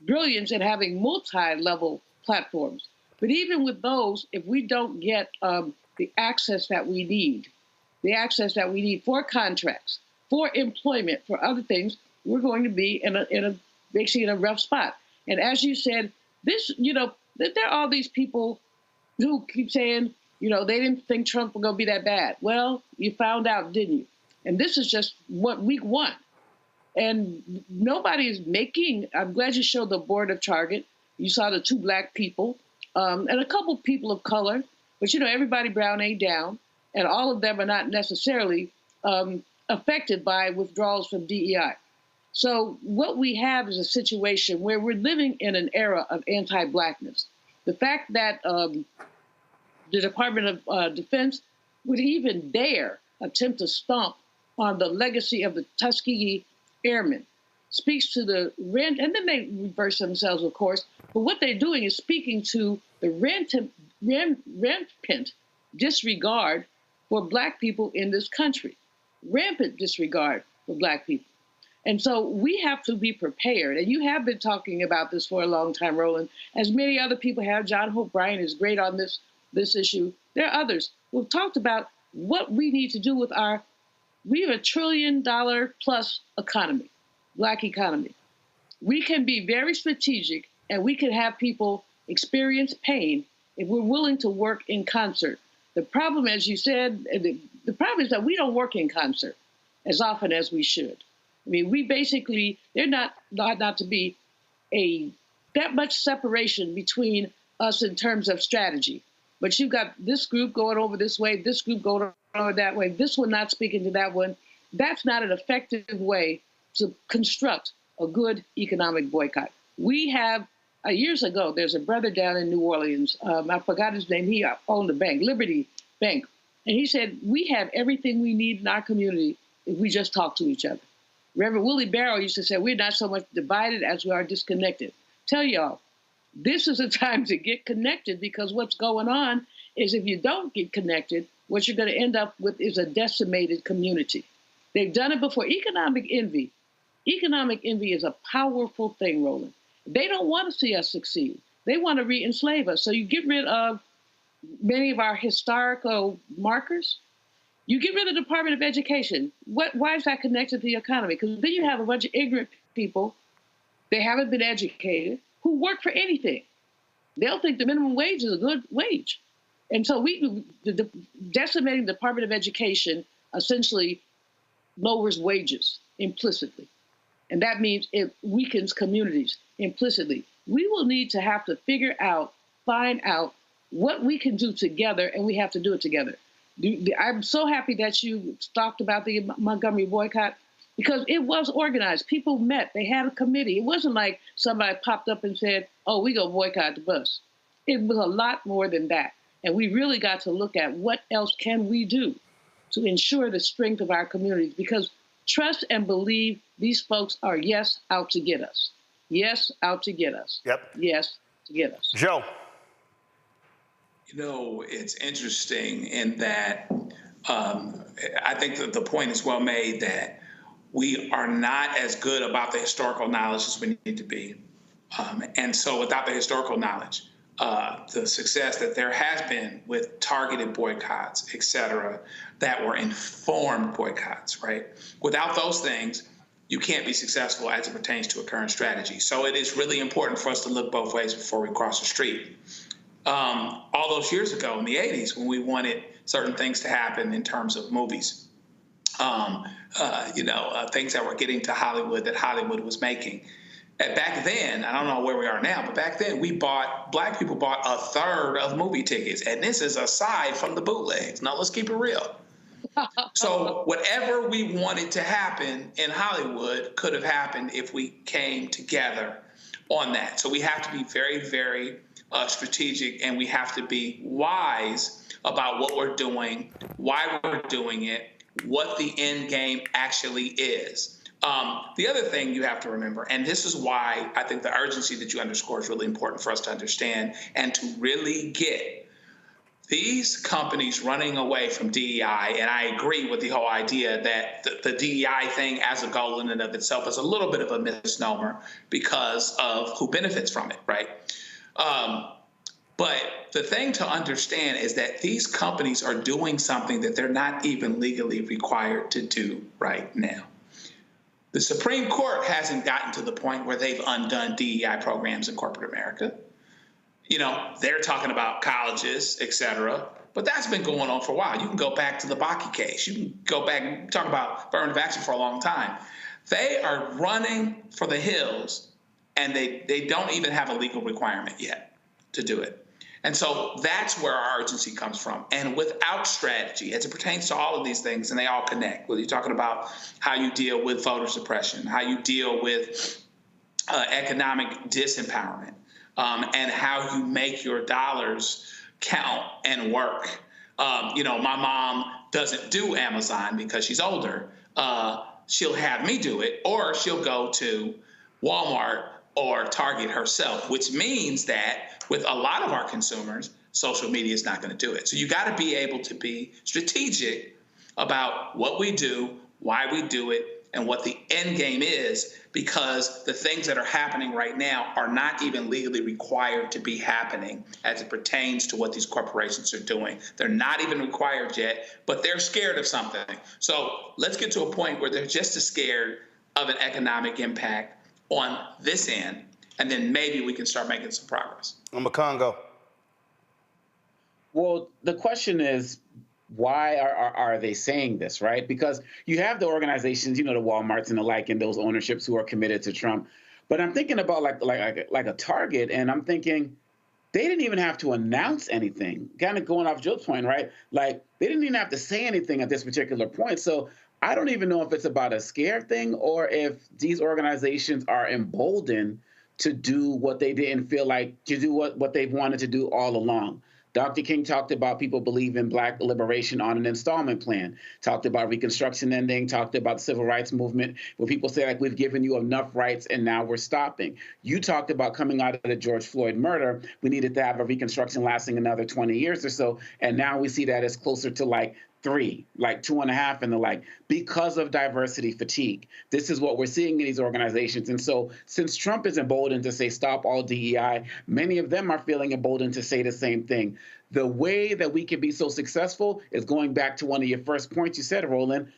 brilliance in having multi-level platforms. But even with those, if we don't get the access that we need for contracts, for employment, for other things, we're going to be basically in a rough spot. And as you said, there are all these people who keep saying, they didn't think Trump was going to be that bad. Well, you found out, didn't you? And this is just week 1. And nobody's I'm glad you showed the board of Target. You saw the 2 black people and a couple people of color. But, everybody brown ain't down. And all of them are not necessarily affected by withdrawals from DEI. So what we have is a situation where we're living in an era of anti-blackness. The fact that the Department of Defense would even dare attempt to stomp on the legacy of the Tuskegee Airmen speaks to the and then they reverse themselves, of course, but what they're doing is speaking to the rampant disregard for Black people in this country. Rampant disregard for Black people. And so we have to be prepared. And you have been talking about this for a long time, Roland, as many other people have. John Hope Bryan is great on this issue. There are others who have talked about what we need to do with we have $1 trillion plus economy, Black economy. We can be very strategic and we can have people experience pain if we're willing to work in concert. The problem, as you said, the problem is that we don't work in concert as often as we should. I mean, we basically, there not to be that much separation between us in terms of strategy. But you've got this group going over this way, this group going over that way, this one not speaking to that one. That's not an effective way to construct a good economic boycott. We have, years ago, there's a brother down in New Orleans, I forgot his name, he owned a bank, Liberty Bank. And he said, we have everything we need in our community if we just talk to each other. Reverend Willie Barrow used to say, we're not so much divided as we are disconnected. Tell y'all, this is a time to get connected, because what's going on is if you don't get connected, what you're going to end up with is a decimated community. They've done it before. Economic envy is a powerful thing, Roland. They don't want to see us succeed. They want to re-enslave us. So you get rid of many of our historical markers. You get rid of the Department of Education. Why is that connected to the economy? Because then you have a bunch of ignorant people, they haven't been educated, who work for anything. They'll think the minimum wage is a good wage. And so decimating the Department of Education essentially lowers wages implicitly. And that means it weakens communities implicitly. We will need to have to find out what we can do together, and we have to do it together. I'm so happy that you talked about the Montgomery boycott, because it was organized. People met. They had a committee. It wasn't like somebody popped up and said, oh, we go boycott the bus. It was a lot more than that. And we really got to look at what else can we do to ensure the strength of our communities, because trust and believe these folks are, yes, out to get us. Yes, out to get us. Yep. Yes, to get us. Joe. It's interesting in that I think that the point is well made that we are not as good about the historical knowledge as we need to be. And so without the historical knowledge, the success that there has been with targeted boycotts, et cetera, that were informed boycotts, right? Without those things, you can't be successful as it pertains to a current strategy. So it is really important for us to look both ways before we cross the street. All those years ago in the 80s, when we wanted certain things to happen in terms of movies, things that were getting to Hollywood that Hollywood was making. And back then, I don't know where we are now, but back then Black people bought a third of movie tickets. And this is aside from the bootlegs. Now, let's keep it real. So whatever we wanted to happen in Hollywood could have happened if we came together on that. So we have to be very, very strategic, and we have to be wise about what we're doing, why we're doing it, what the end game actually is. The other thing you have to remember, and this is why I think the urgency that you underscore is really important for us to understand and to really get these companies running away from DEI, and I agree with the whole idea that the DEI thing as a goal in and of itself is a little bit of a misnomer because of who benefits from it, right? But the thing to understand is that these companies are doing something that they're not even legally required to do right now. The Supreme Court hasn't gotten to the point where they've undone DEI programs in corporate America. You know, they're talking about colleges, et cetera, but that's been going on for a while. You can go back to the Bakke case. You can go back and talk about affirmative action for a long time. They are running for the hills, and they don't even have a legal requirement yet to do it. And so that's where our urgency comes from. And without strategy, as it pertains to all of these things, and they all connect, whether you're talking about how you deal with voter suppression, how you deal with economic disempowerment, and how you make your dollars count and work. My mom doesn't do Amazon because she's older. She'll have me do it, or she'll go to Walmart or Target herself, which means that with a lot of our consumers, social media is not going to do it. So you got to be able to be strategic about what we do, why we do it, and what the end game is, because the things that are happening right now are not even legally required to be happening as it pertains to what these corporations are doing. They're not even required yet, but they're scared of something. So let's get to a point where they're just as scared of an economic impact on this end, and then maybe we can start making some progress. Congo. Well, the question is, why are they saying this, right? Because you have the organizations, the Walmarts and the like, and those ownerships who are committed to Trump. But I'm thinking about like a Target, and I'm thinking they didn't even have to announce anything. Kind of going off Joe's point, right? Like they didn't even have to say anything at this particular point. So I don't even know if it's about a scare thing or if these organizations are emboldened to do what they didn't feel like to do what they've wanted to do all along. Dr. King talked about people believe in Black liberation on an installment plan, talked about Reconstruction ending, talked about the civil rights movement, where people say, like, we've given you enough rights and now we're stopping. You talked about coming out of the George Floyd murder, we needed to have a Reconstruction lasting another 20 years or so, and now we see that as closer to like 3, like 2.5 and the like, because of diversity fatigue. This is what we're seeing in these organizations. And so since Trump is emboldened to say stop all DEI, many of them are feeling emboldened to say the same thing. The way that we can be so successful is going back to one of your first points you said, Roland.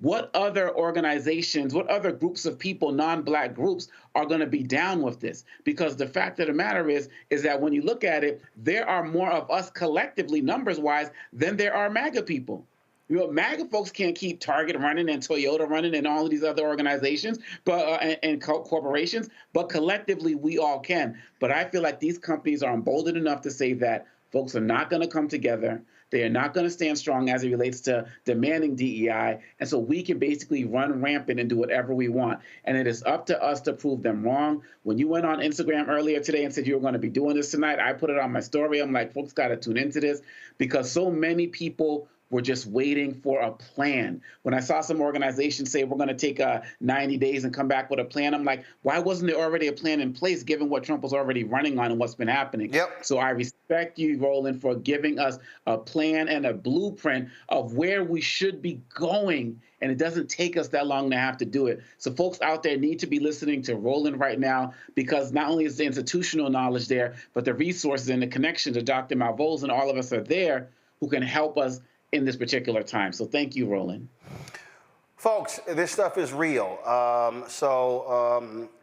What other organizations, what other groups of people, non-Black groups, are going to be down with this? Because the fact of the matter is that when you look at it, there are more of us collectively, numbers-wise, than there are MAGA people. MAGA folks can't keep Target running and Toyota running and all of these other organizations and corporations, but collectively we all can. But I feel like these companies are emboldened enough to say that folks are not going to come together. They are not going to stand strong as it relates to demanding DEI. And so we can basically run rampant and do whatever we want. And it is up to us to prove them wrong. When you went on Instagram earlier today and said you were going to be doing this tonight, I put it on my story. I'm like, folks got to tune into this because so many people were just waiting for a plan. When I saw some organizations say we're going to take 90 days and come back with a plan, I'm like, why wasn't there already a plan in place given what Trump was already running on and what's been happening? Yep. So I respect you, Roland, for giving us a plan and a blueprint of where we should be going. And it doesn't take us that long to have to do it. So folks out there need to be listening to Roland right now, because not only is the institutional knowledge there, but the resources and the connections of Dr. Malvoz and all of us are there who can help us in this particular time. So thank you, Roland. Folks, this stuff is real.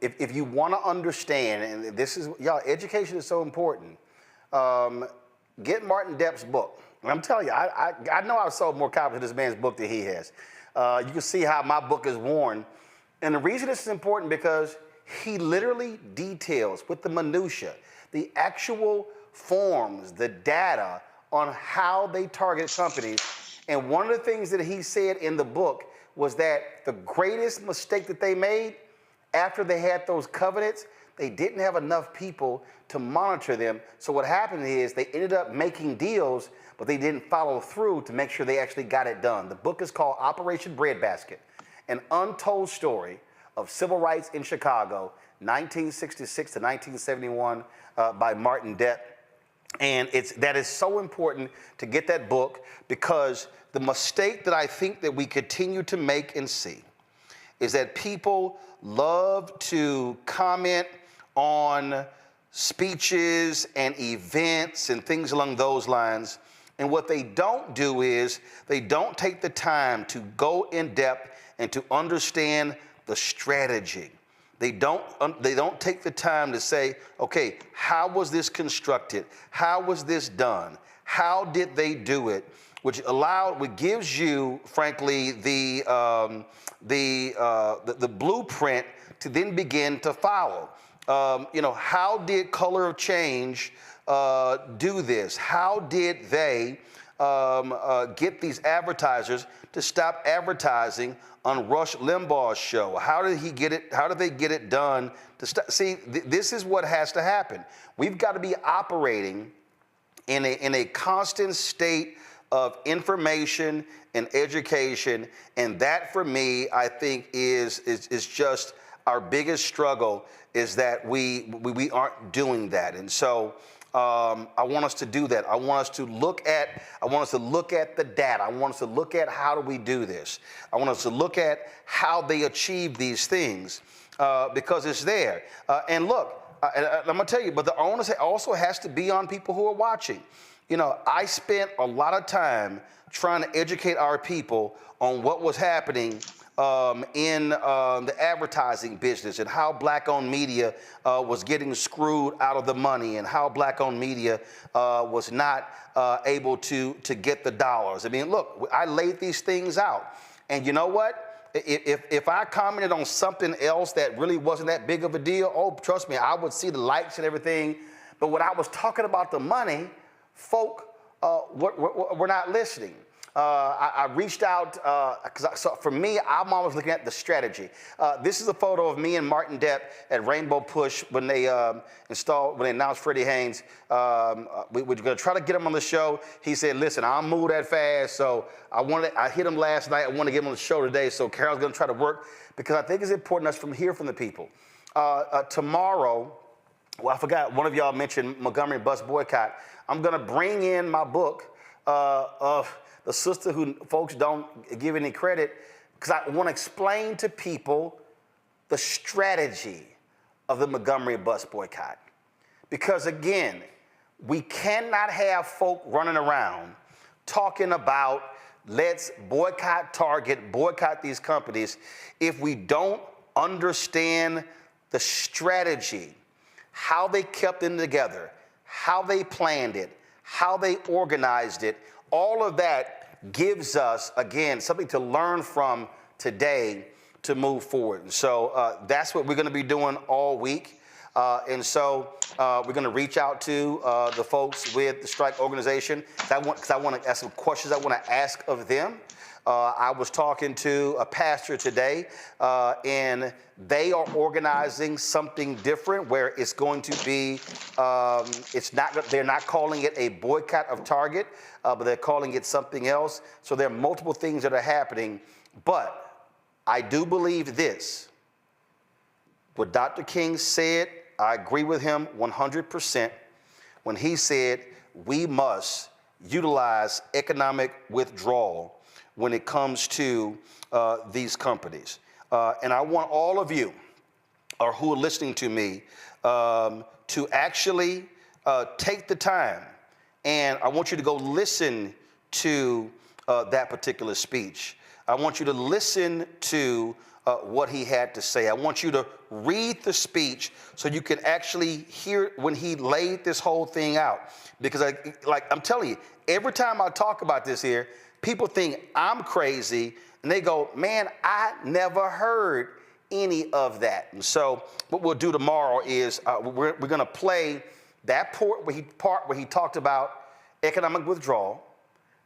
If you want to understand, and this is, y'all, education is so important, get Martin Depp's book. And I'm telling you, I know I've sold more copies of this man's book than he has. You can see how my book is worn. And the reason this is important because he literally details with the minutia, the actual forms, the data on how they target companies. And one of the things that he said in the book was that the greatest mistake that they made after they had those covenants, they didn't have enough people to monitor them. So what happened is they ended up making deals, but they didn't follow through to make sure they actually got it done. The book is called Operation Breadbasket, an untold story of civil rights in Chicago, 1966 to 1971, by Martin Depp. And that is so important to get that book, because the mistake that I think that we continue to make and see is that people love to comment on speeches and events and things along those lines. And what they don't do is they don't take the time to go in depth and to understand the strategy. They don't take the time to say, okay, how was this constructed? How was this done? How did they do it? Which gives you, frankly, the blueprint to then begin to follow. How did Color of Change do this? How did they get these advertisers to stop advertising on Rush Limbaugh's show? How did he get it? How did they get it done to stop? See, this is what has to happen. We've got to be operating in a constant state of information and education, and that, for me, I think is just our biggest struggle, is that we aren't doing that. And so I want us to do that. I want us to look at the data. I want us to look at how do we do this. I want us to look at how they achieve these things, because it's there. And look, I'm gonna tell you, but the onus also has to be on people who are watching. I spent a lot of time trying to educate our people on what was happening in the advertising business, and how black-owned media was getting screwed out of the money, and how black-owned media was not able to get the dollars. I mean, look, I laid these things out. And you know what? If I commented on something else that really wasn't that big of a deal, oh, trust me, I would see the likes and everything. But when I was talking about the money, folk were not listening. I reached out, so for me, I'm always looking at the strategy. This is a photo of me and Martin Depp at Rainbow Push when they announced Freddie Haynes. We were going to try to get him on the show. He said, listen, I'll move that fast. So I hit him last night. I want to get him on the show today. So Carol's going to try to work, because I think it's important us to hear from the people. Tomorrow, well, I forgot, one of y'all mentioned Montgomery Bus Boycott. I'm going to bring in my book of the sister who folks don't give any credit, because I want to explain to people the strategy of the Montgomery Bus Boycott. Because again, we cannot have folk running around talking about let's boycott Target, boycott these companies, if we don't understand the strategy, how they kept them together, how they planned it, how they organized it. All of that gives us, again, something to learn from today to move forward. And so that's what we're going to be doing all week. And so we're going to reach out to the folks with the strike organization, because I want to ask some questions I want to ask of them. I was talking to a pastor today, and they are organizing something different, where it's going to be, they're not calling it a boycott of Target, but they're calling it something else. So there are multiple things that are happening. But I do believe this. What Dr. King said, I agree with him 100%, when he said we must utilize economic withdrawal when it comes to these companies. And I want all of you who are listening to me to actually take the time, and I want you to go listen to that particular speech. I want you to listen to what he had to say. I want you to read the speech so you can actually hear when he laid this whole thing out. Because I'm telling you, every time I talk about this here, people think I'm crazy, and they go, man, I never heard any of that. And so what we'll do tomorrow is we're going to play that part where he talked about economic withdrawal,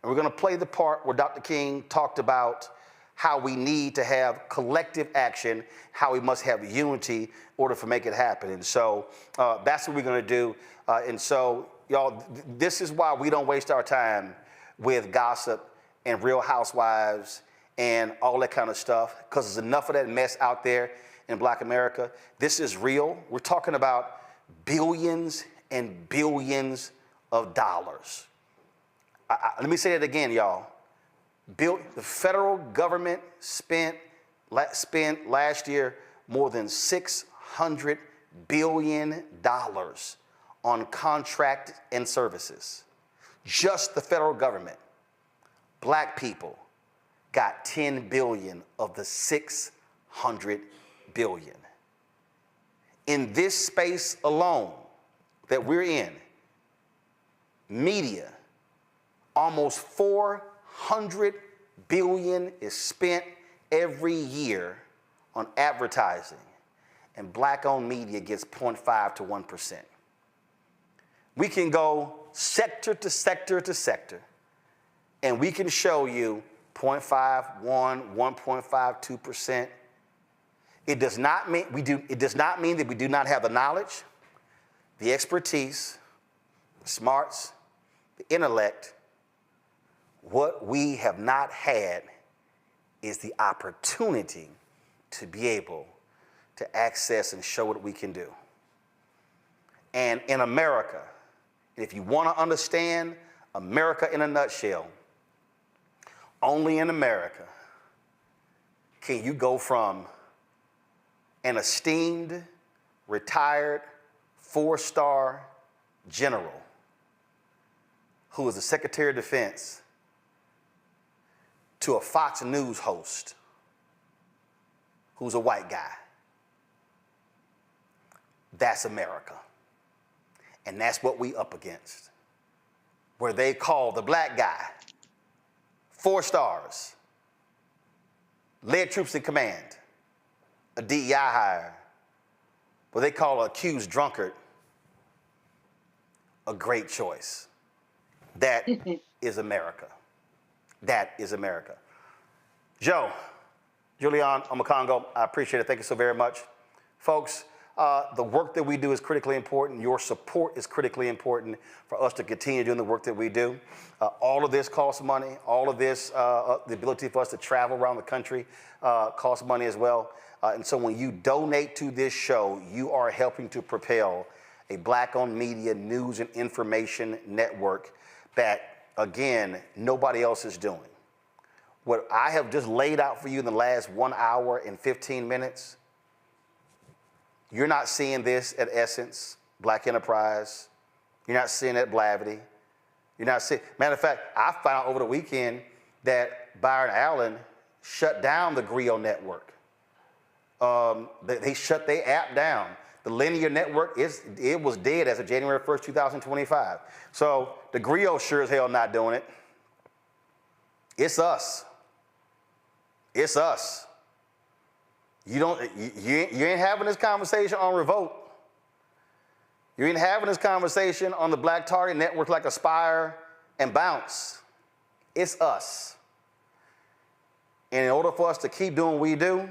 and we're going to play the part where Dr. King talked about how we need to have collective action, how we must have unity in order to make it happen. And so that's what we're going to do. And so, y'all, this is why we don't waste our time with gossip and Real Housewives and all that kind of stuff, because there's enough of that mess out there in Black America. This is real. We're talking about billions and billions of dollars. Let me say that again, y'all. The federal government spent last year more than $600 billion on contract and services. Just the federal government. Black people got $10 billion of the $600 billion. In this space alone that we're in, media, almost $400 billion is spent every year on advertising, and Black-owned media gets 0.5 to 1%. We can go sector to sector to sector, and we can show you 0.5, 1.5, 2%. It does not mean it does not mean that we do not have the knowledge, the expertise, the smarts, the intellect. What we have not had is the opportunity to be able to access and show what we can do. And in America, if you want to understand America in a nutshell, only in America can you go from an esteemed, retired, 4-star general who was the Secretary of Defense to a Fox News host who's a white guy. That's America. And that's what we up against. Where they call the black guy 4 stars, led troops in command, a DEI hire, what they call an accused drunkard, a great choice. That is America. That is America. Joe, Julian Omokongo, I appreciate it. Thank you so very much. Folks, the work that we do is critically important. Your support is critically important for us to continue doing the work that we do. All of this costs money. All of this, the ability for us to travel around the country costs money as well. And so when you donate to this show, you are helping to propel a Black-owned media news and information network that, again, nobody else is doing. What I have just laid out for you in the last 1 hour and 15 minutes, you're not seeing this at Essence, Black Enterprise. You're not seeing it at Blavity. You're not seeing, matter of fact, I found out over the weekend that Byron Allen shut down the Griot network. They shut their app down. The linear network, it was dead as of January 1st, 2025. So the Griot sure as hell not doing it. It's us. It's us. You ain't having this conversation on Revolt. You ain't having this conversation on the Black Target Network like Aspire and Bounce. It's us. And in order for us to keep doing what we do,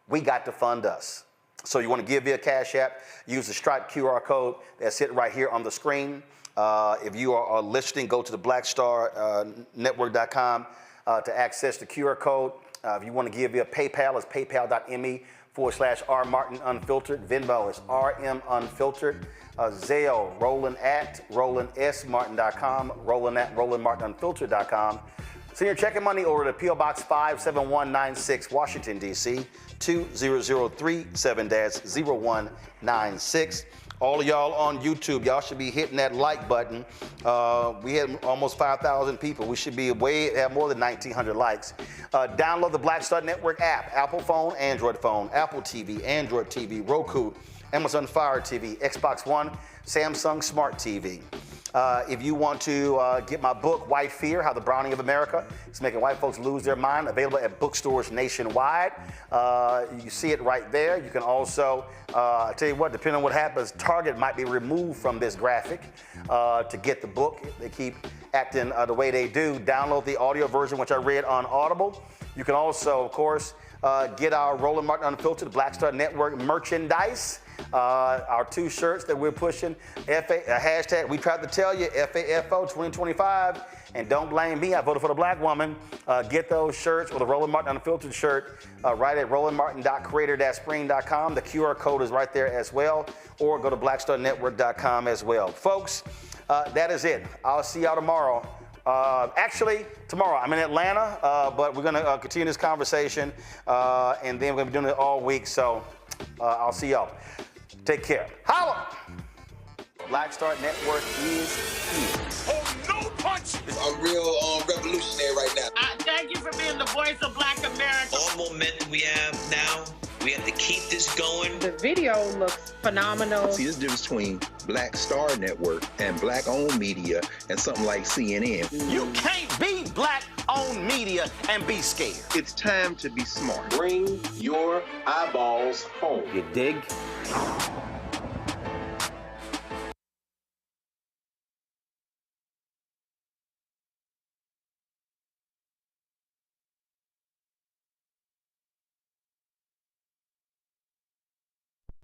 we got to fund us. So you want to give via Cash App, use the Stripe QR code that's hit right here on the screen. If you are listening, go to the blackstarnetwork.com to access the QR code. If you want to give via PayPal, it's paypal.me/rmartinunfiltered. Venmo is rmunfiltered. Zelle, Roland at rolandsmartin.com. Roland at rolandmartinunfiltered.com. Send your checking money over to P.O. Box 57196, Washington, D.C., 20037-0196. All of y'all on YouTube, y'all should be hitting that like button. We had almost 5,000 people. We should be have more than 1,900 likes. Download the Black Star Network app, Apple phone, Android phone, Apple TV, Android TV, Roku, Amazon Fire TV, Xbox One, Samsung Smart TV. If you want to get my book, White Fear, How the Browning of America is Making White Folks Lose Their Mind, available at bookstores nationwide. You see it right there. You can also, I tell you what, depending on what happens, Target might be removed from this graphic to get the book. They keep acting the way they do. Download the audio version, which I read on Audible. You can also, of course, get our Roland Martin Unfiltered Black Star Network merchandise. Our 2 shirts that we're pushing, hashtag, we tried to tell you, FAFO 2025, and don't blame me, I voted for the black woman. Get those shirts or the Roland Martin Unfiltered shirt right at rolandmartin.creator-spring.com. The QR code is right there as well, or go to blackstarnetwork.com as well. Folks, that is it. I'll see y'all tomorrow. Actually, tomorrow I'm in Atlanta, but we're going to continue this conversation, and then we're going to be doing it all week, so I'll see y'all. Take care. Holla! Black Star Network is here. Oh, no punch! I'm real revolutionary right now. Thank you for being the voice of Black America. All momentum we have now, we have to keep this going. The video looks phenomenal. See, there's a difference between Black Star Network and black-owned media and something like CNN. You can't be black-owned media and be scared. It's time to be smart. Bring your eyeballs home. You dig?